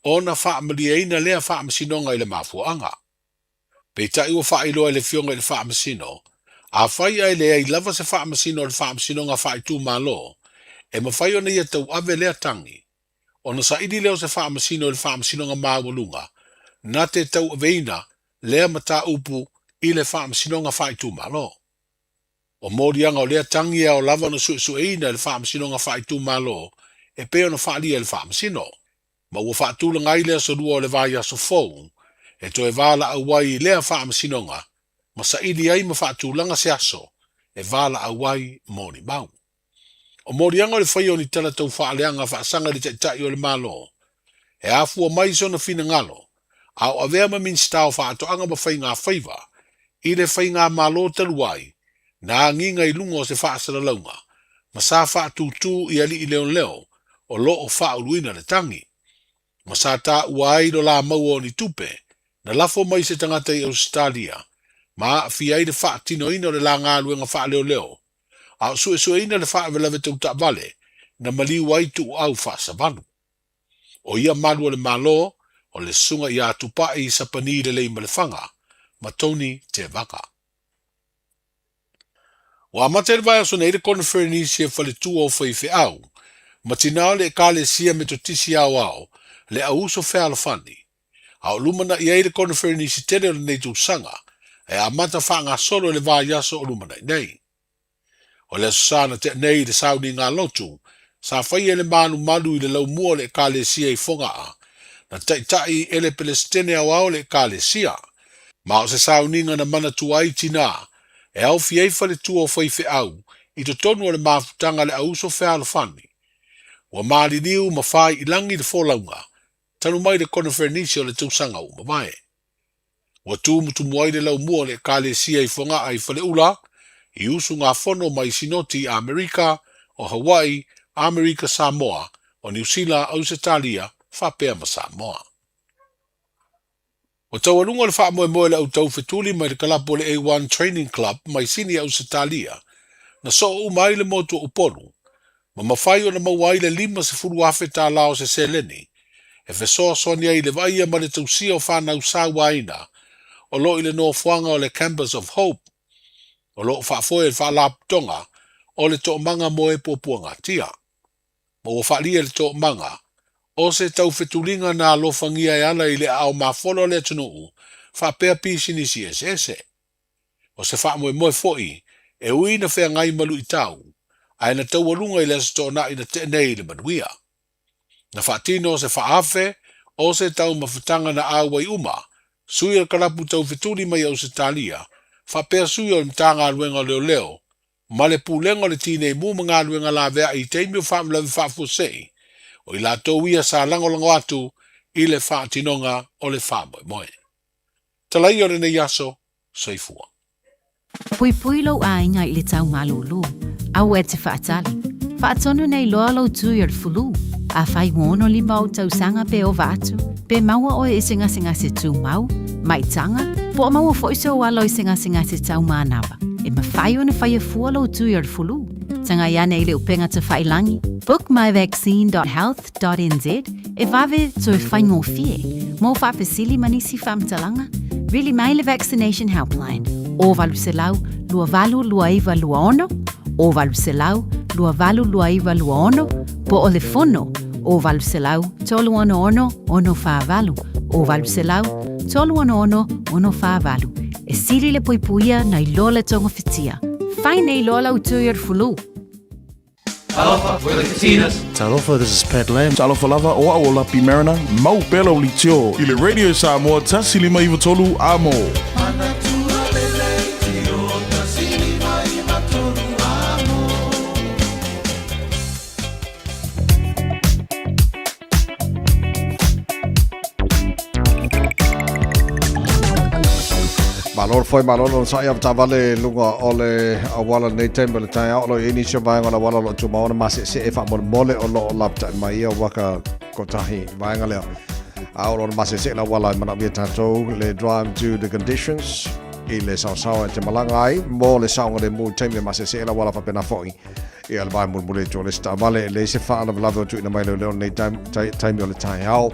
ona wha maliaina lea wha masinonga i le mafua anga. Pei tai ua wha iloa i le fionga i le wha masino, A whai ai lea I lava se whaamasino o le whaamasino ngā whai tū malo, e mawhai ona ia tau ave lea tangi, o na sa idi leo se whaamasino o le whaamasino ngā māwalunga, na te tau aveina lea mata upu I le whaamasino ngā whai tū malo. O morianga o lea tangi o lava na sueina le whaamasino ngā whai tū malo, e peo na whaalia le whaamasino. Ma ua whaatula ngai lea so rua o le vai aso fōu, e to e wala awai lea whaamasino ngā, ma sa ili ai ma whaatulanga se aso, e wala awai mōni mau. O morianga o le whai o ni tala tau whaaleanga whaasanga li tai o le malo, e afua mai so na fina ngalo, au avea ma min stau whaatoanga ma whai ngā whaiva, I le whai ngā malo taluai, na nginga I lungo se whaasara launga, ma sa whaatutu I ali I leo, o lo o whauluina le tangi. Ma sa ta uai do la mau o ni tupe, na lafo mai se tangata I Australia, ma fi ai de whaatino ina le la ngā luenga wha leo, au sue ina le wha velave tau ta vale, na maliu ai tu au wha savanu. O ia malua le malo, o le sunga I a tupa I sapani le leima le whanga, ma toni te waka. Wa mate le vai aso nei le konferenisia whale tu o whaife au, ma tinao le kale sia me to tisi au, le auso whea la whani. Au lumana I ai le konferenisia tele o le nei tu sanga, e a mata whanga solo le vai aso o lumana I nei. O le aso sana te nei le sauni ngā lotu, sa whai ele manu malu I le lau mua le kale sia I whonga a, na tai ele Palestine au le kale sia, ma o se sauninga na mana tuai tina, e au fiei whale tu o whaife au, I to tonu o le mafutanga le auso whea la whani. Wa maali niu ma whai I langi le wholaunga, tanu mai le konferenisia o le tausanga o mamae. Wa tu mutu muai le lau mua le kale sia I whonga ai whale ula, I usu ngā whono mai sinoti Amerika, o Hawaii, Amerika Samoa, o New Zealand, Australia, whapea ma Samoa. O tau alunga le wha moe le au tau whetuli mai le kalapo le A1 Training Club mai sini Australia, na so o mai le motu o uponu, ma mawhai o na mawai le 5 afe tā lao se seleni, e whesoa soani ai le vaia ma le tausia o whanau sāwaina, o lo I le nofuanga o le Campus of Hope, o lo whaafoe le whaalaptonga, o le to manga moe pōpuanga tia. Ma o whaalia le to manga, o se tau whetulinga nā lofangia e ala I le au mawholo le tunuu, whapea pisini si ese. O se wha moe foi, e uina whea ngai malu I tau, ai na tau alunga I le asto na ina te nei le manuia. Na whaatino se whaafe, o se tau mawhutanga na awa I uma, sui al karapu tau whetuli mai au se talia, whapea sui al mtanga luenga leo, ma le pūlenga le tine mu mga luenga la vea I teimi o whaamlawe whaafosei, o I la tau ia sa langolango atu I le whaatinonga o le whaamoe. Talai o le nei aso, saifua. Pui lau ainga I le tau malulu, au e te whaatali. Whaatonu nei loa lau tui ar fulu, a whai wono li mau tau sanga pe o vatu, pe maua o e singa se tū mau, mai tanga, po maua foiso o alo I singa se tau mānawa, e ma whai o na whai a fua lau tui ar fulu. Tanga iane I le upenga te whailangi, bookmyvaccine.health.nz, e vave tō whai ngō fie, mō whapesili manisi whamtalanga, really mai le vaccination helpline, o valu se lau, lua valu lua iwa lua ono, o valu se lau, lua valu lua iwa lua ono, po o le fono, o valu se lau, tolu ono ono wha valu, o valu se lau, tolu ono wha valu, e siri le poipuia na I lola tonga whitia, whai nei lola utui ar fulu. Talofa, we're the Katinas. Talofa, this is Pat Lam. Talofa lava o Aolapi Mariner. Mau pelo li tio. I le Radio Samoa tasilima iwa tolu amo. Malor foi malor sa ia tavale lunga ole awala nei tembe le tai o lo ini se vai ngala wala lo tuma ona mase se e fa mole o lo lapta mai ia waka kotahi vai ngala a o mase se la wala mana via tato le drive to the conditions I le sa te malangai mo le sa ngale mu tembe mase se la wala fa pena foi e al vai mule to le sta vale le se fa la lavo tu ina mai le nei time o le tai ao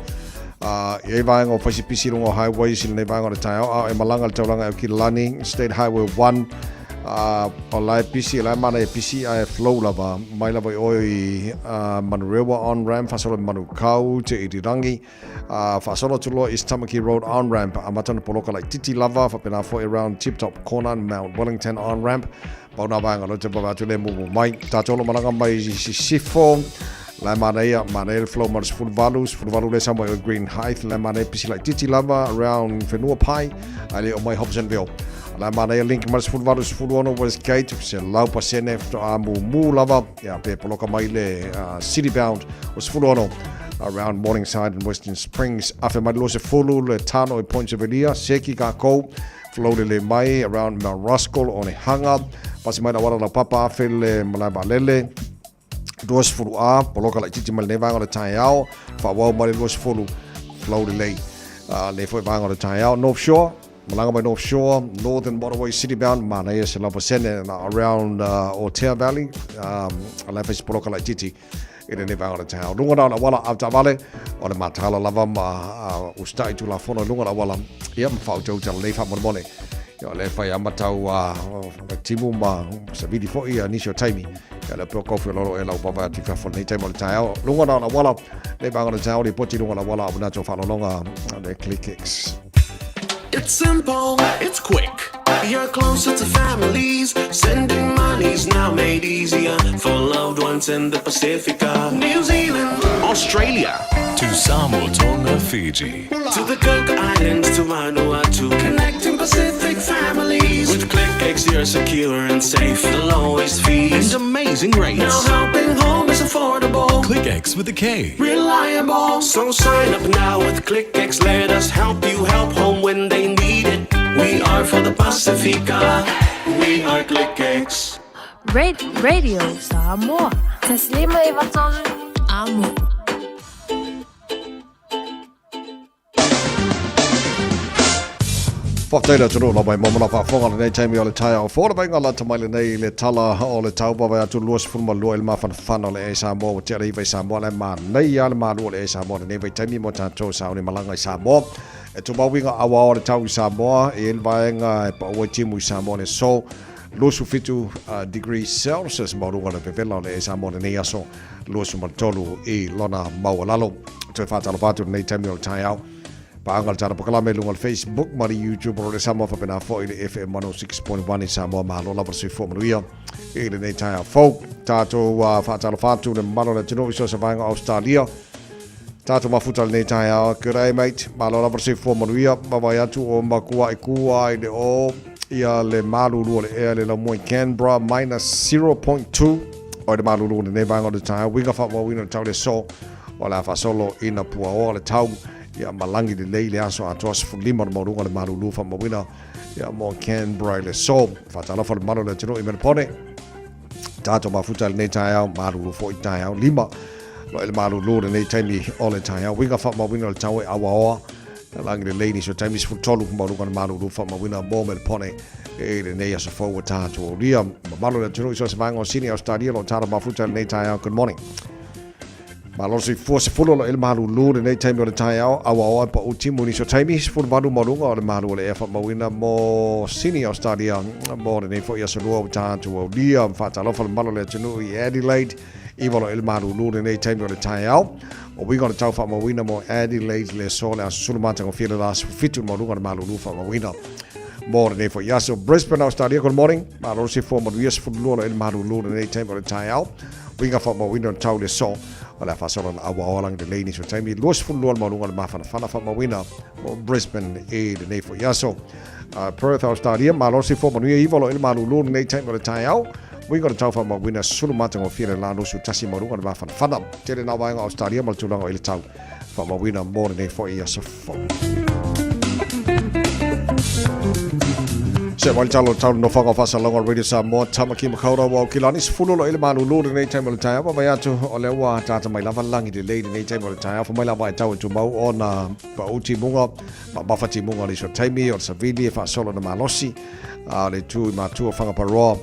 e vai ngo fa pisi longo highway sin nei vai ngo le tai ao e malanga le taulanga e Kilani State Highway 1 o lai PC lai mana PC ai flow lava mai lava oi Manurewa on ramp fasolo Manukau te Irirangi fasolo tulo East Tamaki Road on ramp amatana poloka like Titi lava fa pena fo around Tip Top Corner Mount Wellington on ramp bauna banga lo te baba tule mu mai ta tolo malanga mai sifo lai mana ia mana flow mas full value le somewhere Green Height lai mana PC like Titi lava around Whenua Pai ali o mai Hobsonville la mana link mas full ono Westgate se lau pasene to mu lava ya pe poloka mai le city bound was full ono around Morningside and Western Springs afe mai lo se fulu le tano e Point Sevelia seki ka ko flow le mai around Mount Ruskell on e hanga pasi mai na wala la papa afe le malaba lele dos fulu a poloka la titi mal ne vanga le taiao fa wa mai lo se fulu flow le foi vanga le taiao North Shore Malanga by North Shore, Northern Waterway City bound, Manaya Salapasene around Otea Valley, Alafis Poloka like Titi, in the Nevada town. Lunga down a walla after valley, or the Matala Lavam, Ustai to La Fona Lunga Walla, Yam Fauto to leave up money. Your left by Amatau, Timuma, Savidi for you, Nisho Timey, and a Poko for Lolo Ella Baba Tika for the table tile. Lunga down a walla, they bang on the town, they put you on a walla of natural follow longer, they click kicks. It's simple, it's quick. You're closer to families. Sending money's now made easier for loved ones in the Pacific. New Zealand, Australia, to Samoa, Tonga, Fiji, to the Cook Islands, to Vanuatu. Connecting Pacific families. With ClickX, you're secure and safe. The lowest fees and amazing rates. Now helping home is affordable. ClickX with a K. Reliable. So sign up now with ClickX. Let us help you help home when they need it. We are for the Pacifica. We are ClickX. Radio Samoa. Taslima ivatolu amo. Whakteira tunu la mai mamana whafonga nei taimi o le taia o whora mai ngala tamaile nei le tala o le taupa vai atu luas fulma lua il mawhana whana o le e Samoa o tere i vai Samoa le ma nei a le ma lua le e Samoa nei vai taimi mo tātou sa o le malanga i Samoa e tu mawinga awa o le tau i Samoa e il vaenga e pa ua timu i Samoa le so luasu fitu degrees Celsius maurunga le pevela o le e Samoa nei aso luasu maltolu i lona maua lalo tu e whatalo patu nei taimi o le taia au Paangal tara pakalame lunga le Facebook mari YouTube o le Samoa whapena fo i le FM 106.1 i Samoa mahalo lava sui fo manuia i le nei taia fo tātou whaatalo whātu le malo le tino iso sa vaenga Australia tātou mafuta le nei taia kurai mate mahalo lava sui fo manuia mawai atu o makua i kua i le o ia le malulu o le ea le lamoi Canberra minus 0.2 o le malulu le nei vaenga o le taia winga wha wina le tau le so o le awha solo ina pua o le tau ia malangi le lei le aso atoa sifulima le maurunga le malulu fa mawina ia mo Canberra le so whatalafa le malo le tino i menepone tātou mafuta le nei tai au malulu fo i tai au lima lo le malulu le nei taimi o le tai au winga fa mawina le tau e awa oa langi le lei ni so taimi sifutolu maurunga le malulu fa mawina mo menepone e le nei aso fo tātou o ria malo le tino i so se vanga o sini Australia lo tātou mafuta le nei tai au good morning Malo si fuose fulo lo il malu lu nei taimi o le tai au awa pa utimu ni so taimi fulo malu malunga o le malu o le efa mawina mo sini Australia mo le nei fo ia so lua o tātu o lia whatalofa le malo le tunu i Adelaide iwa lo il malu lu nei taimi o le tai au o winga le tau wha mawina mo Adelaide le so le aso sulumatanga fila la fitu malunga le malu lu wha mawina mo le nei fo ia so Brisbane Australia good morning malo si fo malu ia so fulo lo il malu lu nei taimi o le tai au winga wha mawina le tau le so Wala fasora na awa olang de leini so taimi los fullo al malunga ma fana fa mawina o Brisbane e de nei fo yaso Perth Australia malosi fo manu e ivolo il malulu nei taimi o tai au we got to tau fa mawina sulu mata ngo fira la no su tasi malunga ma fana tele na wa Australia mal tulanga il tau fa mawina mo nei fo yaso fo Se wal talo no whaka whasa longa radio Samoa tamaki makaura wa kilani sifulu lo ile manu lulu nei taimi o le taia pa atu o le ua tata mai lava langi de leidi nei taimi o le taia fa mai lava e tau e tu mau o na pa uti munga ma mawhati munga li so taimi o le savili e wha solo na malosi le tu i matua whangaparoa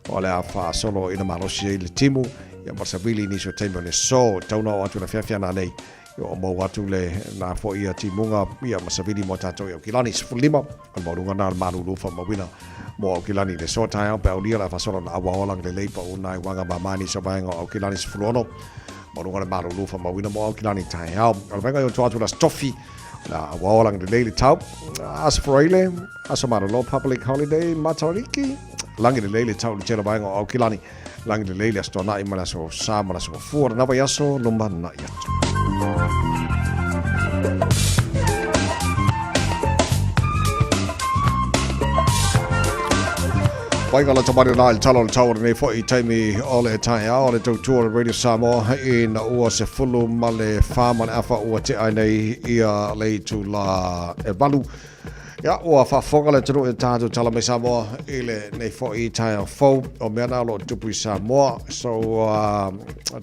o le a wha solo i na malosi e le timu ia ma savili ni so taimi o le so tauna o atu na whiawhiana nei o mau atu le na fo ia timunga ia masavili mo tatou ia kilani sifulima o maurunga na malulu fa mawina mo kilani le so tai pe aulia la fasolo na awalang le le pa unai wanga mamani so vai ngo kilani se fulono mo ngora maru lu fa mawina mo kilani tai au venga yo tu la stoffi la awalang le le tau as freile as maru lo public holiday matariki langi le le tau le chela vai ngo kilani langi le le sto na imala so sa mala so fu na va yaso lumba na yato Paikalla tamari nai talon tawar nei fo I taimi ole tai a ole tau tour Radio Samoa in ua se fulu male whāman awha ua te ai nei ia lei tu la e balu. Ia ua whawhonga le tunu e tātou tala me Samoa ile nei fo I tai a fau o mea nā lo tupu I Samoa. So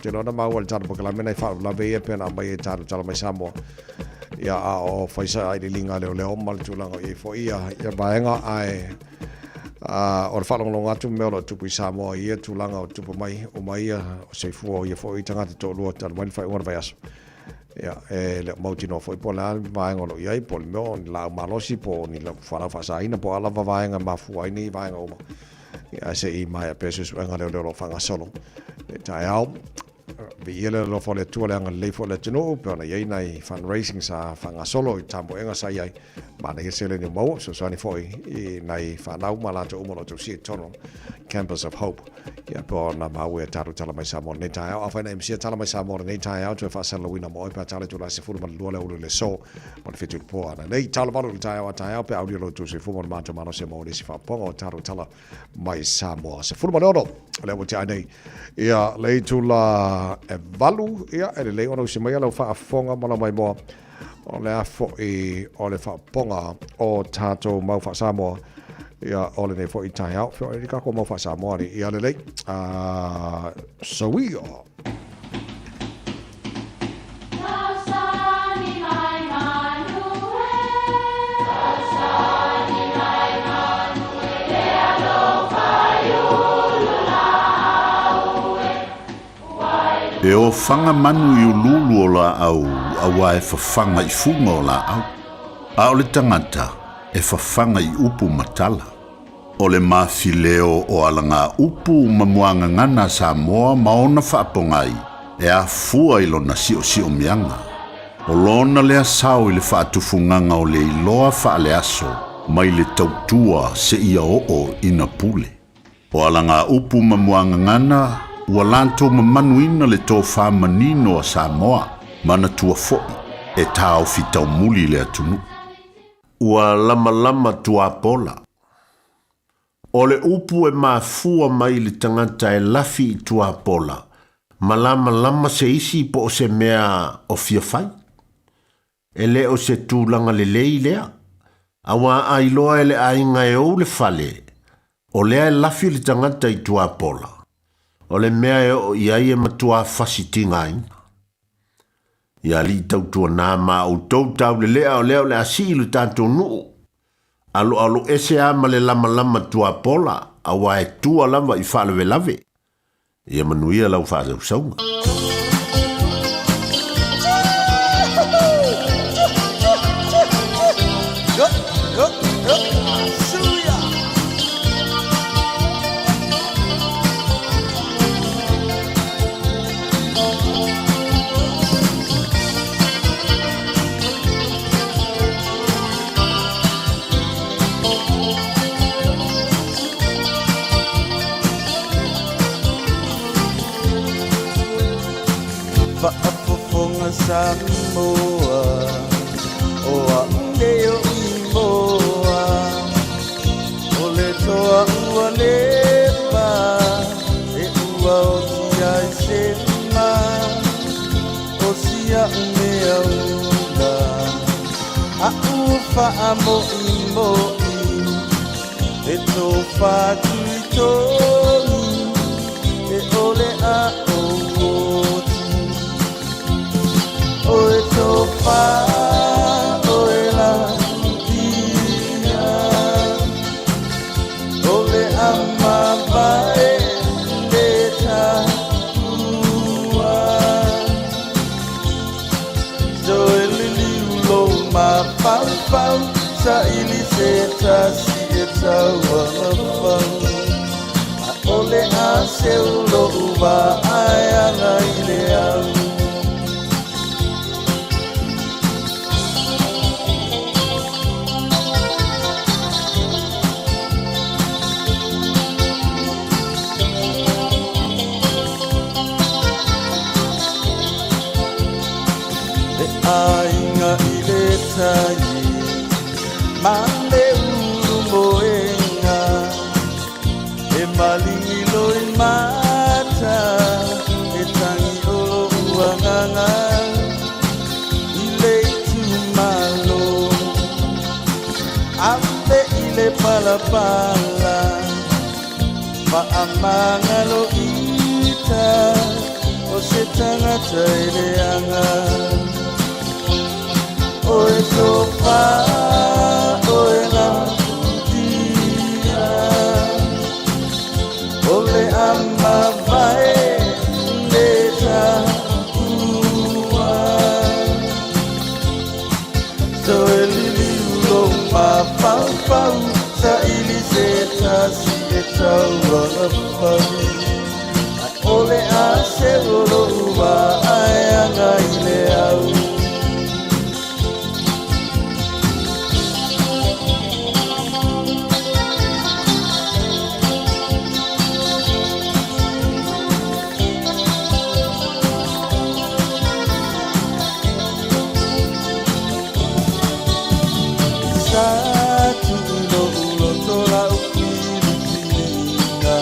te rona maua le tātou pakala me nei whau la vei e pēna mai e tātou tala me Samoa. Ia a o whaisa ai li linga leo leo male tūlanga I fo ia baenga ai o le whalongalonga atu mea lo tupu I Samoa ia tūlanga o tupu mai o mai o seifua o ia fo I tangata tō lua tala mai whai ora vai aso. Ia le mautino fo I po le ali vaenga lo iai po le meo ni lau malosi po ni la whara whasaina po ala vaenga mafua ini vaenga oma. Ia se I mai a pesus wenga leo leo lo whanga solo. Le tai au vi ile lo fo le tua le anga le fo le tino pe ona iai nei fundraising sa whanga solo I tambo enga sa iai. Mana he sele ni mau so sani foi I nei whanau malata umolo tu si tono Campus of Hope. Ia po na mau e taru tala mai Samoa nei tai au awhaina MCA tala mai Samoa nei tai au tu e whasala wina mo e pa tala tu la se furu man lua le ulu le so mo le fitu po ana nei tala maru le tai au pe audio lo tu se furu man mato mano se mo le si whaponga o taru tala mai Samoa se furu man ono le mo te ai nei ia lei tu la e valu ia e le lei ono se mai alo whaafonga mana mai moa o le afo I o le whaponga o tātou mau wha Samoa ia o le nei fo I tai au fio e kako mau wha Samoa ni ia le lei Sawia E o whanga manu I ululu o la au, awa e whawhanga I funga o la au. A o le tangata, e whawhanga I upu matala. O le mawhileo o alanga upu mamuanga ngana Samoa maona whaapongai, e a fua I lona si o mianga. O lona lea sao I le whaatufunganga o le iloa whaale aso, mai le tautua se ia o ina pule. O alanga upu mamuanga ngana, ua lanto mamanuina le tō whamanino a Samoa, mana tua fo'i, e tāo fitau muli le atunu. Ua lama tua pola. O le upu e mafua mai le tangata e lafi I tua pola, ma lama se isi po o se mea o fiafai. E le o se tūlanga le lei lea, awa ailoa e le ainga e ou le fale, o lea e lafi le tangata I tua pola. O le mea e o iai e matua whasitinga ina. Ia li tautua nā mā o tau le lea o leo le asilu tātou nuu. Alo ese ama le lama tua pola, a wa e tua lava I whalewe lave. Ia manuia lau whātau saunga. Samoa o ande o imoa o le toa ua lepa e ua o tia I sema o sia mea ula a ufa amo imoi e to fatu I toni e ole a Oe tofa, oe la dia, ole ama bae leta ua, zoe lili ulo ma pau sa ili se ta si taua whau A ole a seulo uwa ai anga i le au Ainga i le tai Male uru moenga E malingi loi mata E tangi olo uanganga I le tu malo Ambe i le palapala Maamanga lo ita O se tangata i le anga Oe sopa, oe la dia Ole ama vai, leta ua So elili ulo ma pau pau Sa ili se tasi e taua la pau Ole a se ulo ua ai anga i le au Satu ulo tola upili pilinga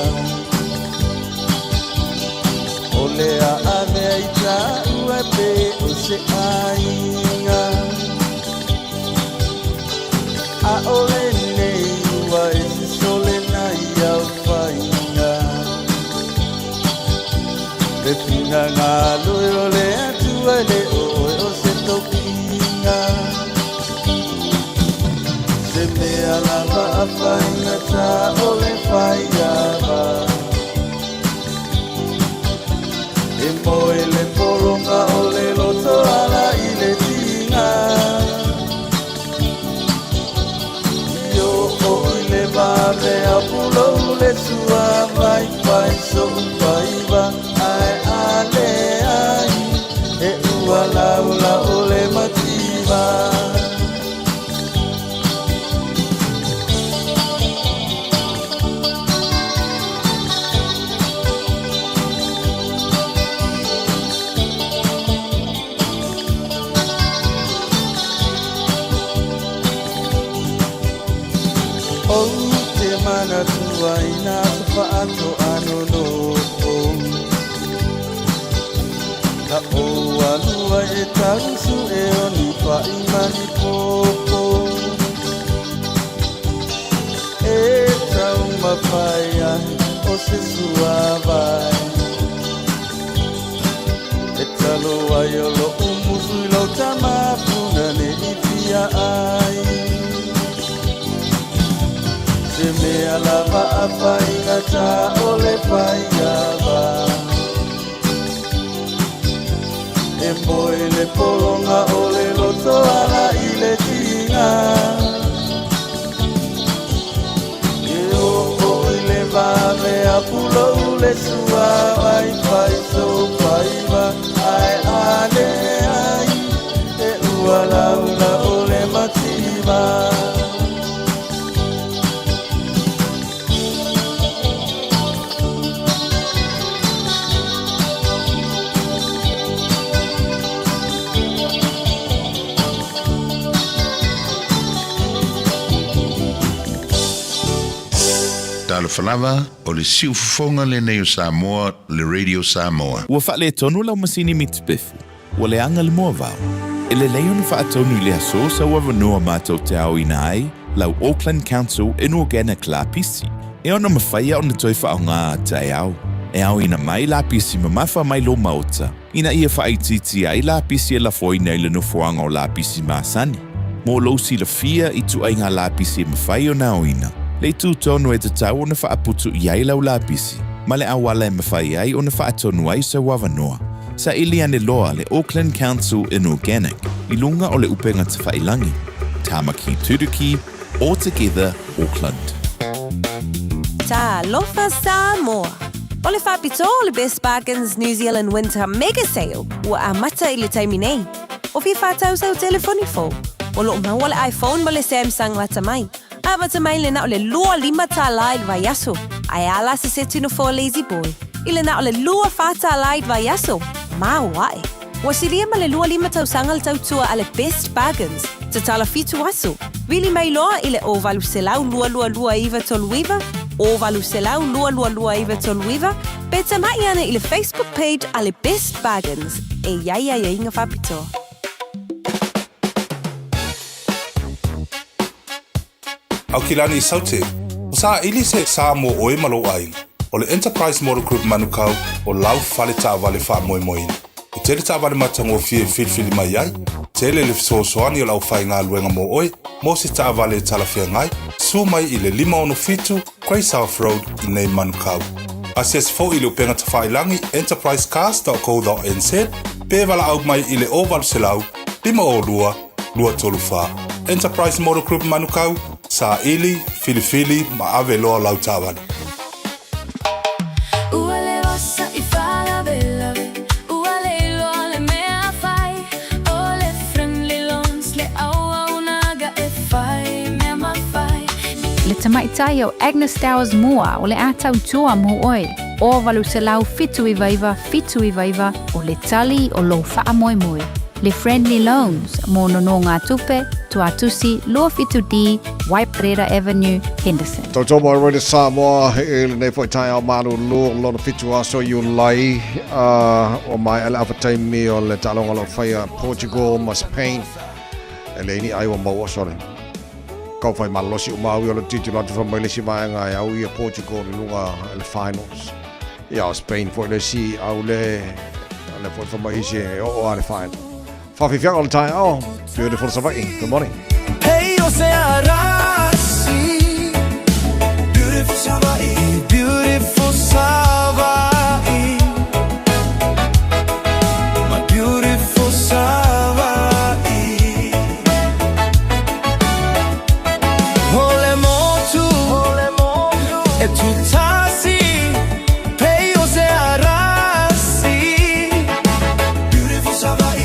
Ole a ane aita uepe o se ainga A ole nei ua e si sole na iau whainga Te pina ngā loi ole atua le oe o se tokinga Se mea lava a whainga ta ole whaiawa E moe le poronga ole loto ala i le tinga Io o i le vave a pulo le sua vai vai so whaiva ai ale ai E ua laula ole mativa O te mana tua i nā whaato ano no Na o alua e tarusu e oni whai mani pōpō E tau mawhai ai o se sua vai E talo ai o lo umusu i lau tamapuna ne i pia ai Se mea lava a whainga ta ole whaiawa E moe le poronga ole loto ala i le tinga E o i le vave a pulo le sua ai whai so whaiva ai ane ai E ua laula ole mativa Talo falava o le siufofonga le nei o Samoa, le Radio Samoa. Ua whaale tonu lau masini mitspifu, ua le anga le mua vau. E le leo na wha tonu i le aso sa ua vanua mātou te au ina ai, lau Auckland Council Inorganic la pisi. E ona mawhaia o na toi wha o ngā tai au. E au ina mai la pisi ma mawha mai lo maota. Ina ia wha aititi ai la pisi e la foi nei le nufuanga o la pisi maasani. Mō lousi la fia i tu ai ngā la pisi e mawhai o na o ina. Le tu tonu e te tau o na whaaputu i ai lau la pisi. Ma le awala e mawhai ai o na whaatonu ai sa wawanoa. Sa ili ane loa le Auckland Council Inorganic i lunga o le upenga te whailangi. Tamaki Turuki, All Together Auckland. ta lofa Samoa. O le whapito o le Best Bargains New Zealand Winter Mega Sale ua amata I le taimi nei. O fi whātau sau telefoni fo. O lo maua le iPhone mo le Samsung wata mai. A wata mai le na o le lua lima tā laid vai aso. Ai ala se se tino fo lazy boy. I le na o le lua whātā laid vai aso. Ma wae. Wa silia ma le lua lima tau sanga le tau tua a le Best Bargains. Te tala fitu aso. Wili mai loa I le o valu selau lua iwa tolu iwa. O valu selau lua iwa tolu iwa. Pe te mai ana I le Facebook page a le Best Bargains. E ia inga whapito. Au kilani I saute, o sa ili se sa mo oe malo ai, o le Enterprise Motor Group manukau o lau fale ta vale fa moe moe. O tele ta vale matango fie filfili mai ai, tele le soani o lau fai ngā luenga mo oe, mo se ta vale tala fia ngai, su mai I le 5 Grey South Road I nei manukau. Asias fo I le upenga ta fai langi enterprisecars.co.nz, pe vala au mai I le oval selau, 5 tolu fa. Enterprise Motor Group manukau, sa ili, filifili, ma ave loa lau tāwani. Ua le osa I whala bela ua le loa le mea whai o le friendly loans le au naga e whai mea ma whai. Le tamaitai o Agnes Dowers Moa o le atau tua mo oi. O valu se lau fitu iwa o le tali o lo faa moe moe. Le Friendly Loans, mo nono ngā tupe, Tuatusi, Luafitu D, Waiparera Avenue, Henderson. Tau mo roi Samoa, le nei fo tai au manu lo fitu aso you lai, o mai ala awhataimi o le talonga lo whaia Portugal, ma Spain, e le ini ai wa maua sore. Kau whai malosi umaui o le titi latu from Malaysia mai ngai au ia Portugal i lunga le finals. Ia Spain fo le si au le fo from Malaysia o ale final. Fafi fiang all the time. Oh, beautiful Savai. Good morning. Hey, yo se arasi. Beautiful Savai. Beautiful Savai. My beautiful Savai. Ole motu. E tu tasi. Hey, yo se arasi. Beautiful Savai.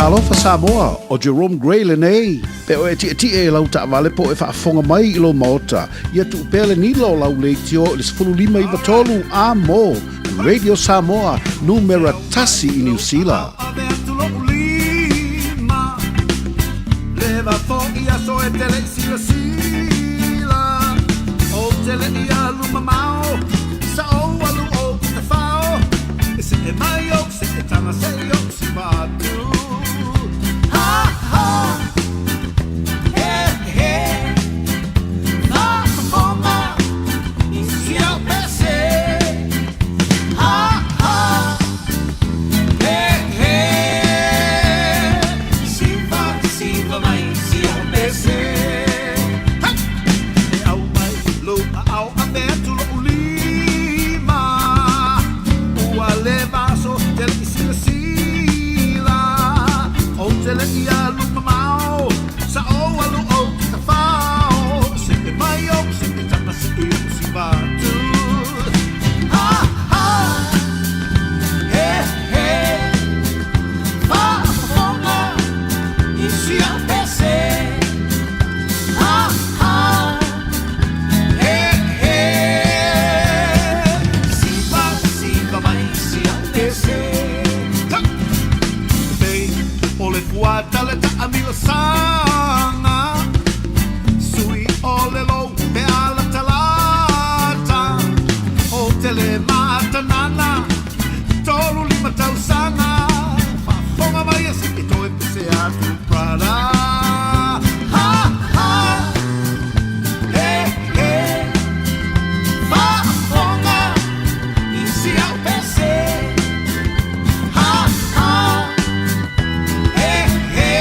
Talofa Samoa o Jerome Gray le nei. Pe o e e lau ta vale po e whaafonga mai I lo maota. Ia tu pele ni lo lau leitio le 15 a mo. Radio Samoa, numero tasi I New Zealand. Leva fo'i a so e tele sila sila O tele I alu mamao Sa o alu o te whao E se e mai o se e tanga se I o si watu Ha ha He he Na kafoma I si au pese Ha ha He he Siva mai si au pese E au mai lo au aberto lo lima Ua le vaso del isila sila O tele I alu mamao Sa o alu o kita fao Se te mai o se te tata se I o si vatu Ha ha He he Fa fonga I si au pese Ha ha He he Siva mai si au pese Pei o le fuata le ta amila sanga Sui o le lo pe ala talata O tele mata nana Tolu lima tau sana Fa fonga mai asi I toi pese atu prada Ha ha He he Fa fonga I si au pese Ha ha He he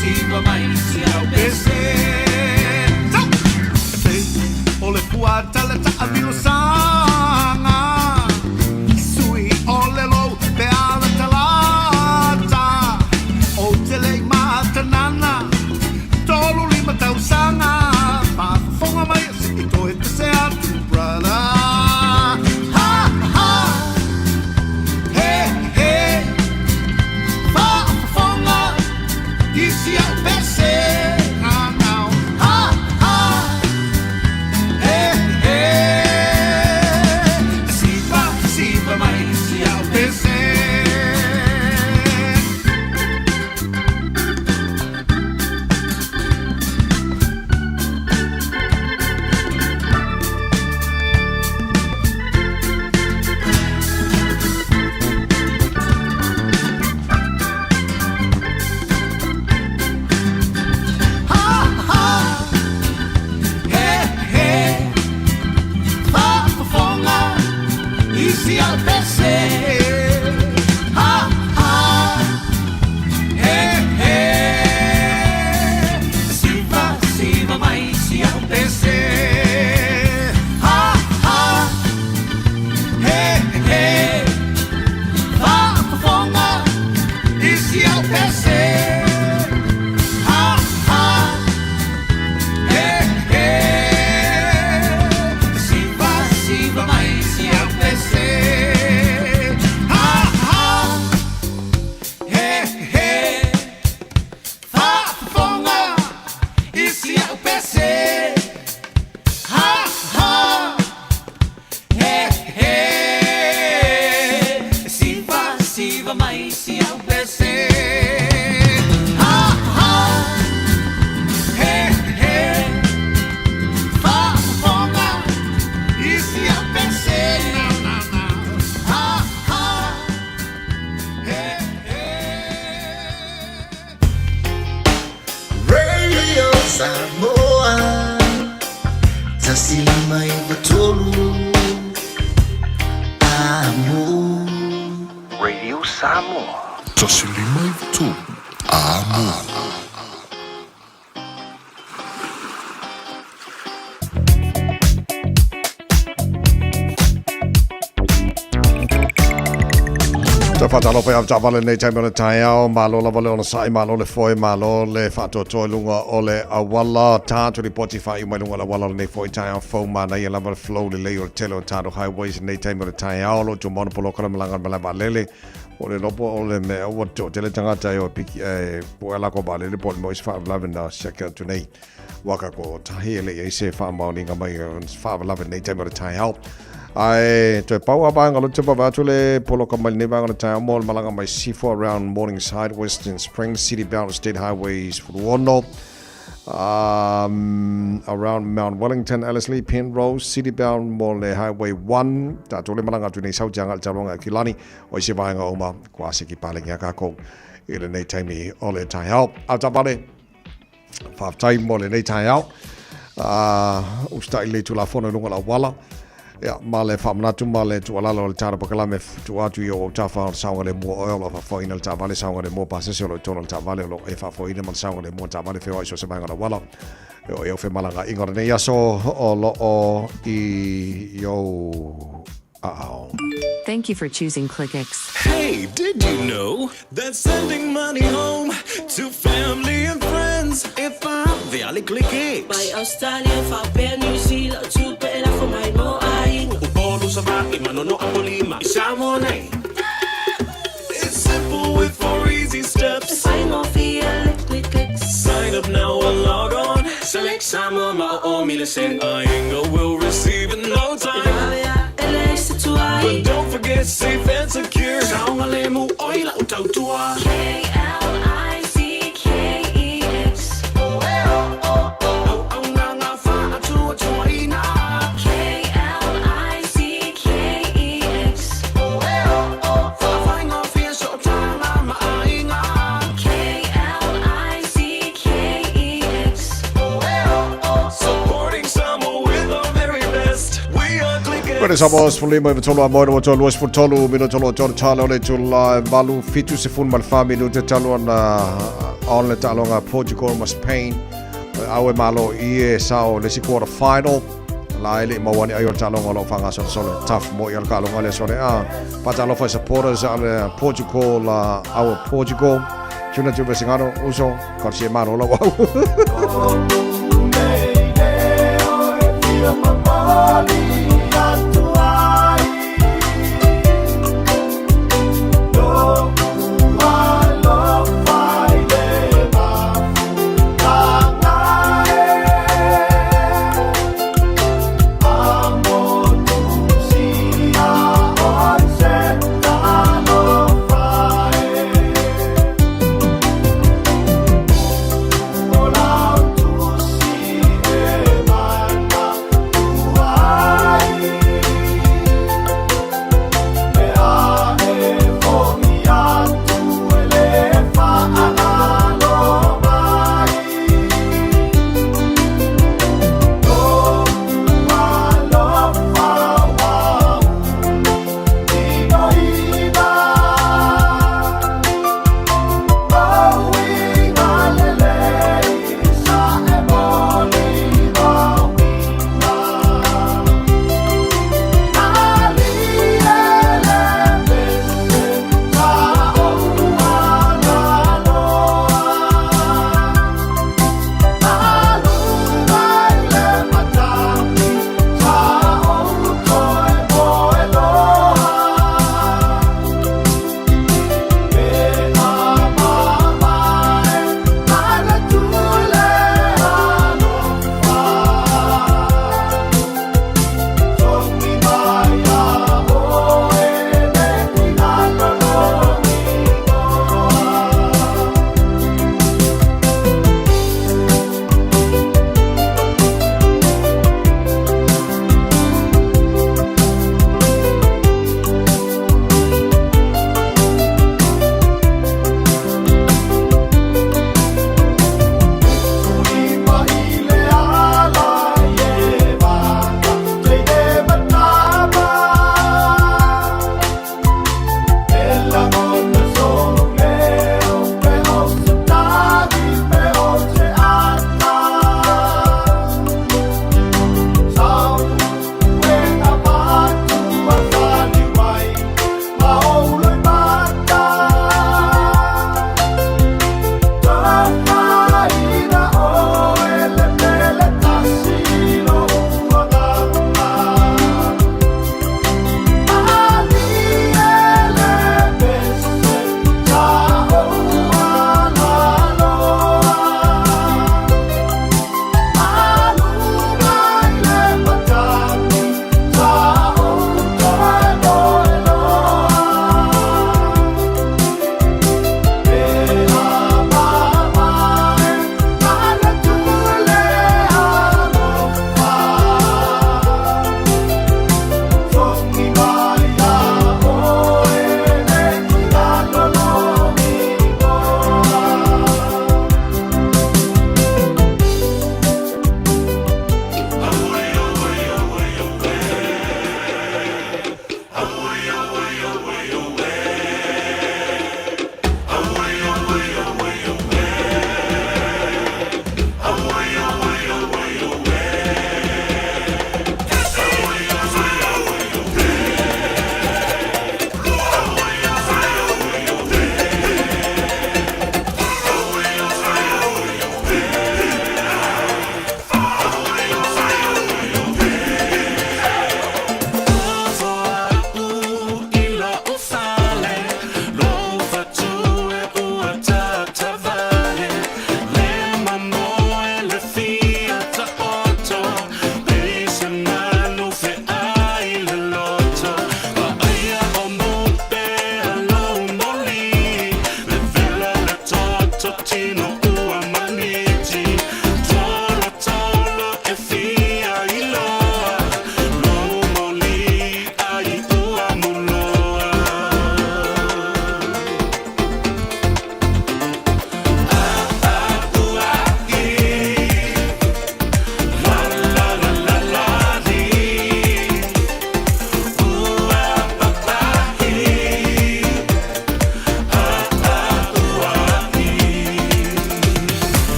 Siva mai si au pese Pei o le fuata le ta amilo sanga Sui o le lo pe ala talata O tele mata nana Tolu lima tau sanga Pa fonga mai si I toi pese atu brother Ha ha He he Fa fonga I si au pese now Ha ha He he Siva mai si au pese Ha ha He he Fa fonga I si au pese Ha ha He he Siva mai si au pese Ha ha He he Fa fonga I si au pese Ha ha He he Siva mai si au pese Ha ha He he Fa fonga I si au pese Ha ha He he Siva mai si au pese Ha ha He he Fa fonga I si au pese Ha ha He he Radio Samoa Tasimai Batolu Amo Radio Samoa Tasimai Batolu Amo Te whatalope au tawale nei taimi o le tai au, malo la wale o na sai, malo le foi, malo le whato toi lunga o le awala, tātu li poti whai umai lunga la wala nei foi tai au, fau mana ia lava le flow le lei o le tele o tātu highways nei taimi o le tai au, lo tu monopolo kala malanga malaba lele, O le lopo o le mea ua tō te le tangata e o piki po ala ko bale le pole mo is whaavalawe na seka tunei waka ko tahi ele e se whaamauninga mai whaavalawe nei taimara tai hau. Ai toi pau abanga lo tupa watu le polo ka mai nevanga le tai hau mo le malanga mai C4 around Morningside, Western Springs, City bound State Highways Furuono. Around Mount Wellington, Ellerslie, Penrose, City bound Mole Highway 1. Tato le malanga tu nei saujanga talonga Kilani o se vaenga oma kwa se ki pale ngia kako ile nei taimi o le tai hau. Au tapale, whaaf tai mo le nei tai hau. Usta ile tu la fono lunga la wala. Ja, male whamanatu male tu alalo le tāra pakalame tu atu i o tawha o saunga le mua oeolo whafoina le tāwale saunga le mua pasese o lo tono le tāwale o lo e whafoina man saunga le mua tāwale whio iso se maingana wala. O eo whi malanga ingora nei aso o lo o i yo Thank you for choosing ClickX. Hey, did you know that sending money home to family and friends if I'm the ClickX? By Australia, Fabia, New Zealand, to better for my mo aing. Upolo sa baki, manono ang polima, isamo na eh. It's simple with 4 easy steps. Sign off here, ClickX. Sign up now or log on. Select Samo, ma'o milisen. Ainga will receive in no time. But don't forget safe and secure. Saunga le mu oila utautua. KLICKEX. Pwede sabos fulimo i tolo amoino mo tolo es tolo mino tolo talo le tula malu fitu se fun malfa minuto talo na on le talo nga Portugal mas Spain awe malo ie sao le si quarter final la ele mawani ayo talo nga lo fanga solo tough mo yal kalo nga le sore patalo fa supporters ale Portugal our Portugal tuna tu besingano uso korsi mano la wow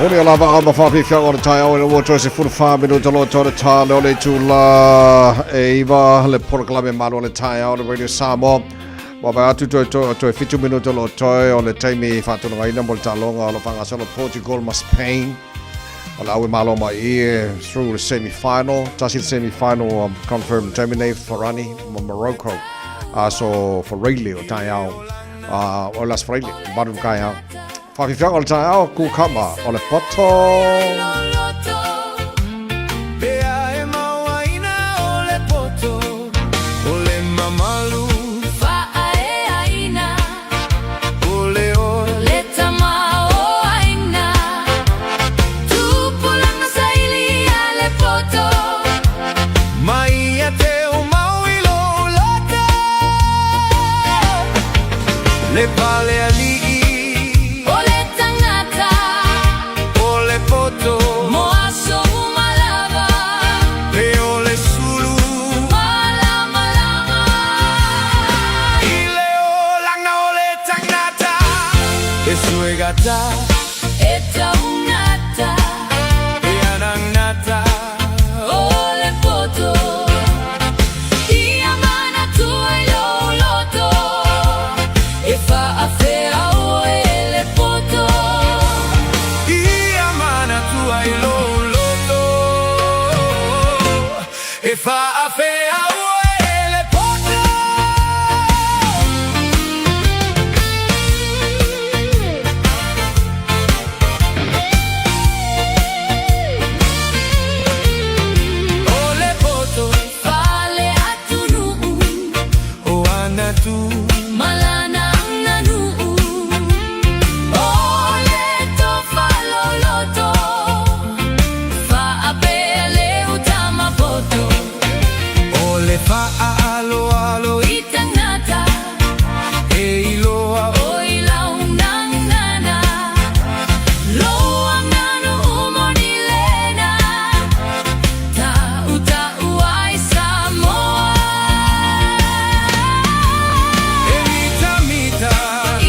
Moni o lava ama whawhiwhia o le tai au e ua choise furu whaminu te loto le tā leo le tūla e iwa le proklame manu o le tai au le Radio Samoa. Wa vai atu toi fitu minuto lo toi o le taimi whatunu ngaina mo le talonga o le whangasalo Portugal ma Spain. O le aue malo mai i through the semi-final. Tasi the semi-final confirmed Germany, Farani, Morocco. So for Rayleigh o tai au. O las Rayleigh, badu kai au. Whawhiwhia o le tai au ku kama o le poto. Le vale ali o le tangata o le poto mo aso malava e o le sulu malama i le o langa o le tangata e sue gata e taunata e ananata o le poto i amana tu e lo loto e fa a fe au e le poto i amana tua e lo loto e fa a fe au e le poto o le poto fa le atunu o anatu malana fa alo alo itangata e iloa o ilaunangana loa ngano umoni lena ta uta uai Samoa e mita mita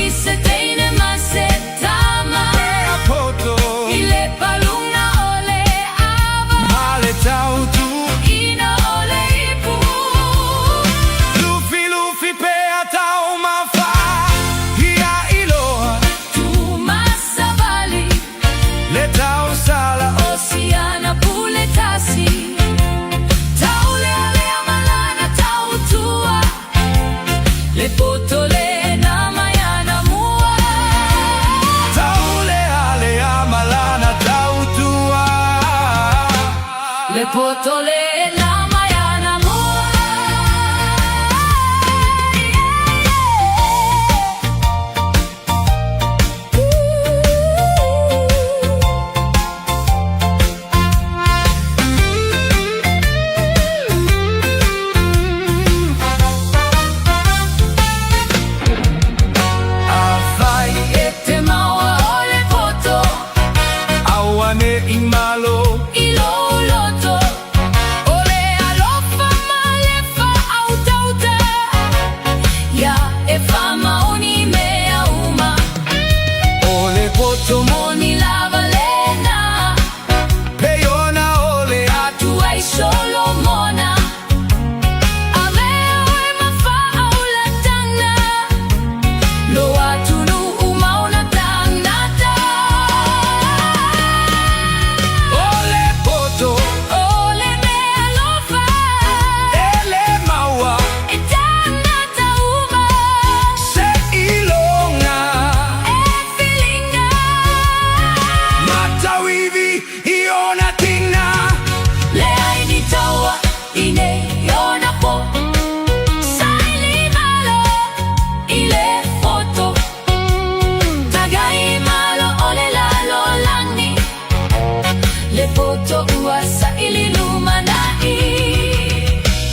i se teine masetama e poto i le palunga o le ava male tautu ina o le ipu Potole la mayana mua Afai e te maua o le poto awane imalo ilo Tomoni la valena Peyona ole atu ai Solomona Aveo e mafa au la tanga Lo atu nu umauna tangata Ole poto Ole me alofa Ele maua E tangata uma Se ilonga Iona tina le ai ni taua ine iona po sai li malo ile foto tagai malo ole lalo langi le foto uasa ili lumanai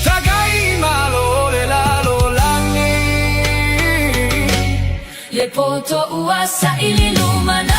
tagai malo ole lalo langi le foto uasa ili lumanai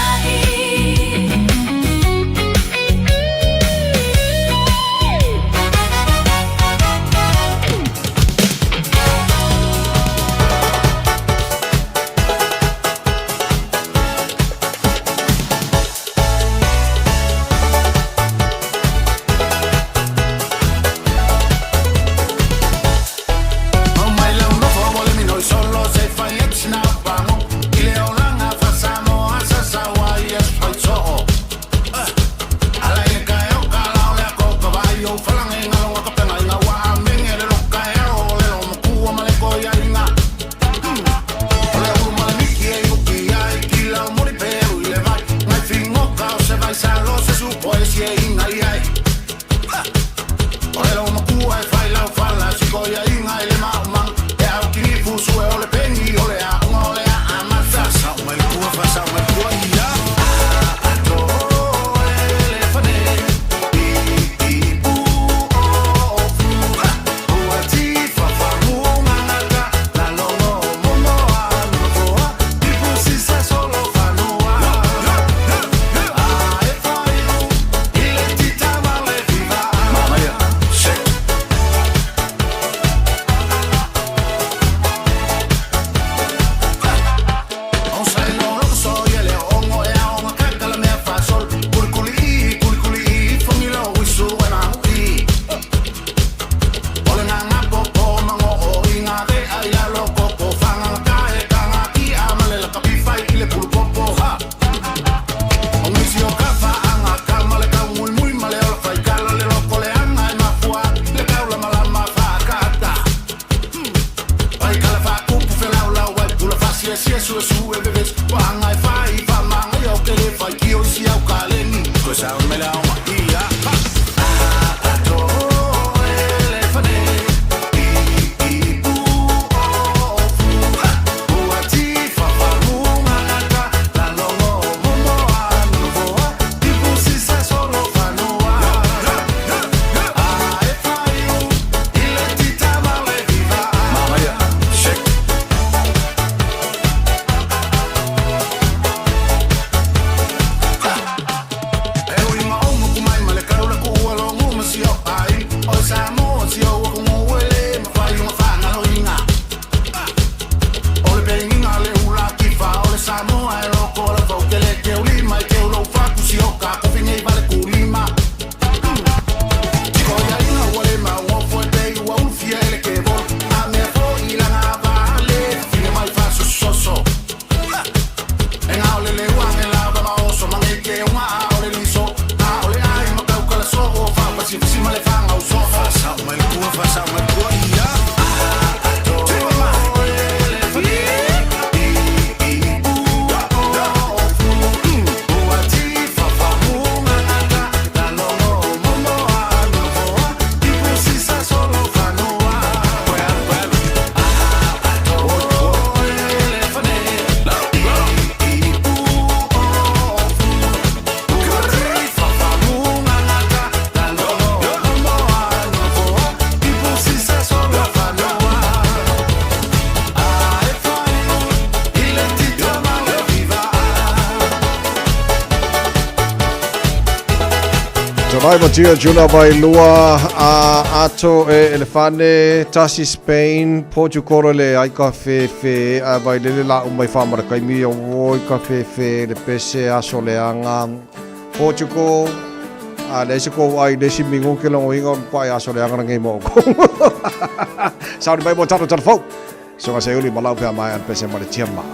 Rai Matia Juna vai lua a ato e elefane tasi Spain Portugal le ai cafe a vai le la mai famara kai mi o voi cafe le pese a soleanga Portugal a le se ko ai le si mingo ke lo ingo pai a soleanga ngai mo ko saudi mai mo tato telefon so nga se uli malau pe mai an pese male tiama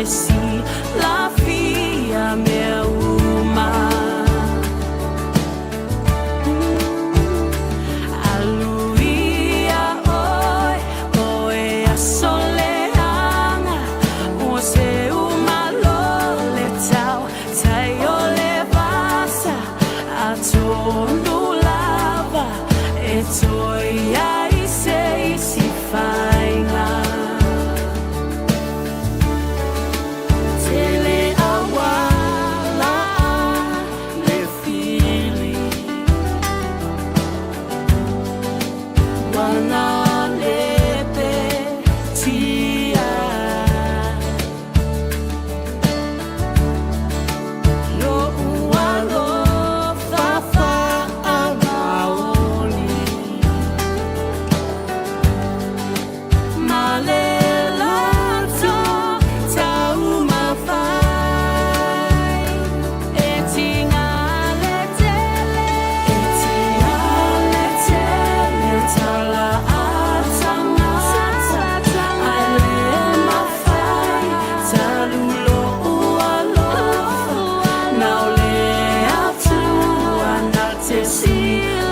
te si la fia mea uma. Aluia oi, oe a soleanga, o se uma lole tau, tai o le vasa, a tonu lava, e toi ai se si fainga. Tele awala le fili, wana lepe tia. Lo ualo fafa amaoni, malelato tau mawhai. E tinga le tele, tala atangata, ai le mawhai, talulo ualo, nau le atua na te si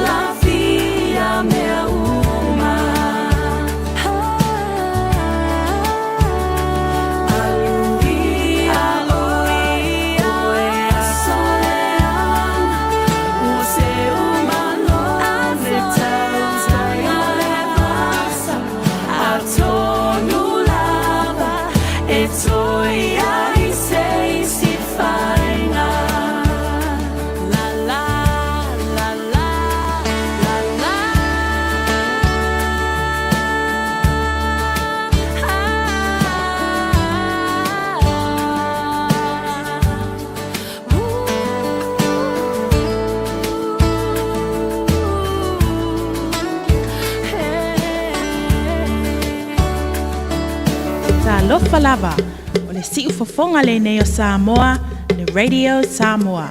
la fia mea uma. Aluia oi, oe a soleanga, o se uma lole tau, tai o le vasa, a tonu lava, e toi ai se si fainga. La la, la la, la la. Talofa lava o le si'u fofonga le nei o Samoa, le Radio Samoa.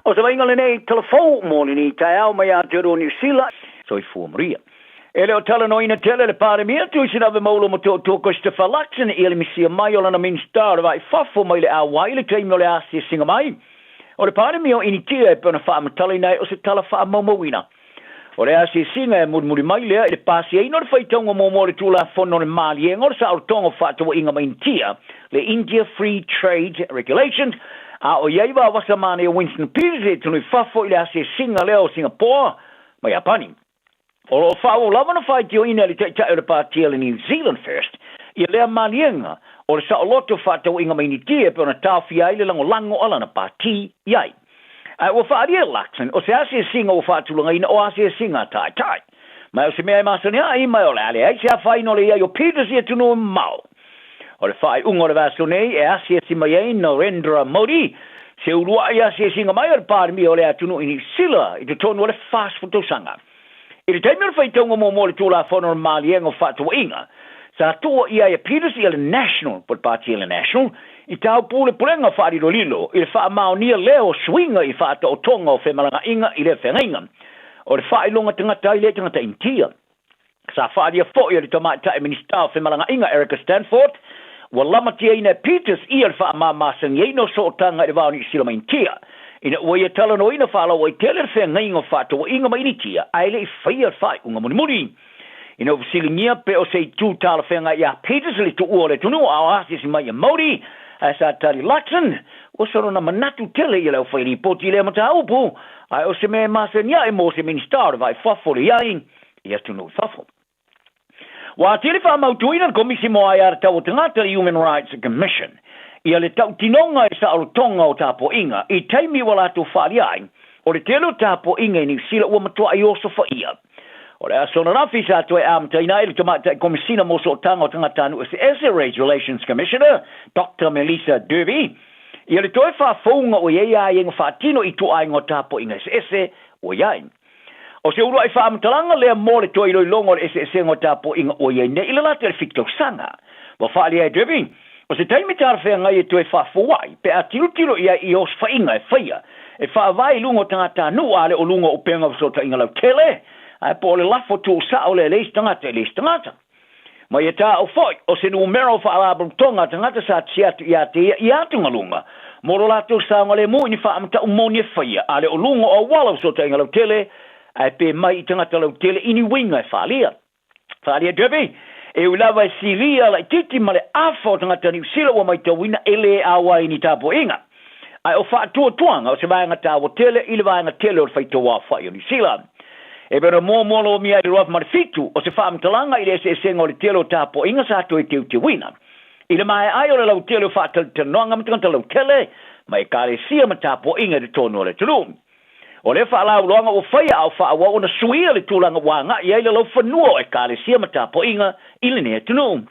O se vainga le nei telefon mōni ni tai au mai Aotearoa New Zealand. So i fua maria. E leo tala no ina tele le pare mea tu isi nawe maulo mo tō Christopher Luxon e le misia mai o lana minstar vai fafo mai le awai le taimi o le asia singa mai. O le pare mea o ini tia e pēna wha amatali nei o se tala wha maumawina. O le asia singa e muri mai lea e le pasi e ino le whaitonga mō le tūla fono le mali e ngor sa o tonga whātua inga mai tia le India Free Trade Regulations a o iaiwa wasa mane o Winston Peters e tunu whafo i le asia singa leo Singapore mai a pani. O lo whao lava na whaiti o ina li tai o le pātia le New Zealand First i lea malienga o le sa o loto whātua inga mai ni tia pe o na tawhi ai le lango ala na pāti iai. O whaaria Luxon o se asia singa o whātulanga ina o asia singa tai. Mai o se mea masani ai mai o le ale ai se a whaino le iai o Peters i tunu mau. O le whaai ungo le vaso nei e asia si mai ai Narendra Modi se urua i asia singa mai o le pārmi o le atunu ini sila i te tonu o le fast futosanga. I te taimi o le whaitonga mō le tūla whono o malienga o whātua inga sa toa i ai Peters i le National but pāti i le National i tau pūle pulenga whaariro lilo i le wha mao nia leo swinga i whaata o tonga o whemalanga inga i le whengainga o le whaai longa tangata i le tangata intia sa whaaria fo i le tamata e minista o whemalanga inga Erica Stanford wa lamatia ina Peters i le wha mamasang i no so tanga i le waoni i silama intia ina ua ia tala no ina whala wa i tele le whengainga o whaata o inga mainitia ai le i whaia whai unga muni ina usilingia pe o se tu tala whenga ia Peters le tu ua le tunu au asis i mai a Māori sa tali Luxon o soro na manatu tele i leo whairi poti le mata upu ai o se me masania e mo se ministar vai whafo le iai i atunu whafo. Wa tele wha mautuina komisi mo ai ar tau tangata Human Rights Commission ia le tau tinonga e sa arotonga o tapo inga i taimi wala tu whari ai o le telo tapo inga i New Zealand ua matua i oso whaia. O le asona rafi sa tu e amtaina i le tamata e komisina mo so tanga o tangatanu e se SRH Relations Commissioner Dr. Melissa Derby ia le toi whafonga o iei ai inga whaatino i tu ai ngā tapo inga se ese o iai. O se urua i whaamtalanga lea mo le toi loi longo le ese ngā tapo inga o iei ne ila lata le fikto sanga. Wa whaali ai Derby o se taimi tāra whea ngai e toi whafowai pe a tilo ia i os whainga e whaia e whaavai lungo tangata nu ale o lungo o penga so ta inga lau tele ai po le lafo tu sa o le leis tangata ma ia tā o foi o se numero fa ala tonga tangata sa tia ia tunga lunga moro la tu sa ngale mo ni fa amta umoni faia ale o lungo o wala so ta inga lau tele ai pe mai tangata lau tele ini winga falia debi e ulava siria la titi male afo tangata ni sila wa mai tawina ele awa ini tapo inga ai o fa tu tuanga o se vai ngata o tele ile vai ngata tele o fai to wa fa ni sila e pero mo lo mi ai rof mar fitu o se fa mtalanga ile se sengo le tele o tapo inga sa to te wina ile mai ai o le tele fa te nonga mtanta lo tele mai kare sia matapo inga de tono le tulu o le fa la longa o fai au fa wa ona suia le tulanga wanga ia le lo fanua e kare sia matapo inga ile ne tulu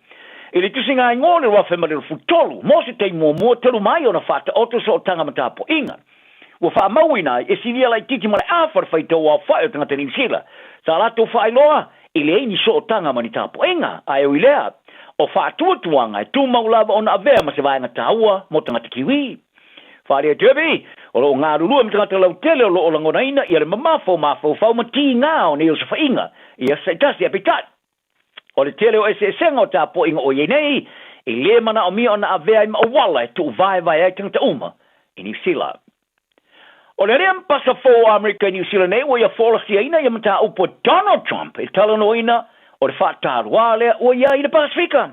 ele tu singa ngole wa fa male futolu mo se te mo telu mai ona fa auto so tanga matapo inga o fa mawina e sinia lai titi male afar fa to wa fa tanga te sila sala to fa loa ile ni so tanga manitapo inga ai o ile o fa tuanga tu maulava ona ave ma se vai nga taua mo tanga te kiwi fa le debi o lo nga lu mi tanga te lau tele o lo ngona ina ia le mafo fa ma tinga o ne o se fa inga ia se tasi apitat o le tele o ese sengo tapo inga o yenei e le mana o mi ona ave ai ma wala tu vai ai tanga uma ini sila o le rem pasa fo America New Zealand e o ia fola sia ina ia mata upo Donald Trump e tala no ina o le fatar wale o ia i le Pasifika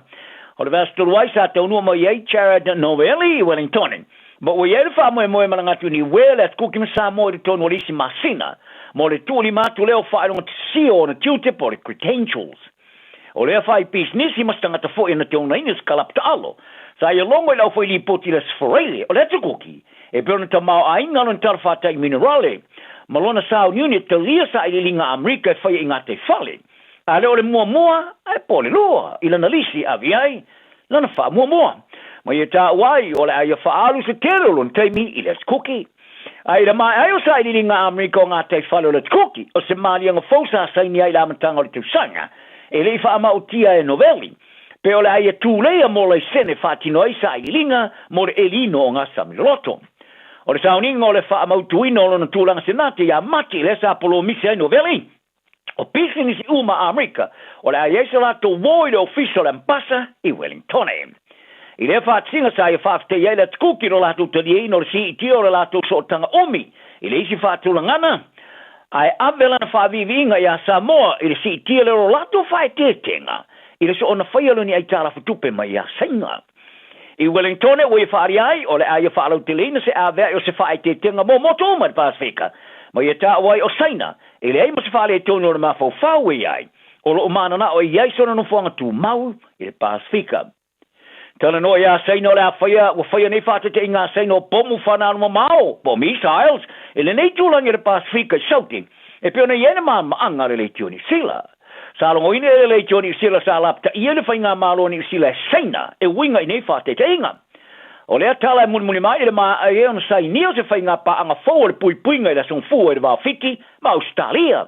o le vasto luaisa te unu mo ia Jared Novelli Wellington ma o ia le fa mo malangatu ni wele at kukim sa mo de tono lisi masina mo le tuli matu leo fa no sio na tute por credentials o le fa business i mastanga te fo ina te ona ina skalap ta alo sa ia longo le fo li potilas forele o le tukuki e perna ta mau ainga non tarfa ta minerale malona sa unit te lia sa i linga Amerika fa inga te fale ale ole mua ai pole loa ila na lisi aviai lana fa mua ma ia ta wai ole ai fa alu se terolon te mi ila cookie ai la mai ai o sa i linga Amerika nga te fale le cookie o se mali nga fosa sa ni ai la matanga le tusanga e le fa ma utia e Novelli pe ole ai tu le mo le sene fatino ai sa i linga mo elino nga samiloto o le sauninga o le wha amautuina o na tūlanga senate ia mati le sa polo misi ai Novelli o pisini si uma Amerika o le aiesa lato woi le official ambassa i Wellington i le wha tinga sa i whafte iai le tukuki ro lato talieina o le si iti o le lato sootanga omi i le isi wha tūlangana ai avela na wha vivinga ia Samoa i le si iti o le ro lato wha e tetenga i le so ona whaialo ni ai tala futupe mai ia sainga i Wellington e wei whaari ai o le aia whaalau te leina se awea o se whae te tenga mo moto ma Pasifika ma ia ta wai o saina e le ai ma se whaale e tono o le mawhau whaue ai o lo umana na o iai sona no whanga tu mau i le Pasifika tala no ia saina o le a whaia nei whaate te inga saina o pomu whanau ma mao po missiles e le nei tūlangi i le Pasifika sauti e peona iene ma anga le tioni sila salongo ine le Johnny Sila salapta iele fainga malo ni sila saina e winga ine fate tenga o le tala mun mai le ma e on sai ni o se fainga pa anga fo le puinga le son fu e va fiti ma Australia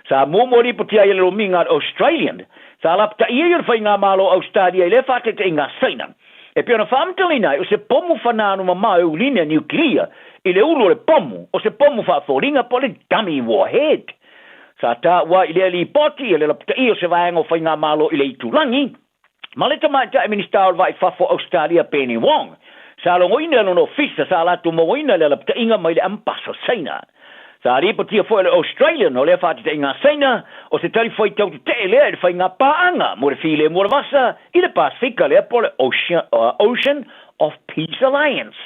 sa momori putia ile minga Australian salapta iele fainga malo Australia le fate tenga saina e piona famtelina o se pomu fanano ma o linea nuclear ile ulo le pomu o se pomu fa foringa pole dummy warhead sa ta wa ile li poti ile la ptai o se vaenga o whainga malo ile i tulangi ma le tamai ta minister vai fa for Australia Penny Wong sa longo ina no fisa sa la tu mo ina le la ptai inga mai le ampaso saina sa ri poti fo le Australia no le fa te inga saina o se tali foi tau te le whainga paanga mo le file mo le vasa ile Pasifika le po le Ocean of Peace Alliance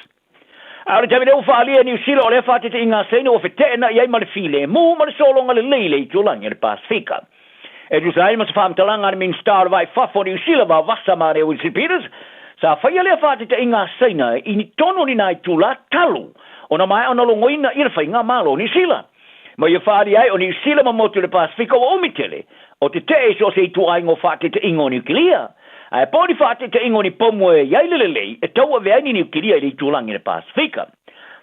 Ara tabi le ufalia New Zealand o le fate te inga seina o fete na iai male file mu male solonga le leile i tulangi le Pasifika. E tu sai mas fam talanga min star vai fafo New Zealand va vasa mare o Peters sa faia le fate te inga seina i ni tono ni nai tula talu ona mai ona longoina i le fainga malo New Zealand. Ma ia fari ai o New Zealand ma motu le Pasifika o omitele o te te so se tu ai ngo fate te ingo nuclear. Ai podi fate te ingoni pomwe ia lelele e tau ave ani ni kiria i tulangi le Pasifika.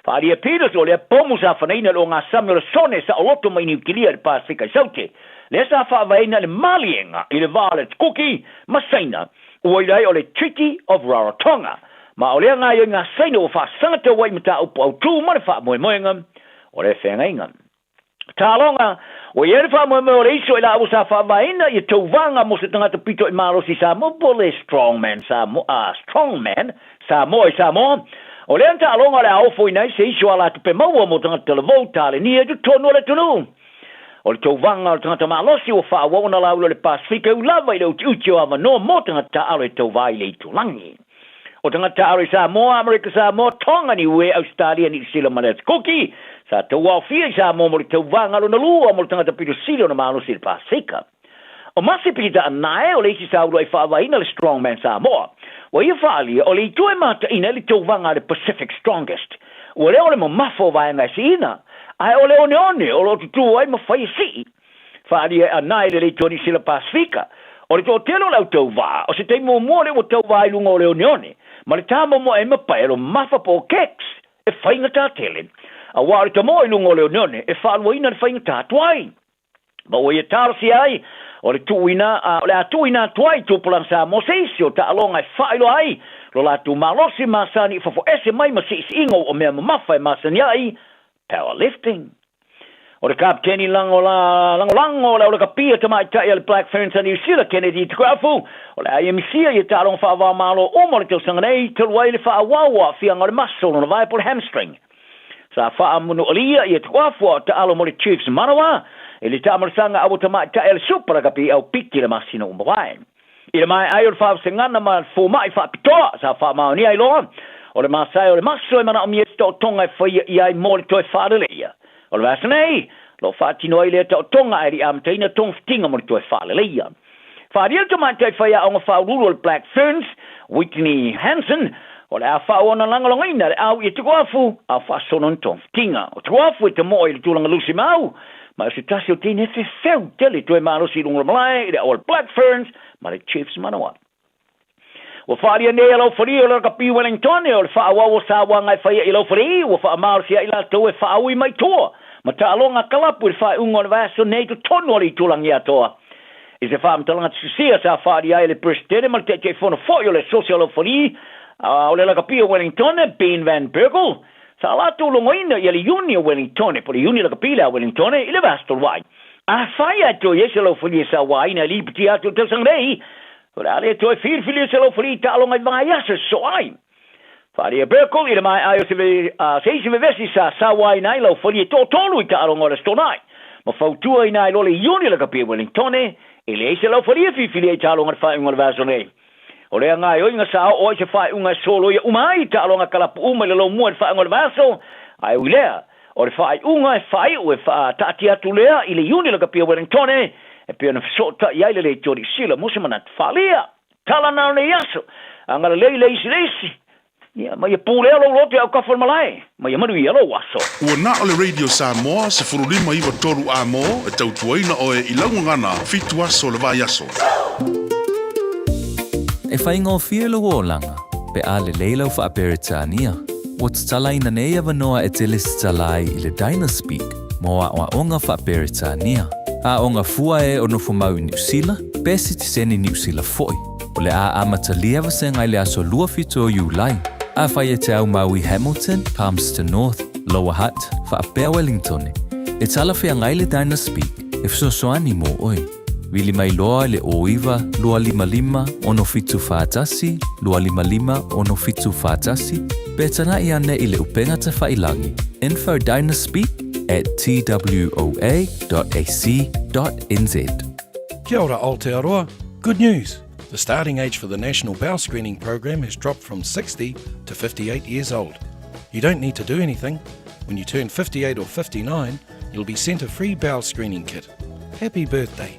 Fari e Peters o le pomu sa faneina lo nga Samuel Sone sa oloto mai ni kiria le Pasifika saute. Le sa fa vaina le malienga i le valet cookie masaina o ile o le Treaty of Rarotonga. Ma o lea ngā ioi ngā saina o whaasanga te wai mata upo au tū mara wha moe moe ngam, o le whenga inga. Tā longa, o i ere wha moe moe o le iso i la au sa wha vaina i tau vanga mo se tangata pito i marosi sa mo po le strongman sa mo i sa mo. O le anta longa le aufo i nei se iso ala tupe maua mo tangata televou tā le ni e tu tonu le tunu. O le tau vanga o tangata maalosi o wha wawana lau le Pasifika u lava i le uti o ama no mo tangata alo e tau vai le itu langi. O tangata aure Samoa, Amerika Samoa, Tonga ni ue Australia ni sila manet koki. Sa tau wawhia sa mo mo le tau vanga lo na lua mo le tangata pito sila na maalo si le Pasifika. O masi pita anae o le isi sa uru ai whaavaina le strongman Samoa. Wa ia whaalia o le itue mata ina le tau vanga le Pacific Strongest. Ua leo le mo mafo vai ngai si ina. Ai o le one o lo tutu ai ma whai si. Whaalia anae le toni sila Pasifika. O le tō telo lau tau vā. O se te mo le o tau vā ilunga o le one. Ma le tāma mo e mapai alo mafa po keks e whainga tā tele. A wāre ta mo e lungo leo none e whaalua ina le whainga tā tuai. Ma o e tārosi ai o le atuina tuai tūpulang sa mo seisi o ta alonga e whailo ai lo la tu malosi masani fafo ese mai ma seisi ingo o mea mafa e masani ai powerlifting. O le kapteni lango o le kapia tamai tai le Black Ferns a New Zealand Kennedy Tukrafu o le IMC i talong whaava malo o mo le tau sanganei talwai le whaawawa fianga le muscle na vai por hamstring. Sa whaamunu alia i Tukrafu o ta alo mo le Chiefs manawa e le tamarsanga awo tamai tai le supera kapi au piti le masina umbawai. I le mai ai o le whaaf sengana ma fumai whaapitoa sa whaamao ni ai loa o le masai o le maso e mana o miesta o tonga e whaia i ai mo le toi whaareleia. O le vasa nei, lo whaatino ai lea tau tonga e ri amtaina tong fitinga mo le toi whaareleia. Whaaria to mai tai whaia o ngā whaururu o le Black Ferns, Whitney Hansen, o le a whaona langalongaina le au i te kuafu, a whaasonon tong fitinga. O te kuafu e te moa i le tūlanga lusi mau, ma se tasi o tine fe feu tele toi marosi runga malai, i le o le Black Ferns, ma le Chiefs manawa. O whaaria nei alo whari o le kapi Wellington o le whaawawa sa wanga e whaia i lau whari o whaamarosi a ila tau e whaaui mai toa. Ma ta alonga kalapu i whae ungo le vaso nei tu tonu ali tulangi atoa. I se whaamtalanga tsusia sa whaaria e le presidente ma le te whono whoi o le social o whari o le kapi Wellington Ben Van Berkel. Sa ala tu longoina i le uni o Wellington po le uni le kapi la Wellington i le vasto wai. A whaia to yese lau whari sa wai na li piti atu te sangrei. Ora ale toi firfili se lo frita alonga vai asa so ai. Faria Berkel ira mai ai se vesi sa wai nai lo foli to tolu ita alonga le stonai. Ma fautua ina lo le uni la kapi Wellington e le se lo foli firfili ita alonga fa un vasone. Ora nga yo inga sa o se fa un solo ya umai ita alonga kala uma le lo mo fa un vaso. Ai ulea. Ora fa un fa o fa tatia tulea ile uni la kapi Wellington e e pia na sota ia le tori sila mo se mana falia tala na le yaso anga le isi ia ma ia pule lo lote au ka formalai ma ia manu ia lo waso ua na o le radio Samoa se furulima iwa toru a mo e tautuaina o e ilangu ngana fitu aso le vai aso e whaingo fielo o langa pe a le leilo wha Beritania o tsalaina nei avanoa e teles tsalai i le Dynaspeak mo a onga wha Beritania a onga fua e ono fumau i New Zealand, pesi ti seni New Zealand foi. O le a amata liava se ngai le aso lua fito o Iulai. A whai e te au Maui Hamilton, Palmerston North, Lower Hutt, wha apea Wellington. E tala whea ngai le Dynaspeak, e fsosoani mo oi. Wili mai loa le oiva, lua lima lima, ono fitu whaatasi, lua lima lima, ono fitu whaatasi. Betana i ane i le upenga te whailangi. Info Dynaspeak at twoa.ac.nz. Kia ora Aotearoa. Good news. The starting age for the National Bowel Screening Program has dropped from 60 to 58 years old. You don't need to do anything. When you turn 58 or 59, you'll be sent a free bowel screening kit. Happy birthday.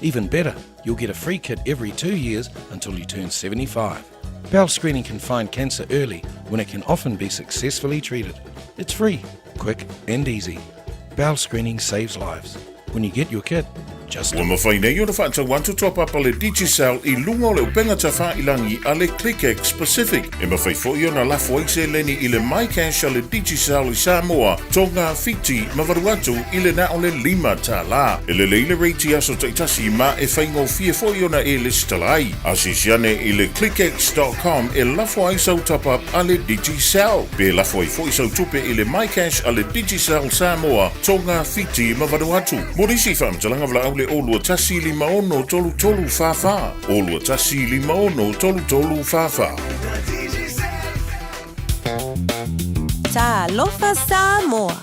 Even better, you'll get a free kit every 2 years until you turn 75. Bowel screening can find cancer early when it can often be successfully treated. It's free, quick and easy. Bowel screening saves lives. When you get your kit, just Ua mawhai nei o na whaatau wantu top up le Digicel I lunga o le upenga ta whailangi a le ClickX Pacific. E mawhai fo I o na lafo aise leni I le MyCash a le Digicel I Samoa. Tonga Fiti mawaru atu I le na o le 5 ta la. E le leile reiti aso taitasi ma e whaingo fia fo I o na e listalai. Asisiane I le clickx.com e lafo aisau top up a le Digicel. Pe lafo I fo isau tupe I le MyCash a le Digicel Samoa. Tonga Fiti mawaru atu. Morisi whamtalanga vla au le olua tasi 5 tolu tolu fafa. Olua tasi 5 tolu tolu fafa. Talofa Samoa.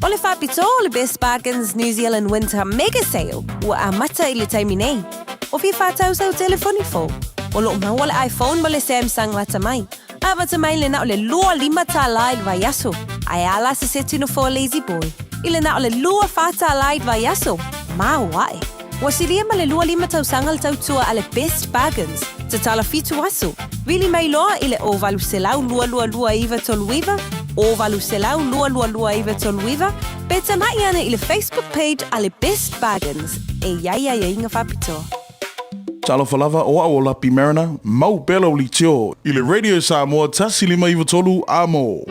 O le whapito o le Best Bargains New Zealand Winter Mega Sale ua amata I le taimi nei. O fi whātau sau telefoni fo. O lo mau le iPhone ma le Samsung wata mai. A wata mai le na o le lua 5 tā lai vai aso. Ai ala se se tino fo Lazy Boy. I le na o le lua 4 tā lai vai aso. Ma wae. Wasilia ma le lua 5 tau sanga le tau tua a le Best Bargains. Te tala fitu aso. Vili mai loa I le o valu selau lua iwa tolu iwa. O valu selau lua iwa tolu iwa. Pe tamai ana I le Facebook page a le Best Bargains. E ia inga whapito. Talofa lava o au la pimerana, mau belo li tio. I le Radio Samoa tasi 5 tolu amo.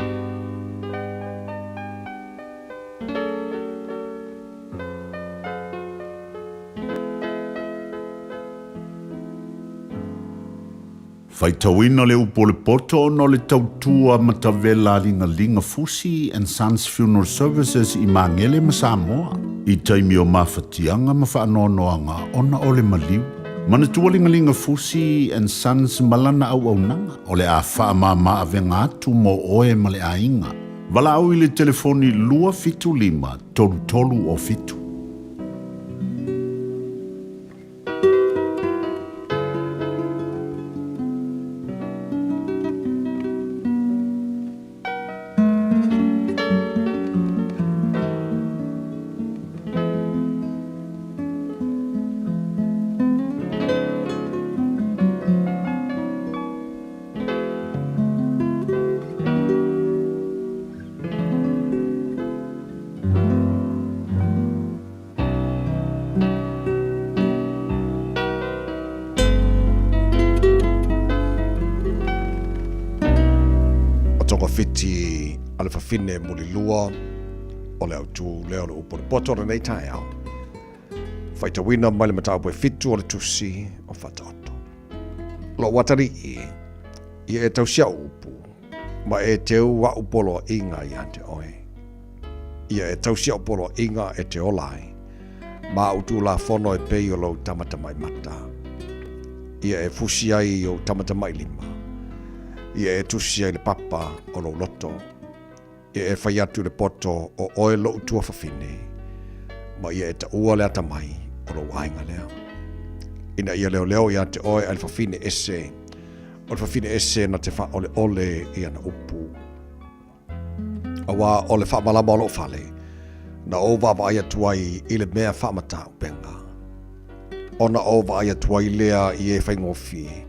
Faitauina le upo le poto no le tautua matavela linga Fusi and Sons Funeral Services I Mangele ma Samoa. I taimi o mawhatianga ma whaanoanoanga ona o le maliu. Manatua linga Fusi and Sons malana au nanga o le a whaamama avenga atu mo oe ma le ainga. Wala au I le telefoni 255 tolu o fitu. Fiti ale whawhine muli lua o le au tū leo le upo le poto le nei tae au. Whaitawina mai le matau poe fitu o le tusi o whataoto. Lo watari I e tausia upu ma e teu wa upolo inga I ante oe. Ia e tausia upolo inga e te olai ma utu la fono e pei o lo tamatamai mata. Ia e fusi ai o tamatamai 5. Ia e tusi ai le papa o lo loto. Ia e whai atu le poto o oe lo utua whawhine. Ma ia e ta ua lea tamai o lo wainga lea. Ina ia leo ia te oe ai le whawhine ese. O le whawhine ese na te wha ole ia na upu. Awa o le whaamalama o lo whale. Na ova wa aia tuai I le mea whaamata upenga. Ona ova aia tuai lea I e whaingofie.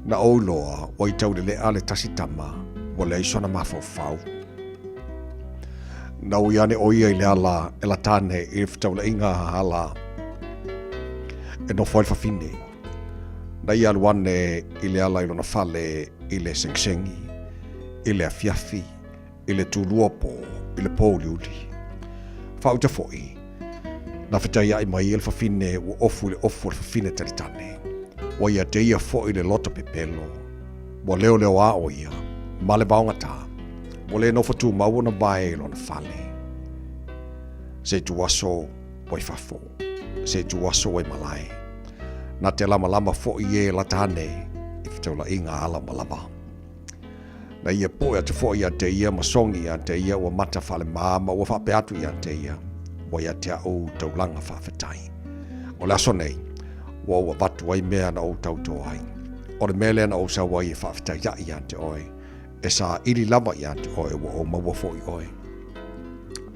Na o loa o I tau le ale tasitama o le aisona mawhawhau. Na o iane o ia I le ala e la tane I whtau le inga hala e no whael whawhine. Na ia aluane I le ala ilona whale I le sengsengi, I le afiafi, I le tūluopo, I le pōliuli. Whau te foi, na whetai ai mai I le whawhine o ofu le whawhine taritane. Wa ia te ia fo I le loto pepelo. Wa leo a o ia. Ma le baonga tā. Wa le no fatu mau na bae lo na fale. Se tu aso wai fafo. Se tu aso wai malai. Na te lama fo I e la tane. I fitau la inga ala malama. Na ia po ia te fo ia te ia masongi ia te ia wa mata fale mama wa whape atu ia te ia. Wa ia te au taulanga whawhetai. O le aso nei. Wa watu ai mea na o tauto ai. O le mele na o sa wai e whawhita ia I ante oe. E sa ili lama I ante oe wa o maua fo I oe.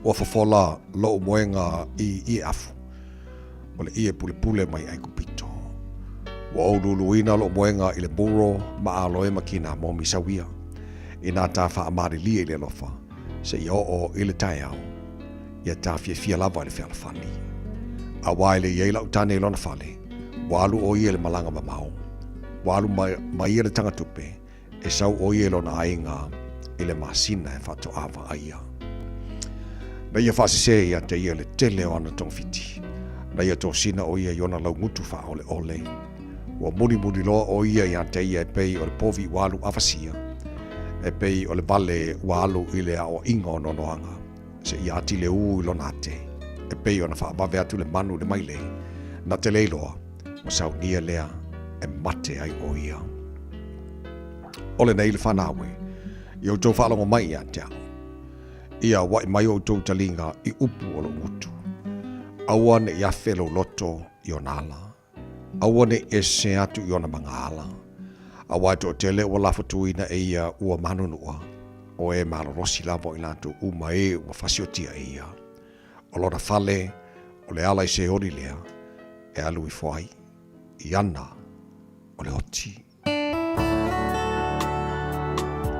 Wa whawhola lo moenga I afu. O le I e pule mai ai kupito. Wa o luluina lo moenga I le buro ma aloe makina mo misawia. I nā tā wha amari lia I le lofa. Se I o I le tai au. Ia tā fia lava I le whialafani. Awai le iei lau tane lona fale. Walu o ie le malanga mamau. Walu mai le tanga tupe. E sau o ie lona ainga ile masina e fato ava aia. Na ia fasise ia te ia le tele o ana tongfiti. Na ia to sina o ia iona lau ngutu fa ole ole. Wa muni loa o ia te ia e pei o le povi walu afasia. E pei o le vale walu ile o inga o nonoanga. Se ia ati le uu ilona ate. E pei o na wha abawe atu le manu le maile. Na te leiloa, o sau nia lea e mate ai o ia. Ole nei le whanawe, i o tau whaalongo mai ia te ao. Ia wai mai o tau talinga i upu o lo ngutu. Aua ne ia whelo loto i o nala. Aua ne e se atu i o na mangala. Awa to tele o la fotuina e ia ua manunua. O e malorosi lavo i lato uma e ua fasiotia e ia. O lora fale, o le ala i se hori lea, e alu i foai, i ana, o le hoti.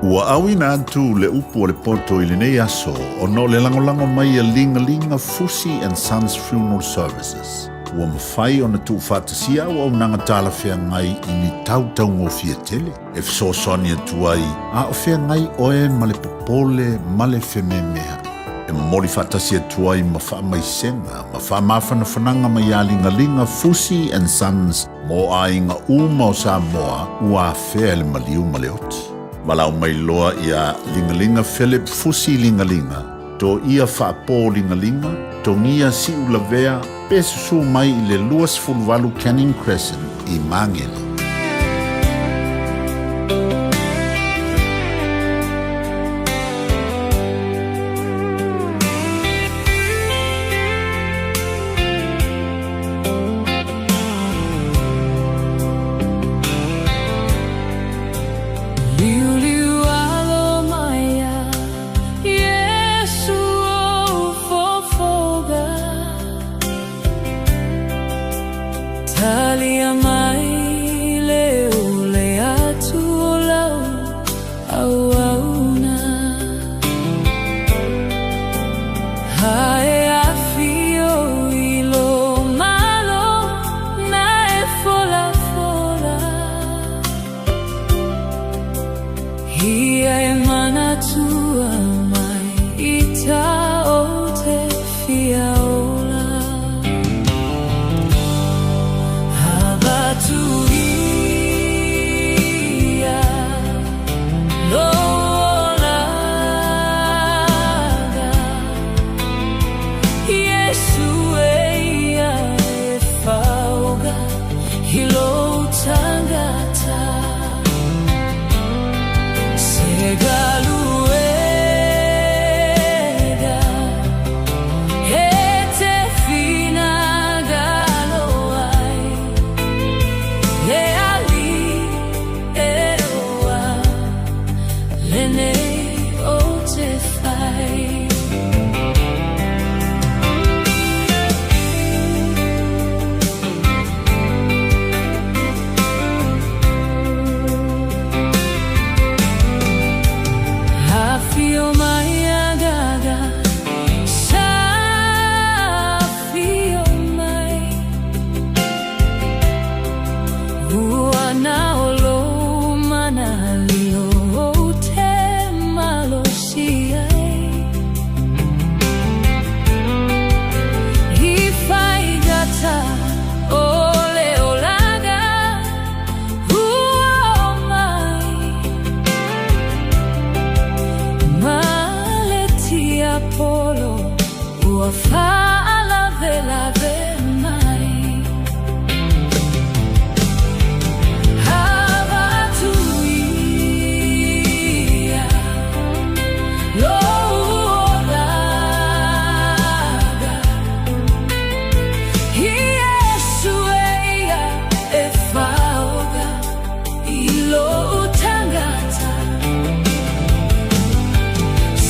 Ua awi na antu le upu o le poto i le nei aso, o no le langolango mai a linga Fusi and Sons Funeral Services. Ua mawhai o na tu whātasia ua unanga tāla whea ngai i ni tautau ngō fia tele. E fso soni atu ai, a o whea ngai oe ma le popole ma le wheme mea. E mori whātasia atu ai ma wha mai senga, ma wha mawhana whananga mai a linga Fusi and Sons mo a inga uma o Samoa ua whea le maliu ma le oti. Malau mai loa ia linga Philip Fusi linga. To ia whaapō linga, to ngia si ulavea, pesusu mai i le luas fulvalu Canning Crescent i Mangele.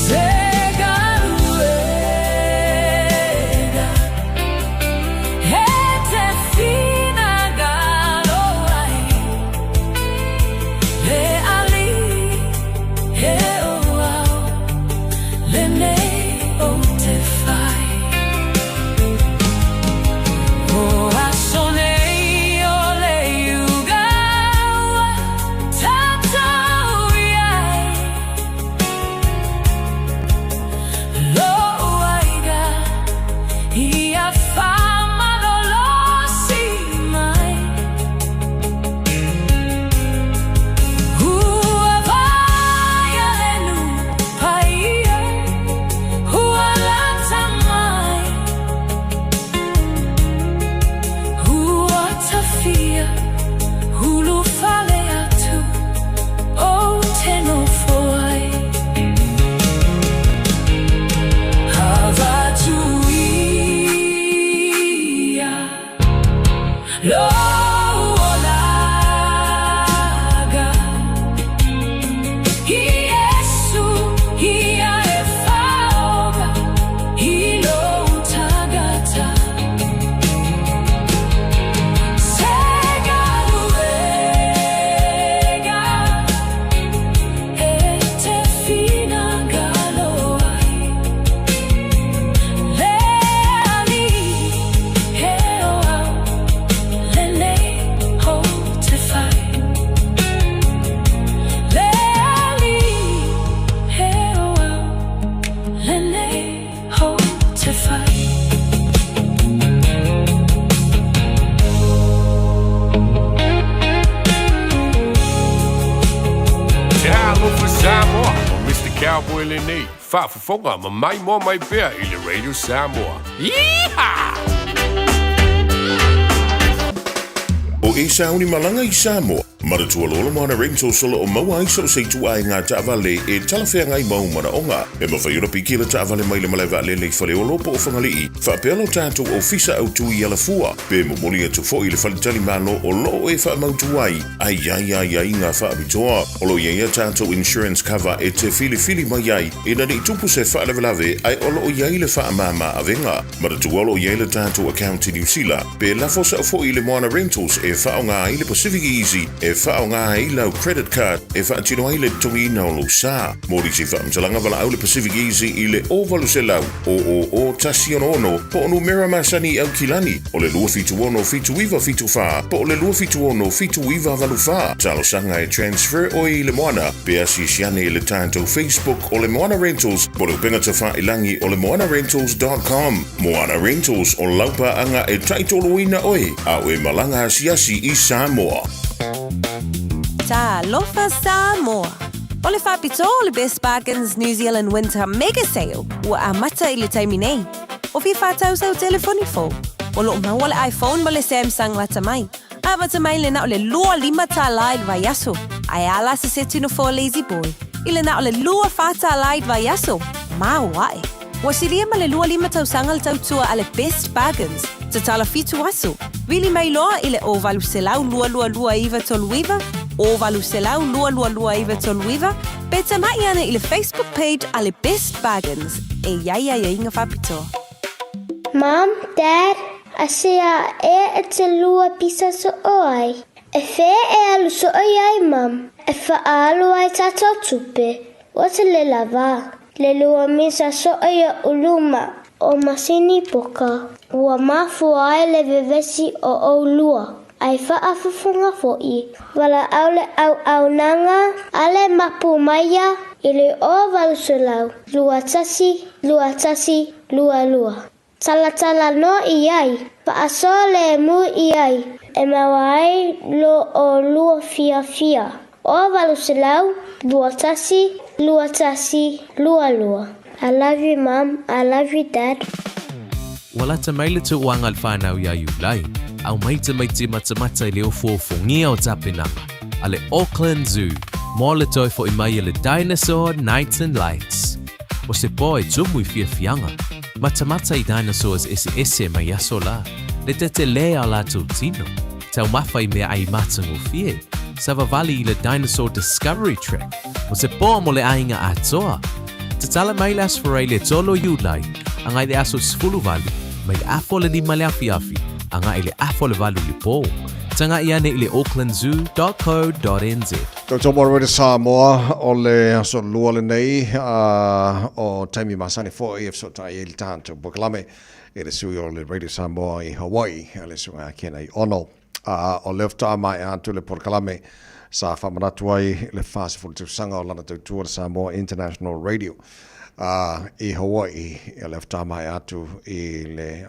Say Cowboy Lene, Fafafonga, ma mai mo mai pea i le Radio Samoa. Yeehaw! O e sauni malanga i Samoa. Maratua lola mana rento solo o maua iso se tua ngā taavale e talawhea ngai mau mana onga. E mawhaiura piki la taavale mai le malaiwa lele whale o lopo o whangalii. Whaapelo tātou o fisa au tui ala fua. Pe momoli atu fo i le whalitali malo o lo e whaamautu ai. Ai ngā whaabitoa. O lo ia tātou insurance cover e te fili mai ai. E nani tupu se whaalewelave ai o lo iai le whaamama avenga. Maratua lo iai le tātou account i New Zealand. Pe lafosa o fo i le moana rentals e whaonga i le Pacific Easy. E whaonga i lau credit card e whaatino ai le tongi na o lo sa. Mori si whaamtalanga wala au le Pacific Easy i le ovalu se lau. O tasi ono po onu mera masani au kilani. O le lua fitu ono fitu iwa fitu wha. Po le lua fitu ono fitu iwa valu wha. Talo sanga e transfer o i le moana. Pe asi siane i le tātou Facebook o le Moana Rentals. Po le upenga ta wha ilangi o le moanarentals.com. Moana Rentals o laupa anga e taitolo ina oe. Au e malanga asiasi i Samoa. Ta lofa Samoa. O le whapito o le Best Bargains New Zealand Winter Mega Sale ua a mata i le taimi nei. O fi whātau sau telefoni fo. O lo maua le iPhone mo le Samsung lata mai. A mata mai le na o le lua lima tā laid vai aso. Ai ala se se tino fo lazy boy. I le na o le lua whātā laid vai aso. Mā wae. Wa siria ma le lua lima tau sanga le tau tua a le Best Bargains. Te tala fitu aso. Wili mai loa i le ovalu selau lua iwa tolu iwa. Ovalu selau lua iwa tolu iwa. Peta mai ana i le Facebook page a le Best Bargains. E ia inga whapitoa. Mom, Dad, asia e te lua pisa so oai. E whē e alu so ai, Mom. E whaalu ai tato tupe. O te le lava. Le lua misa so ai uluma. O masini poka. Ua mafu ai le vevesi o lua. Ai whaafafunga fo'i. Wala au nanga. Ale mapu maia. Ile o valusulau. Lua tasi, lua. Tala no iai. Paaso le mu iai. E mawai lo o lua fia. O valusulau. Lua tasi, lua. I love you, Mom. I love you, Dad. Wala ta mai le tu wanga le whanau ia iulai. Au mai te mata i leo fōwhongia o tapinanga. A le Auckland Zoo. Mō le toi fo I mai le Dinosaur Nights and Lights. O se pō e tumu I fianga. Mata I dinosaurs ese mai aso la. Le te lea la tau tino. Tau mawhai mea ai matango fie. Sava vali I le Dinosaur Discovery Trek. O se pō mo le ainga atoa. Te tala mai le asfarai le tolo iulai. Angai le aso sfulu vali. Mai le afo le lima le afi. Anga I le afo le valu le pō. Tanga I ane I le aucklandzoo.co.nz. Tau tō mora rete Samoa o le aso lua le nei o taimi masani fo I so tai ili tāntu Bukalame e le sui o le Radio Samoa I Hawaii e le sunga kena I ono o lefta mai antu le Bukalame sa whamanatu ai le whāsifu tu sanga o lana tau tua le Samoa International Radio I Hawaii e lefta mai atu I le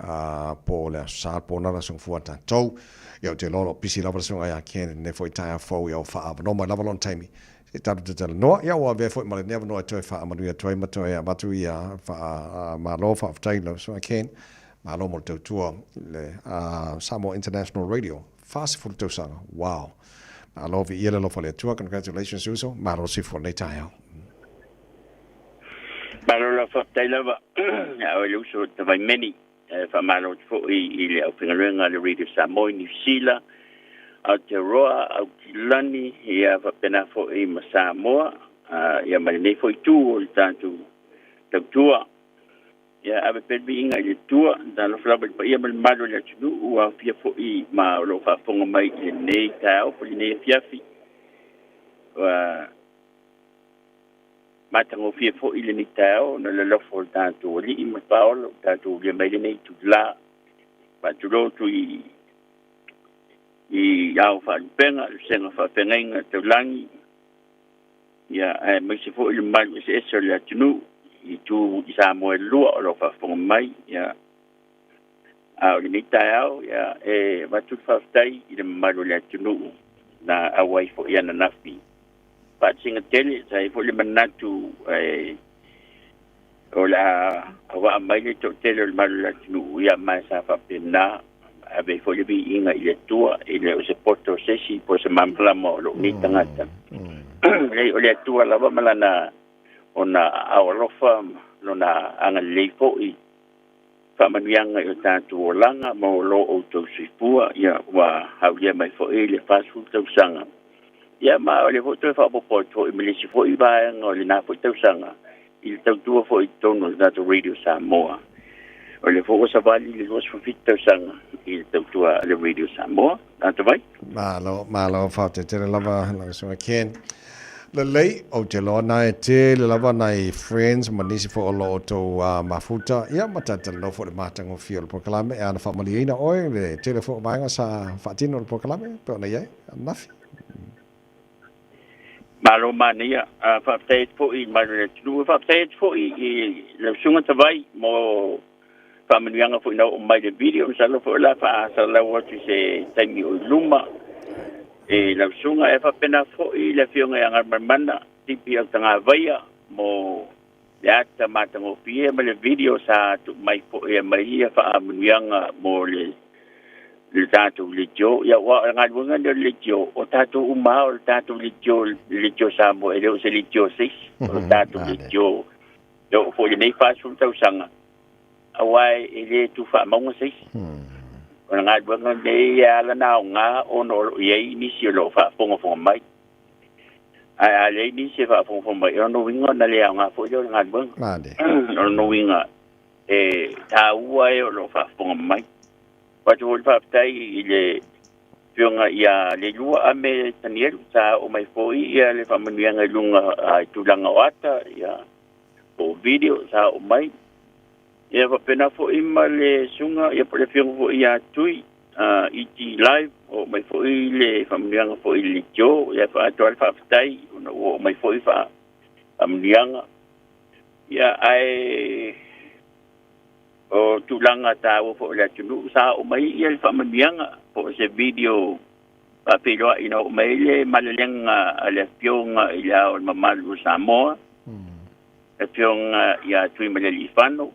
po le sa po nara sung fuata tau Yo te lolo pisi lava sunga ia kene ne foi taia fo yo fa no mai lava lon taimi e tatu te tele noa ia wa ve foi male never no toi fa manu ia toi mato ia matu ia fa ma lo fa tailo so I can ma lo mo te tua le Samoa International Radio fast full to sanga wow ma lo vi ia lo fa le tua congratulations uso ma lo si for le taia ma lo la fa tailo va o lu so te vai many fa malo fo I le au pingarenga le Radio Samoa New Zealand au te roa au kilani ia fa pena fo I ma Samoa ia mai nei foi tu o tanto tua ia ave perbi inga le tua da no flaba pa ia mal malo le tu o fia foi ma lo fa fonga mai le nei tau po nei fiafi wa matango fia foi le ni tau no le lofo tanto li ma paolo tanto le mai le nei tu la pa tu lo tu i au fa penga senga fa penga te langi ia mai se foi le mal se eso le tu i tu i Samoa lua o fa fonga mai ia au ni tau ia va tu fa stai i le malo le tu na awai fo ia na nafi pa singa tele sai fo le manatu o la awa mai le to tele le malo le tu ia mai sa fa pena ave fo le bi inga i le tua i le o se porto sesi po se mamla mo lo ni tangata le o le tua la va malana ona awalofa lona anga leifo i whamanianga i o tātu o langa mo lo o tau sifua ia wa haulia mai fo e le fasu tau sanga ia ma o le foto e whapopo to i milisi fo i vāanga o le nā fo i tau sanga i le tau tua fo i tono tātu Radio Samoa o le fo o savali le luas fo fit tau sanga i le tau tua le Radio Samoa tātu vai Malo whaute tere lava lang sunga ken le lei o te loa nai te le lava nai friends manisi fo o lo to mafuta ia matata lo fo le matango fio le proklame e ana famaliina oi le telefo vainga sa fatino le proklame pe ona ia nafi malo mania fa teit fo i malo tu fa teit fo i le sunga tavai mo famalianga fo no mai de video sa lo fo la fa sa la what se tangi o luma e la sunga e fa pena fo i le fionga anga mana tipi o tanga vaia mo ya ta matango pie ma le video sa tu mai fo e mai fa amnianga mo le tatu le jo ya wa nga bunga le jo o tatu uma o tatu le jo sa mo e le se le jo sis o tatu le jo yo fo le nei fa su tau sanga awai ele tu fa mo sis ona nga bunga de ya la na nga ono ye ni si lo fa fongo mai ai le ni si fa fongo mai ono winga na le nga fo yo nga bunga ono winga ta uai lo fa fongo mai pa tu fa tai ile fionga ia le lua ame taniel sa o mai foi ia le fa mania lunga tu langa wata ia o video sa o mai ia fa pena fo ima le sunga ia po le fionga fo ia tui iti live o mai fo le fa mania fo ile jo ia fa tu fa tai o mai fo fa mania ia ai o tulanga tawo fo la tunu sa o mai ia fa manianga fo se video pa pelo ina o mai le malalenga ale pionga ia o mamalu Samoa e pionga ia tui maleli fano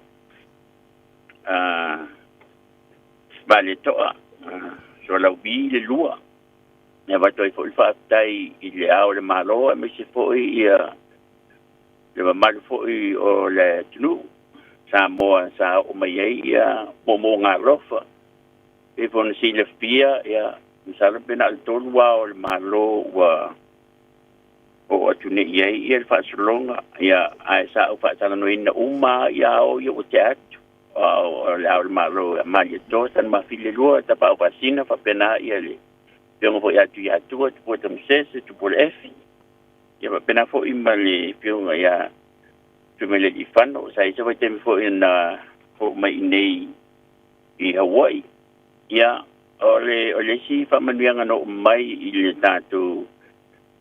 vale toa so la bi le lua ne va toi fo fa tai ile ao le malo me se fo ia le mamalu fo o le tunu Samoa sa o mai ia mo nga rofa e fon si le fia ia misala pena al tolu wa o malo wa o atune ia fa solonga ia ai sa o fa tala no ina uma ia o yo chat o la malo mai to tan ma file lo ta pa vacina fa pena ia le tengo vo ia tu po tam sese tu po f ia pena fo imale pionga ia tumele di fano sai se vai ter fo na fo mai nei i Hawaii ia ole si fa manuanga no mai i le tatu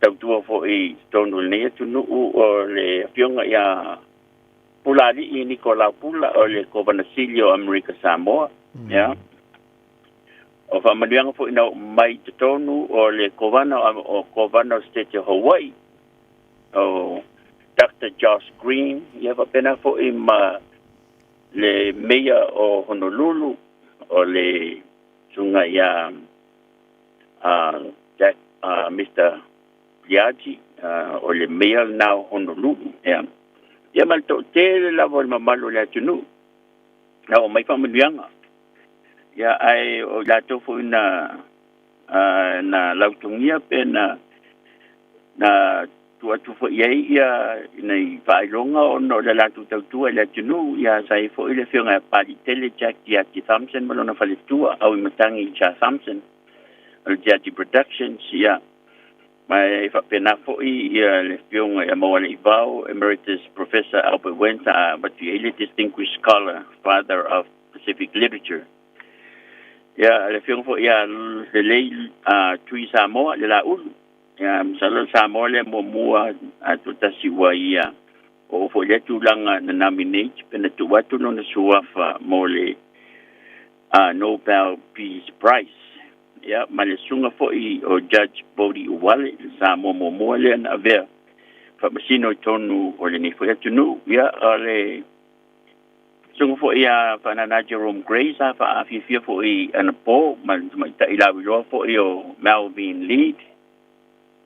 tau fo i tonu nei tu no o le pionga ia pulali i Nicola Pula o le Covanacilio America Samoa ia o fa manuanga fo ina mai tonu o le Covano State of Hawaii o Dr. Josh Green, ia va pena fo le mayor o Honolulu o le sunga ia Jack Mr. Liaji o le mayor now Honolulu ia mal to te la vol mamalo la tunu na o mai familianga ia ai o la to fo na lautungia pena na atu fo ia nei failonga o no le latu tautua le tunu ia sai fo ile fionga pali tele Jack T Thompson malona faletua au matangi cha Thompson o Jati Productions ia mai fa pena fo ia le fionga ia mo le vau Emeritus Professor Albert Wenta but the distinguished scholar, father of Pacific literature. Ya le fionga fo ia le tui Samoa le la ulu ya msalo Samoa le mua atutasi wa ia o fo le tulanga na nominate pena tu watu no na suafa mo le Nobel Peace Prize ya male sunga fo o Judge Bodi Uwale Samoa mo le na ver fa masino tonu o le ni fo le tunu ya ale sunga fo ia fa na Jerome Grace fa afia fo ana po man ta ila wi fo o Melvin Lead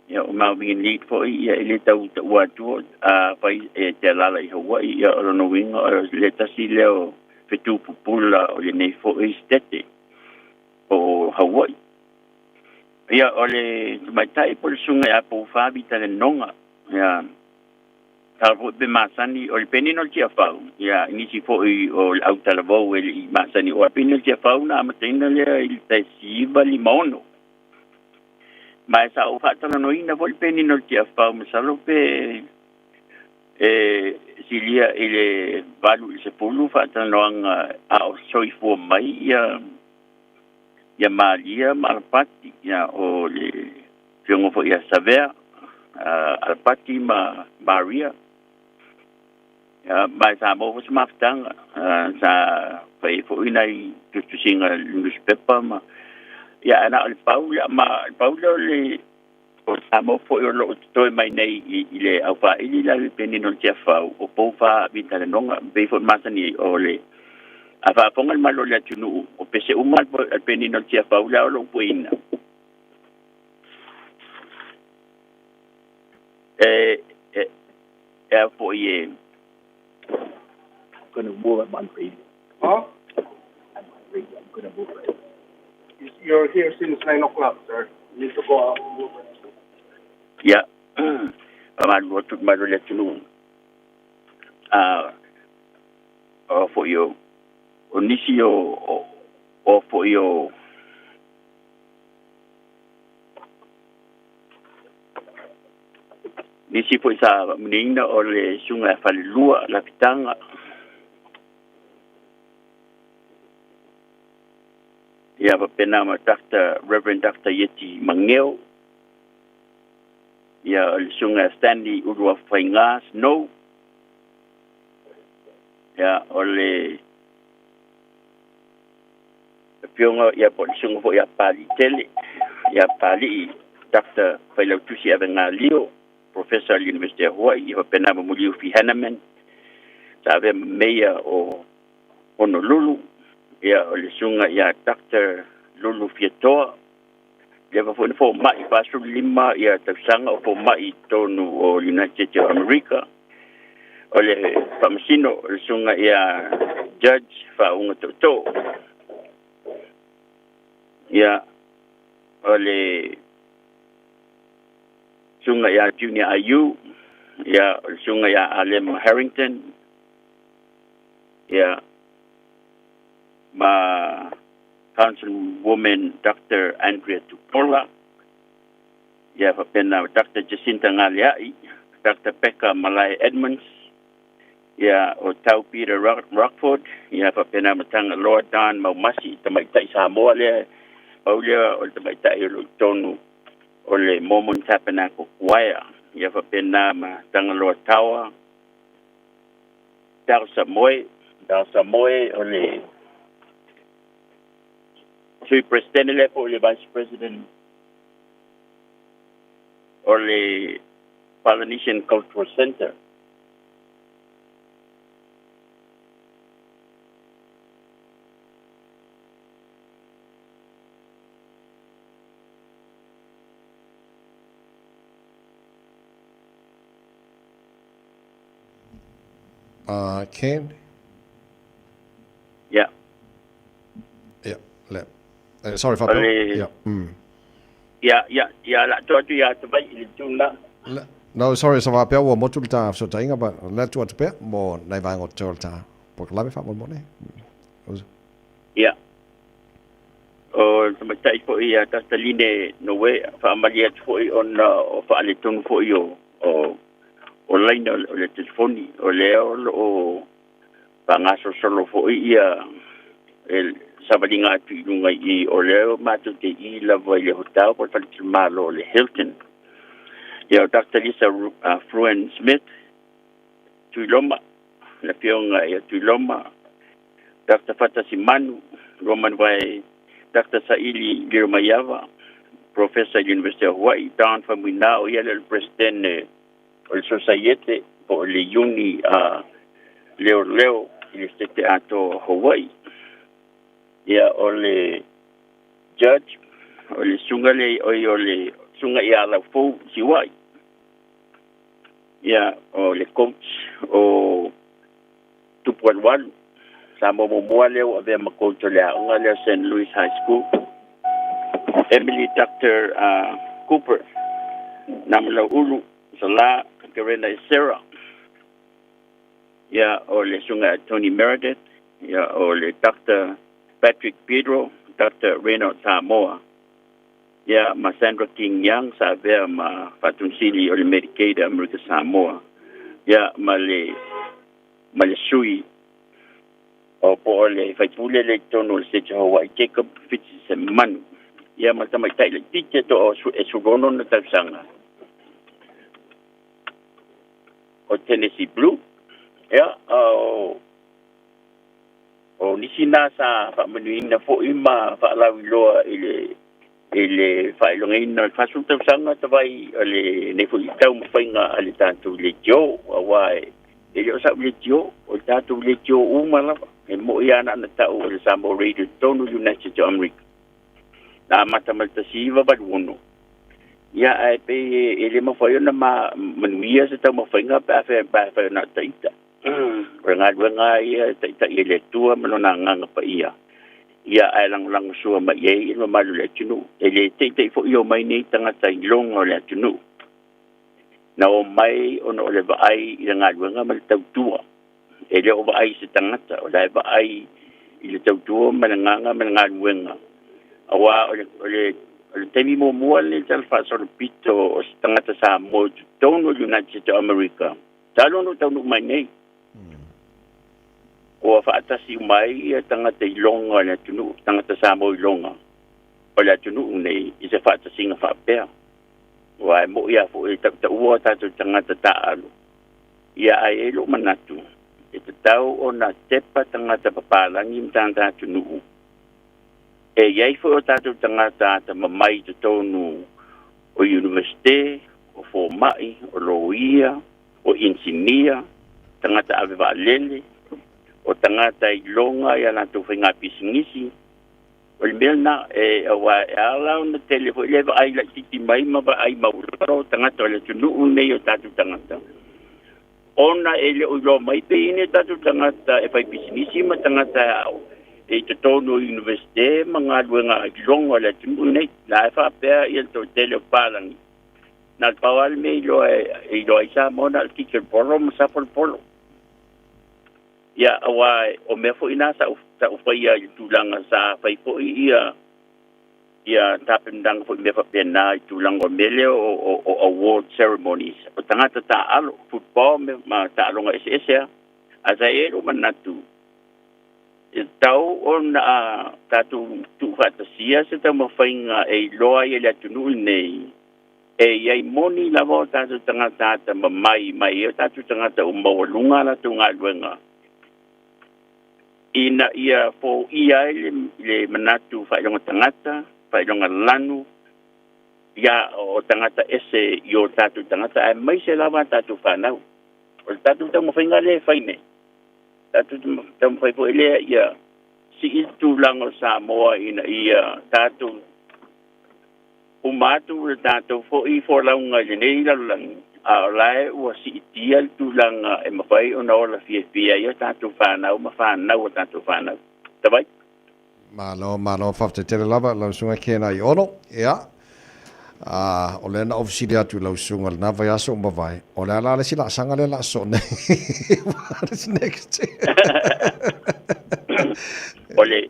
ya o Melvin Lead fo ia ele tau watu fa te lala I Hawaii ya o no winga o le tasi leo fetu pupula o le nei fo stete o Hawaii ya ole mai tai por sunga ya po fabi tale nonga ya talvo be masani o le penino tia fau ya inisi fo o au talvo el masani o penino tia fau na matena le il tesiva limono mai sa o fatalo no ina vol penino tia fau masalo pe silia ele valu se pulu fatalo anga a soi fo mai ya Maria Malpati ya o le fiongo fo ya Saver Alpati Maria ya mai sa mo fo maftang sa fai fo inai tu singa newspaper ma ya ana al Paula le o sa mo fo yo lo to mai nei ile au fa ile la penino tia fa o po fa vitale nonga be fo masani o le afa pongal malo la tunu o pese umal penino tia Paula o lo puina for ye gonna move at one radio. Huh? I'm gonna move it. You're here since 9 o'clock, sir. You need to go out and move it. Yeah. I'm going to let you know. For you. Onisio or for you. Nisi po sa menina o le sunga falilua la pitanga. Ia pa pena ma Reverend Dr. Yeti Mangeo. Ia o le sunga Stanley Urua Whaingas no. Ia o le pionga ia po le sunga po ia pali tele. Ia pali Dr. Whailautusi Avengalio. Professor at the University of Hawaii, Penama Muliufi Hanneman, Save Mayor o Honolulu, ia o le sunga ia Dr. Lulu Fiatoa, leva fo mai pasu lima ia tausanga o fo mai tonu o United States of America, o le famasino o le sunga ia Judge Faunga Toto, ia o le sunga ya Junior Ayu, ya sunga ya Alem Harrington, ya ma Councilwoman Dr. Andrea Tupola, ya pena Dr. Jacinta Ngaliai, Dr. Pekka Malai Edmonds, ya o Tau Peter Rockford, ya pena matanga Lord Dan Maumasi, tamaitai Samoa le, paulia o tamaitai o tonu o le Mormon Tabernacle Choir, ia whapena ma Tangaloa Tower, Dar Samoe o le Sui Presidente lepo o le Vice President o le Polynesian Cultural Center. Ken? Yeah. Yeah. Sorry if I... Yeah. La tu ya te vai ile tuna. No, sorry, så var Bjerg og Motulta, så der ingen bare, lad du at Bjerg, hvor nej var en tolta, på klappe fra måne. Ja. Og som jeg sagde på, ja, der er lige noget for Amalia for og for alle tunge for og lejne og lidt telefoni og lave og bange så solo for sabalinga at lunga i og lave matu te i la voile hotel på til Marlo le Hilton. Ja, Dr. Lisa Fruen Smith Tuiloma la pionga ya Tuiloma Dr. Fatasi Manu Roman Vai Dr. Saili Girmayava Professor University of Hawaii down from Minao yele president o societe po le uni Leo il stete ato Hawaii. Ya ole judge ole sungale ole sunga ya la fo siwai. Ya ole coach o 2.1 sa mo leo ave ma coach le ngale St. Louis High School. Emily Dr. Cooper namla ulu sala Karena Sarah. Ya ole sunga Tony Meredith. Ya ole Dr. Patrick Pedro, Dr. Reynolds Samoa. Ya Sandra King Young sa ver ma Fatunsili ole Medicaid America Samoa. Ya male sui o po ole faipule le tono se Hawaii Jacob Fitzsimmons. Ya matama taile tite to esugono na tsanga. O Tennessee Blue. Ya o nisina sa pamanuina fo ima fa la wiloa ele fa ilongina fa sulta sanga tawai ele ne fu tau mfainga ale tantu le jo awai ele o sa le jo o tantu le jo umala e mo yana na tau le sambo radio tonu United to America na mata siva badwono ya ai pe ele mo foi na manuia se tau mfainga pa fa na taita Renga ia taita ile tua melona nganga pa ia. Ia ai lang sua ma ye no malu le tunu. Ele taita fo io mai nei tanga tai longo le tunu. Na o mai ono le ba ai ia nga mal tau tua. Ele o ba ai se tangata o le ba ai ile tau tua melanga wenga. Awa ole temi mo le tal fa so pito o tangata sa mo tono United to America. Talo no tau mai nei. O fa atasi mai tangata ilonga le tunu tangata samo ilonga o le tunu nei i se fa atasi nga fa pe wa mo ia fo e ta o ta tangata ta alu ia ai lo manatu e tau ona tepa tangata papalangi mtanga tunu e ia fo ta tangata ta mai te tonu o universite o fo mai o loia o engineer tangata ave valele o tangata ilonga ya na tu finga pisingisi o melna e wa ala on telefone le ai la titi mai ma ba ai ma ro tangata le tunu ne yo tatu tangata ona ele o lo mai pe ine tatu tangata e fai pisingisi ma tangata e te tono universite manga luenga ilonga le tunu ne la fa pe il to telepalang na pawal me lo e lo isa mona al kitchen polo sa polo ya awai o me fo ina sa ufai tulanga sa fai fo ia tapendang fo me fa pena tulanga mele o award ceremonies o tangata ta alo football me ma ta longa ss asa ero manatu tau on tatu tu fantasia se ta mo fainga e loa ele tunu nei e ai moni la volta tu tangata ta mai tatu tangata o mawalunga la tunga luenga ina ia fo ia le manatu fa longa tangata fa longa lanu ya o tangata ese yo tatu tangata ai mai se lava tatu fa nau o tatu tamo fainga le faine tatu tamo fai fo ele ia si tu lango sa moa ina ia tatu umatu tatu fo I fo launga nei lang a lai o si tial tu langa e mafai ona ola fia ia tatu whanau ma whanau o tatu whanau. Tawai? Malo, fafte tele lava, lau sunga kena I ono, ia. O le na ofisi le atu lau sunga le na vai aso mawai. O le ala le sila sanga le la so ne. What is next? Ole,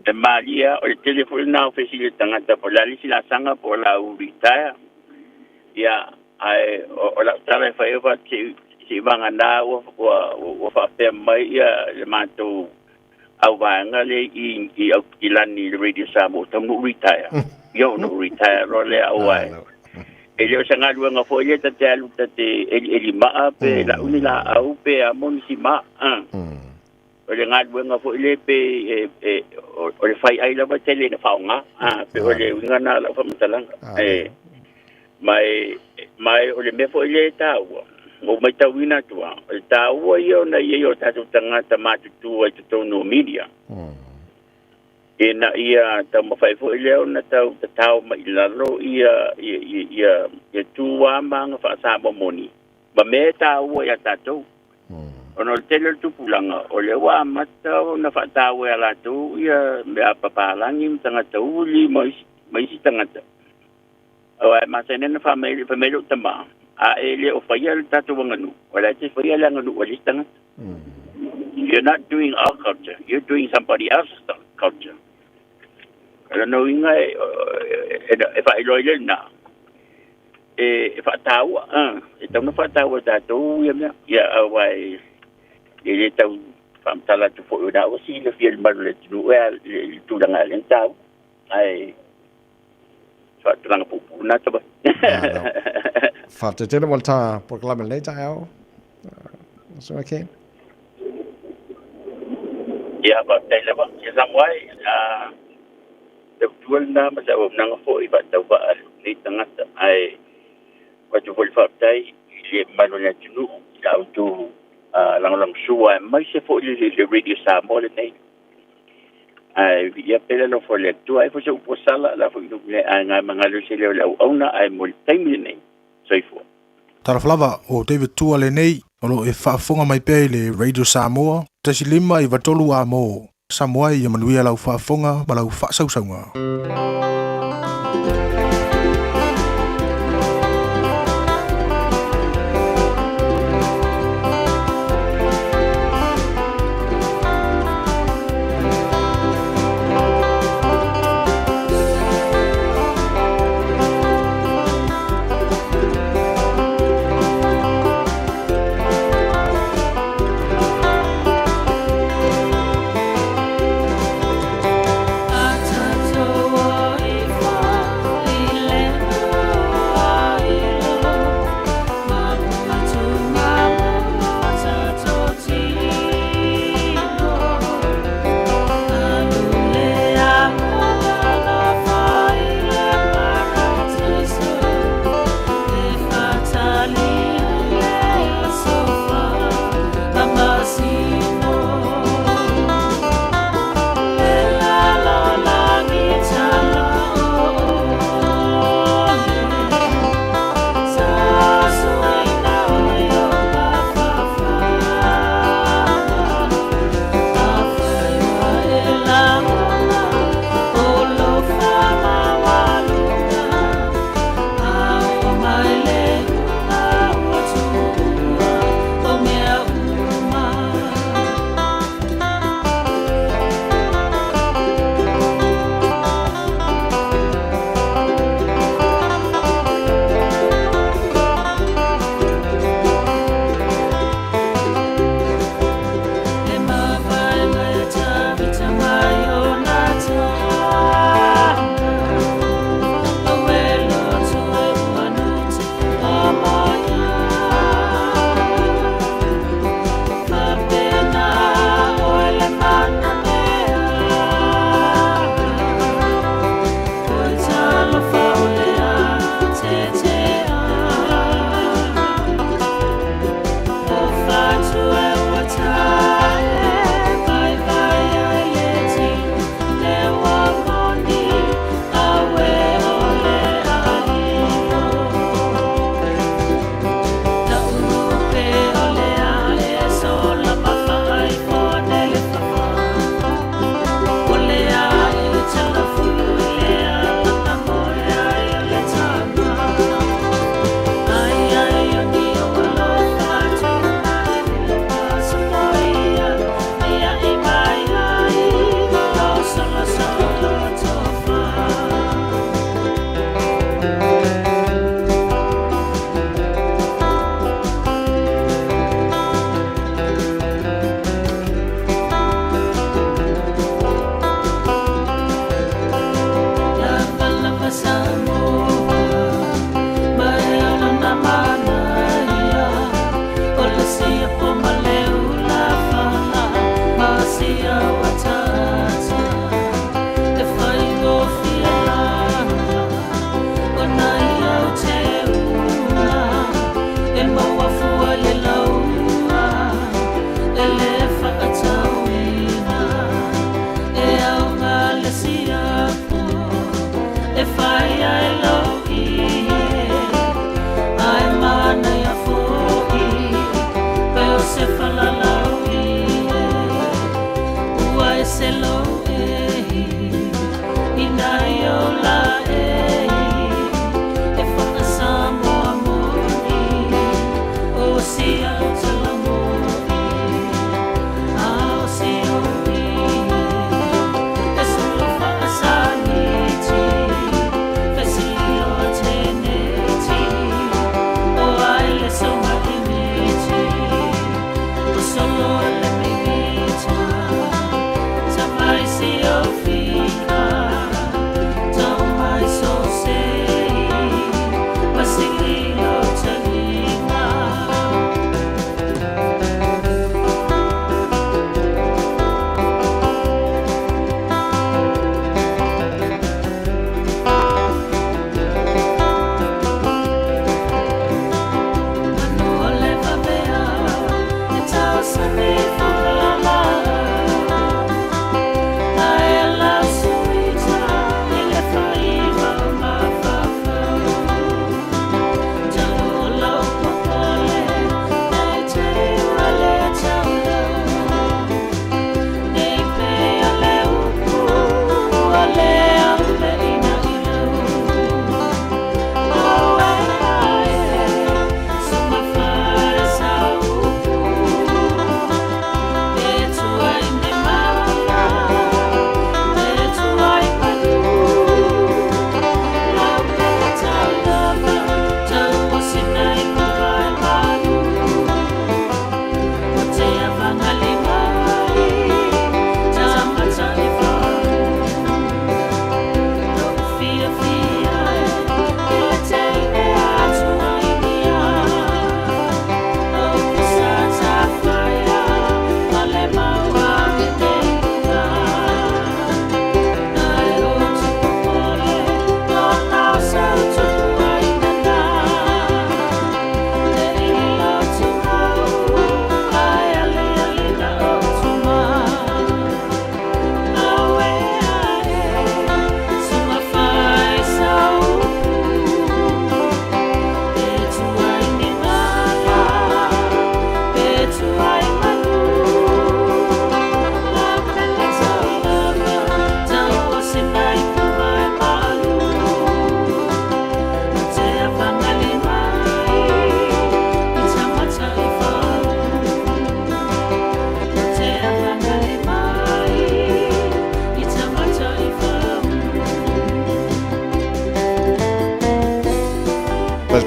te malia, o le telefoni na ofisi le tangata po la lisi la sanga po la uritaya. Ia, ai, o la tala fa eva si vanga na o fa pe mai ia le mato au vanga le i au kilani le radio Samoa tamu retire. Yo no retire ro le au ai. E le sanga luanga fo ia te alu te eli maa pe la unila au pe a monisi ma. O le ngā luanga fo ile pe o le fai ai lava tele na faunga. Pe o le ngana la fa matalanga. Mai o le me fo ile taua. Mo mai tauina tua. O le taua ia na ia o tatu tangata matutua i tutono media. E na ia tau mawhai fo ile o na tau ma ilaro ia tua manga wha sama moni. Ma me taua ia tatou. Ono le tele tupulanga. O le wa mata o na wha taua ia latou ia mea papalangi tangata uli maisi tangata. O ai masenena wha melo tama. A ele o whaia le tatu wanganu. O le te whaia le anganu o listanga. You're not doing our culture. You're doing somebody else's culture. Kala no inga e wha iloi le na. E wha taua. E tau na wha taua tatu ia mea. Ia awai. E le tau whamtala tu fo ina o si le fia le maru le tunu. Ea le tūranga le tau. Ai. Wha tulanga pupu na taba. Fate tele molta proclame nei tau. So okay. Ya ba tele ba. Ya samwai te tual na ma sa nang fo I ba tau ba ni tangata ai wa tu vol fa tai le manu na tunu la tu lang suwa mai se fo le radio Samoa le nei. Ai ia pele no fo le tu ai fo se uposala la fo le nga mangalo se le la ona ai mol taimi nei. Soifo. Taraflava o David Tua le nei, o lo e whaafonga mai pēi le Radio Samoa, tasi lima I watolu a mō. Samoa I amanuia lau whaafonga, ma lau whaasausaunga. Atato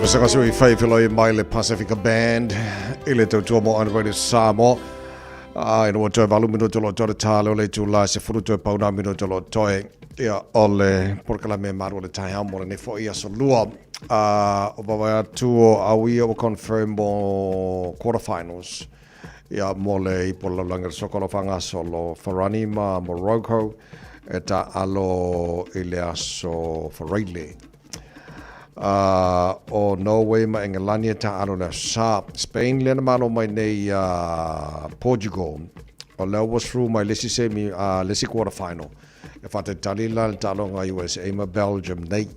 sanga sui fai filoi mai le Pacifica Band ile tau tua mo anwai Samoa. Ina wa toi valu minuto lo toi talo le tula se fruto e pauna minuto lo toi ia ole porkala me maru le tai amo le fo ia so lua. O baba tuo awi o confirm mo quarterfinals. Ia mo le ipola langa sokolo fanga solo Farani ma Morocco eta alo ile aso Farele. O Norway ma Engelania ta alo na sa Spain le malo mai nei Portugal o le was through my lesi semi lesi quarter final e fate talila talo nga USA ma Belgium nei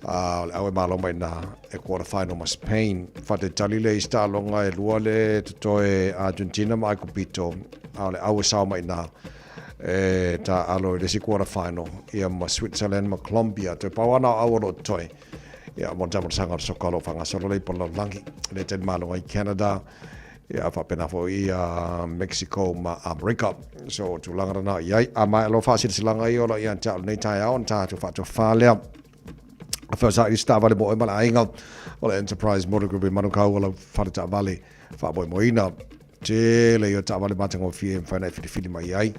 awe malo mai na e quarter final ma Spain fate talile ista longa e luale to e Argentina ma kupito ale awe sa mai na ta alo lesi quarter final ia ma Switzerland ma Colombia to pawana awro toi. Ya mo jamu sangat sokolo fanga solo le polo langi le ten malo ai Canada ya fa pena fo ia Mexico ma America so tu langa na ia ama lo fa sil langa io lo ia ta nei tai on ta tu fa le fa sa stava le bo mala inga o le Enterprise Motor Group manuka o fa ta vale fa boy moina te le io ta vale matango fi fa na fi mai ai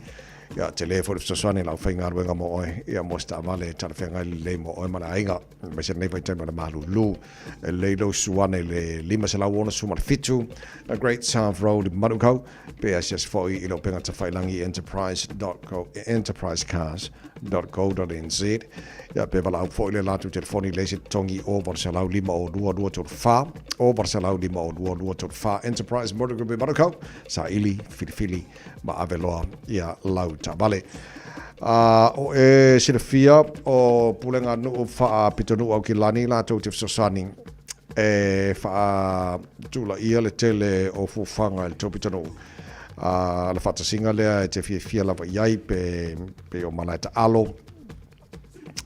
ya telefone so sone la fainga wenga mo oi ya mosta male ta fainga le mo oi mana inga me se nei vai tema malu lu le lo suane le lima se la wona suma fitu a great sound road manuko pss for ilo penga ta failangi enterprisecars.co.nz ya pe vala fo ile la tu telefoni le se tongi over se la lima o dua to fa over se la lima o dua to fa Enterprise Motor Group manuko sa ili fili ma aveloa ya lau tabale o e silafia o pulenga no fa pitonu au kilani la to tif sosani e fa tula ia le tele o fufanga le topitonu la fata singa le te fia la yai pe o malata alo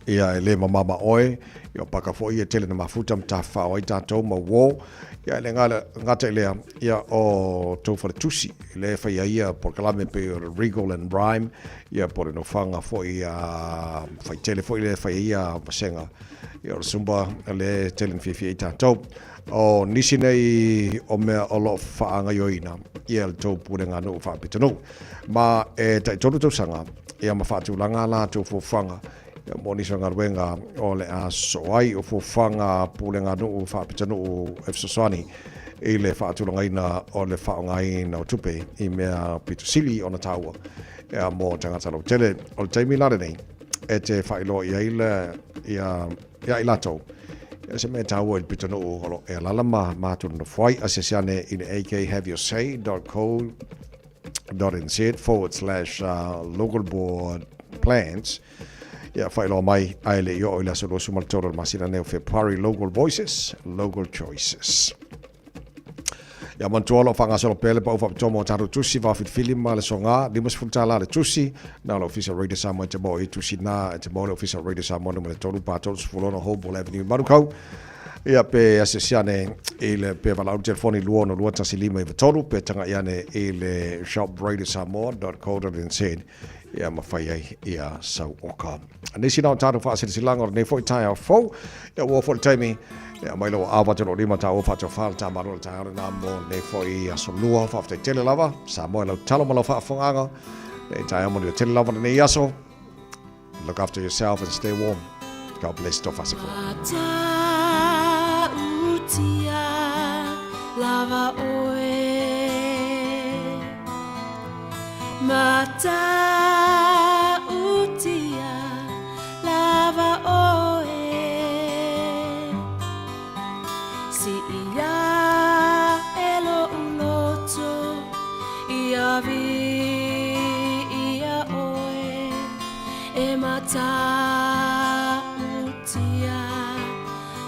ia le mama oe yo paka fo ia tele na mafuta mtafa o ita to mo wo ya le ngata le ya o to for tusi le fa ia por kalame pe Regal and Rhyme ya por no fanga fo ia fa tele fo ile fa ia basenga ya sumba le tele fi ita to o nisinei o me o lo fa anga yoina ya to purenga no fa pitano ma e ta to sanga ya ma fa tu langa la to fo fanga ya moni sanga wenga o le aso ai o fofanga pulenga no fa pitano o efsosani e le fa tulanga ina o le fa ngai na tupe I mea pitusili ona taua ya mo tanga talo tele o taimi la nei e te fa ilo ia ia ilato ya se me taua il pitano o e la lama ma tu no foi asesiane in akhaveyousay.co.nz/local board plans. Ya failo mai aile yo ila solo sumal toro masina neo February local voices, local choices. Ya mantuolo fanga solo pele pa ufa tomo taru tusi va fit film male songa dimas funtala le tusi na lo official radio Samoa te boy tusi na te boy official radio Samoa no toru pa toru fulono Hopewell Avenue Marukau. Ya pe asesiane ile pe vala telefoni luono luota silima i toru pe tanga iane ile shopradiosamo.co.nz. Ya mafai ia sau oka. Nisi na taro fa se silanga ne foi tai fo ya wo for time ya mai lo ava te lima ta o fa to fa ta maro ta na mo ne foi aso lua fa te tele lava sa mo lo talo mo fa fonga e tai mo le tele lava ne yaso. Look after yourself and stay warm. God bless to fasico. Lava oe Mata utia lava oe Si ia elo uloto Ia vi ia oe E mata utia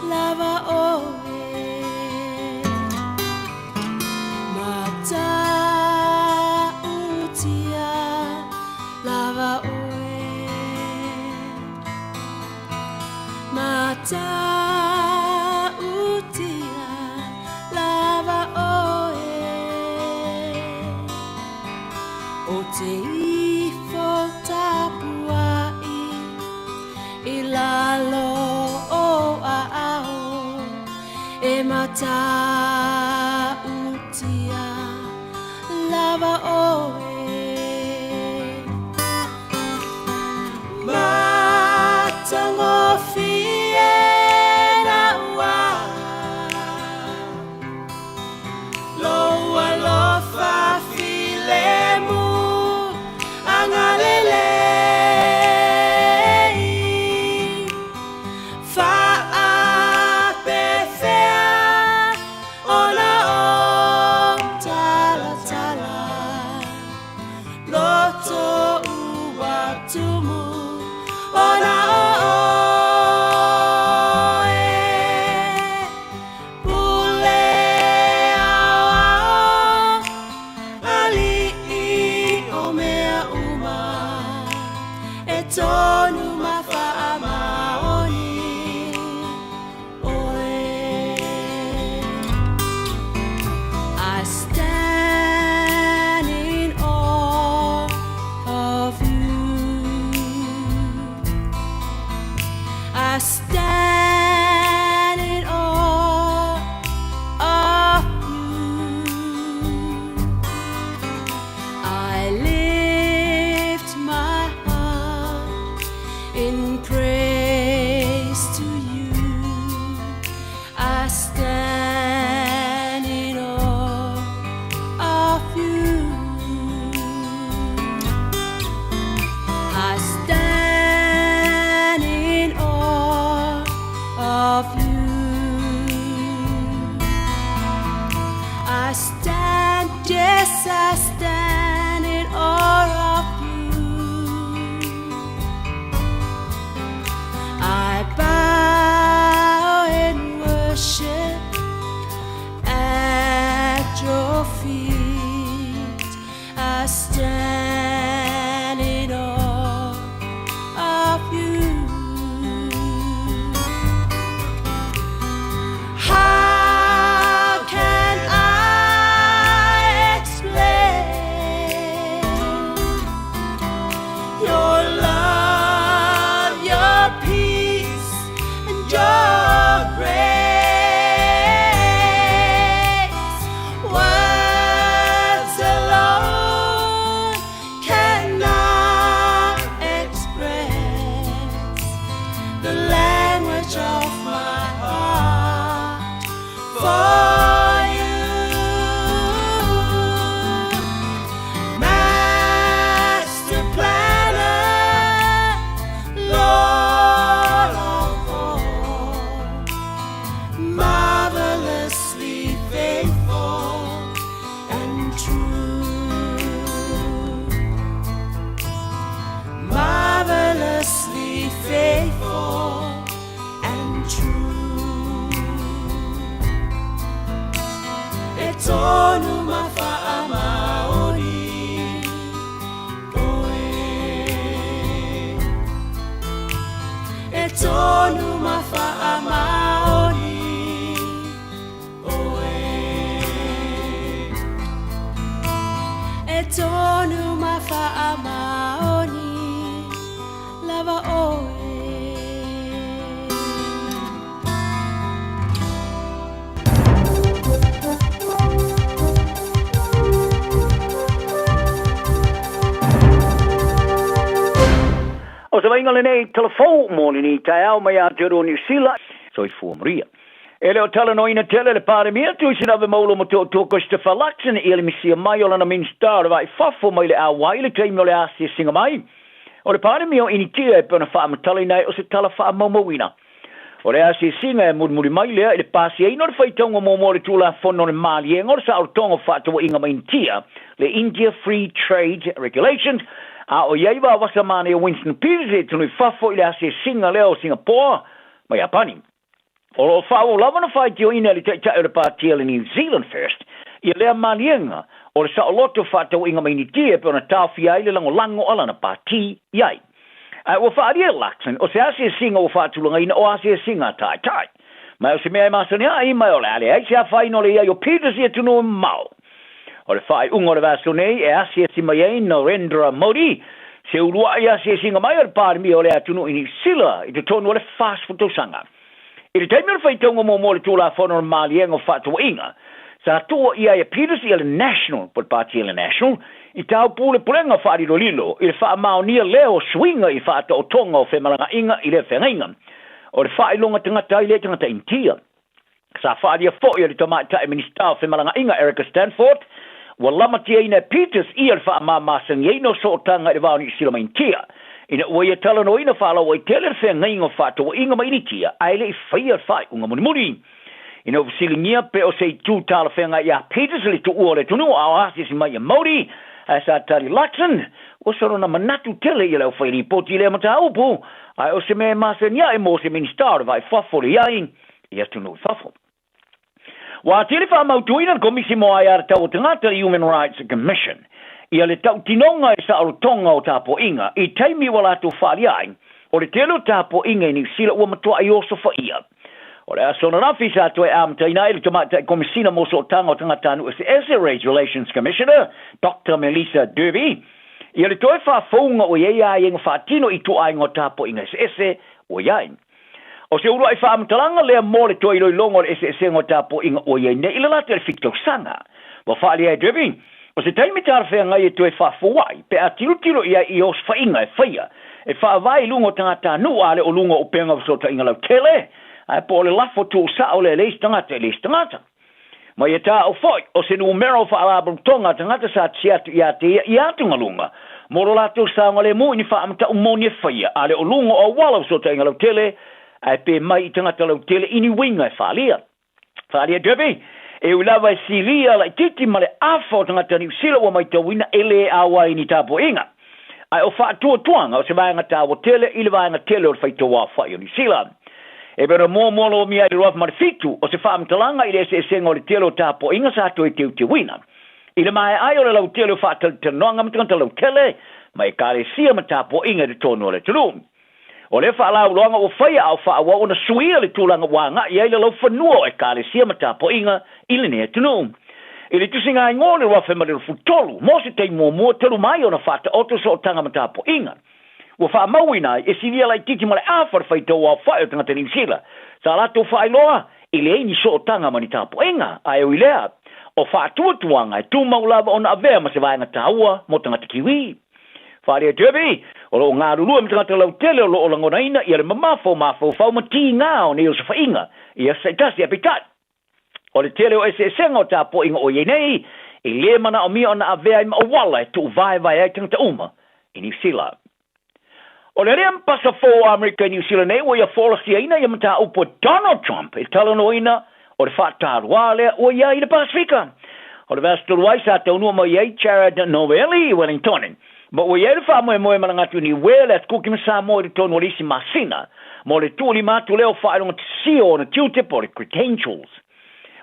lava oe Mata utia lava oe O te ifo tapuai I lalo o a ao utia lava oe matangofie na ua loa lofa filemu angalele O sa vainga nei telefon moni ni tai au mai a tero New Zealand. So I fu Maria. Ele o tala no ina tele le pare mea tu sina ve maulo mo to ko Stefan Laxen ele mi sia mai ola na min star vai fafo mai le a waile kai mo le a si singa mai. O le pare mea ini tia e pona fa matali nei o se tala fa momoina. O le a si singa e muri mai le ele pasi e no le fai tonga mo mo le tula fono le mali e ngor sa o tonga fa to inga mai tia le India Free Trade Regulations. A o iaiva wasa mane o Winston Peters e tunu fafo ile a se singa leo Singapore mai apani. O lo fao lava na fai tio ina li te o le pātia le New Zealand first. I lea malienga o le sa o loto whātau inga mai ni tia pe ona tāwhi ai le lango ala na pāti iai. O whaaria Laxen o se ase singa o whātulanga ina o ase singa tai. Mai o se mea masani ai mai o le ale ai se a whai no le iai o Peters e tunu mau. O le whai ungo le vaso nei e ase si mai ai Narendra Modi se urua i ase singa mai o le pārmi o le atunu ini sila i te tonu o le fast food sanga. I le taimere whaitonga mo le tūla whanau Mālienga o whātua inga. Sa tua ia e Peters i le National, but Party le National, i tau pūle pulenga whaariro lilo, i le wha maonia leo swinga i whaata o tonga o whemalanga inga i le whengainga. O le whailonga tangata i le tangata intia. Sa whaaria fo i le tamata e Minister o whemalanga inga Erica Stanford, wa lamatia ina Peters i le wha mamasang yeino so tanga i le vaoni i silama intia. Ina ua ia tala no ina whala wa i tele whengainga o whaata o inga mainitia, aile i whaia whai unga munimuri. Ina usilingia pe o sei tū tala whenga ia Peters li tu ua le tunu au asis mai a Māori, sa tali Luxon, o sorona manatu tele i leo whairi poti le mata upu, ai o se me masenia e mo se ministar vai whafori ai, ia tunu whafo. Wa tele wha mautuina komisi mo ai ar tau tangata Human Rights Commission, ia le tau tinonga e sa arotonga o tapo inga, i taimi wala tu whali ai, o le telo tapo inga i New Zealand ua matua i oso whaia. O le asona rafi sa tu e amtaina i le tamata komisina mo so tanga o tangatanu as a Race Relations Commissioner, Dr. Melissa Derby, ia le toi whafunga o iei ai inga whaatino i tu ai ngā tapo inga ese o iei. O se urua i whaamtalanga lea mo le toi loi longo le ese ngā tapo inga o iei ne ila lata le whikto sanga. Wa whaali ai Derby, o se taimi tarwhea ngai e toi whafuai, pe a tiro ia i os whainga e whaia, e whaavai lungo tangatanu ale o lungo o penga wasota inga lau tele, ai po le lafo tu sa o le leis tangata. Ma ia tā o foi, o se numero wha alabam tonga tangata sa tiatu i atunga lunga. Moro latu sa ngale mu ni wha amta umoni e whaia, ale o lunga o wala wasota inga lau tele, ai pe mai i tangata lau tele ini winga e whalia. Whalia Derby, e ulawa e silia la titi ma le afo tangata New Zealand wa mai tawina ele awa ini tapo inga. Ai o wha tuanga o se vaenga tawa tele, ili vaenga tele o whaitoa whai o New Zealand. E bera mō mi ai roa marifitu o se whaamtalanga i le se ngore telo tapo inga sa to i te wina. I le mai ai o le lau telo whaatanoanga matangata lau tele, mai kare sia matapo inga de tono le tulu. O le whaalau loanga o whaia au whaawa o na suia le tūlanga wanga i ai le lau whanua e kare sia matapo inga i le nea tunu. I le tusinga i ngōle roa whamare futolu, mo se tei mō telu mai o na whata oto so o tanga matapo inga. Wa wha mauina e sinia lai titi male awhar whaitau a whai o tangata New Zealand. Sa lato whailoa, i le eini so o tanga mani tapo inga, ai o ilea. O wha tuatuanga e tu maulava o na avea ma se vaenga taua mo tangata kiwi. Whaarea Derby, o lo ngā rurua mi tangata lau tele o lo o langona ina, i ale mamafo whau ma ti ngā o ne o sa whainga, i a saitasi apitat. O le tele o ese senga o tapo inga o yenei, i le mana o mia o na avea i ma o wala e tu vai ai tangata uma i New Zealand. O le rea mpasa fō Amerika i New Zealand e, o ia wholasia ina i mata upo Donald Trump, e talano ina o le whātāroa lea o ia i le Pasifika. O le vastuluai sa taunua mo iei Jared Novelli i Wellington. Ma o iei le whaamoe moe malangatu ni wele at kuki masa mo i le tono lisi masina, mo le tūli mātu leo whaeronga tisio o na Q-tip o le credentials.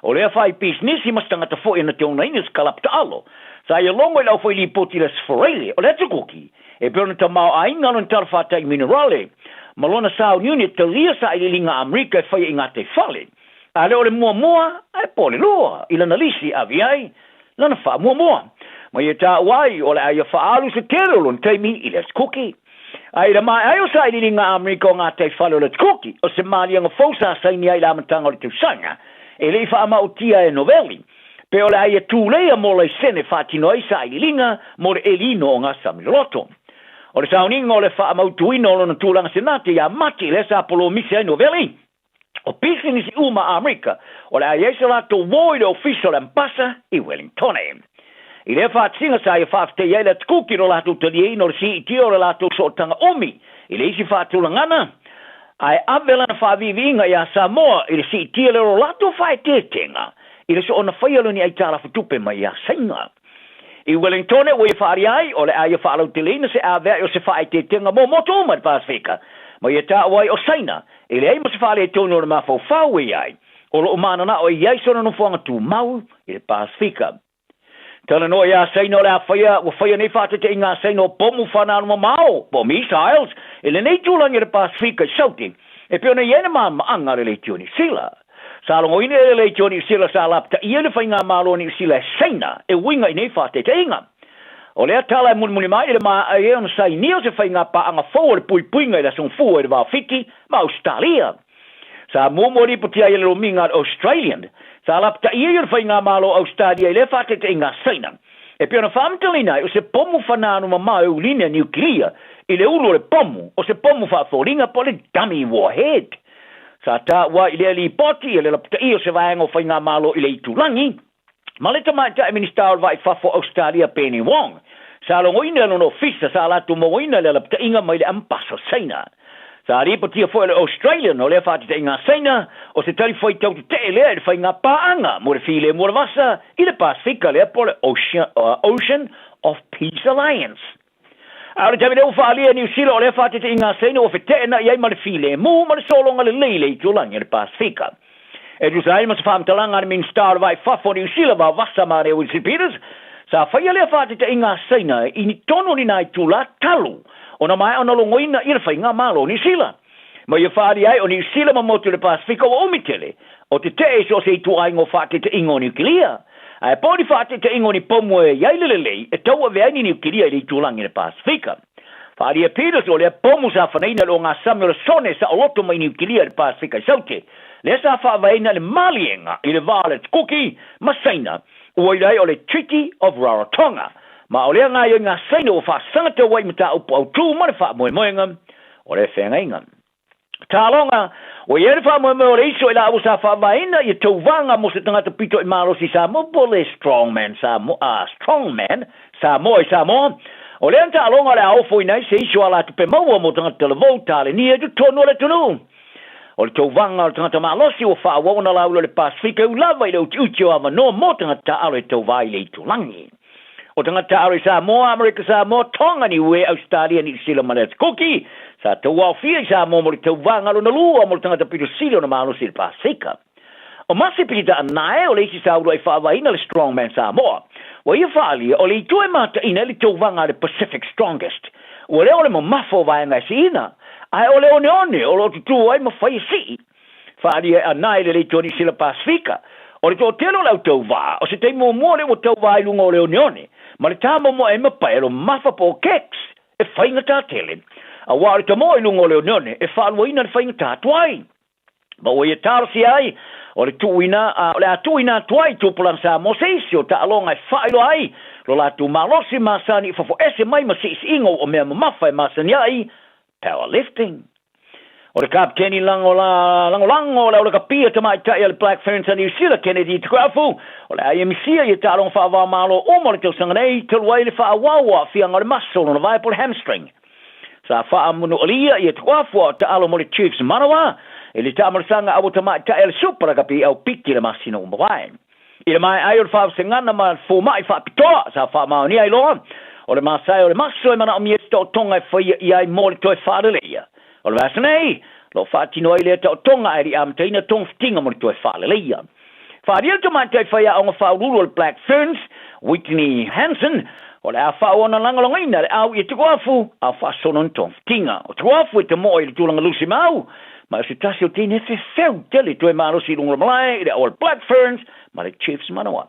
O lea whae business i mastangata fo i na teona ina skalapta alo. Sa ia longo i lau fo i li poti le sforele o le tukuki. E perna ta mau ainga no tarfata i minerale. Malona sao niuni te lia sa i linga Amerika e whaia inga te whale. A leo le mua, ai pole loa, i lana lisi avi ai, lana wha mua. Ma ia tā wai, o le aia whaalu se tere lon teimi i les kuki. Ai la mai ai o sa i linga Amerika o ngā te whale o les kuki, o se maali anga fausa saini ai la matanga o le teusanga, e le i wha ama o tia e Novelli. Pe o le aia tūlea mo le sene whatino ai sa i linga, mo le elino o ngā samiloto. O le sauninga o le wha amautuina o lona tūlanga senate ia mati le sa polo misi ai Novelli. O pisinisi uma Amerika, o le aiesa lato woi le official ambassa i Wellington. I le whaatsinga sa ia whaafte iei le tukuki ro lato taliein o le CET o le lato sootanga omi, i le isi whaatulangana. Ai avela na whaavivinga ia Samoa i le CET le ro lato whaetetenga, i le so ona whaialoni ai tala futupe mai ia sainga. I Wellington o i whaari ai, o le aia whaalau te leina se awea o se whae te tenga mō moto oma te Pasifika. Ma ia tā wai o saina, i le ai mo se whaale e tono o le mawhau whau e ai. O lo umana na o i ai sona no whanga tū mau i le Pasifika. Tala no ia saina o le a whaia nei whaate te inga saina o pomu whanau ma mao, po missiles, i le nei tūlangi le Pasifika i sauti, e pio na iene maa maanga le tioni sila. Sa longo ine le tioni sila sa lapta ia le whainga malo ni sila saina e winga i nei whaate te inga. O lea tala e muni mai le maa e on sai nio se whainga pa anga fō le pui puinga i la son fua i le wā fiti ma Australia. Sa momori putia ile minga Australian. Sa la pta ia fa inga malo Australia ile fa te inga saina. E piona famtelina o se pomu fanano mama e uline nuclear ile ulo le pomu o se pomu fa foringa pole dummy warhead. Sa ta wa ile li poti ile la pta ia se va ngo fa inga malo ile itulangi. Maleta mata minister vai fa for Australia Penny Wong. Sa lo ngoina no office sa la tu moina le la pta inga mai le ampaso saina. Sa ripotia foi Australia no le fati te inga saina o se tali foi tau te le fai nga paanga mo le file mo vasa i le Pasifika le po le Ocean of Peace Alliance. Ara te veo fali New Zealand le fati te inga saina o fete na ia ma le file mo ma le solonga le lele tu lang le Pasifika. E tu sai ma se fam talanga min star vai fa for New Zealand va vasa ma le Wilson Peters. Sa fai le fati te inga saina i ni tono ni nai tu la talu. Ona mai ona longoina ia fai nga malo ni sila. Ma ia fari ai o ni sila ma motu le Pasifika o omitele. O te te so se tu ai ngo fati te ingo nuclear. Ai podi fati te ingo ni pomo e ia lelele e tau ave ni nuclear le tulangi le Pasifika. Fari e Peters o le pomo sa faneina lo nga Samuel Sone sa o loto mai nuclear le Pasifika saute. Le sa fa vaina le malienga i le vale kuki masaina. Ua ilai o le Treaty of Rarotonga. Ma o lea ngai o ngā saina o wha sangata wai mata upo au tū mara wha moe moenga o le whenga inga. Tā longa, o iere wha moe moe o le iso i la au sa wha vaina i tau vanga mo se tangata pito i marosi sa mo po le strongman sa mo, sa mo. O lea tā longa le au fo inai se iso ala tupe maua mo tangata le vota le ni e tu tonu le tunu. O le tau vanga o tangata marosi o wha awana laulo le Pasifika u lava i le uti o ama no mo tangata alo e tau vai le tulangi. O tangata aure sa mo Amerika sa mo tonga ni ue Australia ni sila malet kuki sa tau au fia sa mo mo tau vanga lo na lua mo tangata pito sila na malo sila Pasifika. O masi pita anae o leisi sa uru ai whaavaina le strongman sa mo. Wa ia whaali o le tue mata ina le tau vanga le Pacific Strongest. O le ole mo mafo vaenga si ina. Ai ole one o lo tutu ai ma whai si. Whaali anae le tue ni sila Pasifika. O le tō telo lau tau vā, o se te mo le o tau vā i lunga o le unione. Ma le tāma mo e mapai alo mafa po keks, e whainga tā tele. A wāre ta mo i lunga o le unione, e whaalua ina le whainga tā tuai. Ma o ia tāro si ai, o le tuina tuai tūpulang sa mo seisi o ta alonga e whailo ai, lo la tu malosi masani fafo ese mai ma seisi ingo o mea mafa e masani ai, powerlifting. O le kapteni lango la o le kapia tamai tai le Black Ferns a New Zealand Kennedy te krafu. O le IMC i talong whaava malo o mo le tau sanga nei te luai le whaawawa fianga le muscle on a vai por hamstring. Sa wha munu alia i te krafu te alo mo le Chiefs manawa e le tamarasanga awo tamai tai le super kapi au piki le masino o mwai. I le mai ai o le whaava sengana ma fo mai wha pitoa sa wha mao ni ai loa. O le masai o le maso e mana o miesto o tonga e whaia i ai mo le toi whaaleia. O le vasa nei, lo whaatino ai lea tau tonga ai ri amtaina tong fitinga mo le toi whaaleia. Whaariel to mai tai whaia o ngā whaururu o le Black Ferns, Whitney Hansen, o le a whaona langalongaina le au i te koafu, a whaasonon tong fitinga. O te koafu e te moa i le tūlanga lusi mau, ma se tasi o tēne fe feu tele toi marosi i lunga malai, i le o le Black Ferns, ma le Chiefs manawa.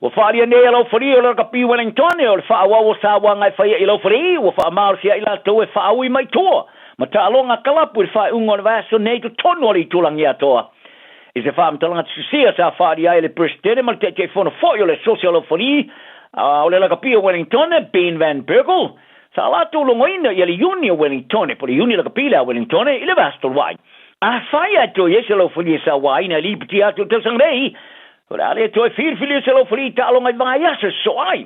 O whaaria nei alo whari o le kapi Wellington, o le whaawawa sa wanga i whaia i lau whari, o whaamarosia i la tau e whaaui mai toa. Ma ta alonga kalapu i whai ungo le vaso nei to tono ali tulangi atoa. I se wha amtalanga tsusia sa whaari ai le presidente ma te te whono fwoi o le social o whari, o le laka pia Wellington, Ben Van Berkel, sa la tu longoina i le uni o Wellington, po le uni laka pila Wellington, i le vasto wai. A whai ato yese lo whari sa wai na li piti ato te sangrei, o le ale to e whirwhili se lo whari ta alonga i mai asa so ai.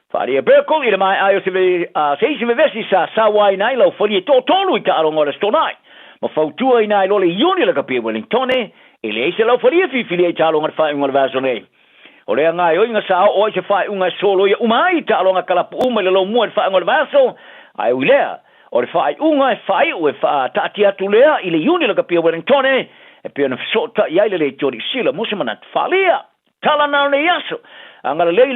Wharia Berkel, i le mai ai o se vesi sa wai nai lau whari e tō tōlu i ta aronga o le stonai. Ma whautua i nai lole iuni la kapia Wellington, i le eise lau whari e whiwhili e ta aronga whai unga le vaso nei. O lea ngai o inga sa o se whai unga solo i umai ta aronga kalapu uma le lau mua e whai unga le vaso, ai ui lea. O le whai unga e whai ue taati atu lea i le iuni la kapia Wellington, e pia na whasota i aile le tori sila musa manat whalia. Tala nao ne yaso. Angara lei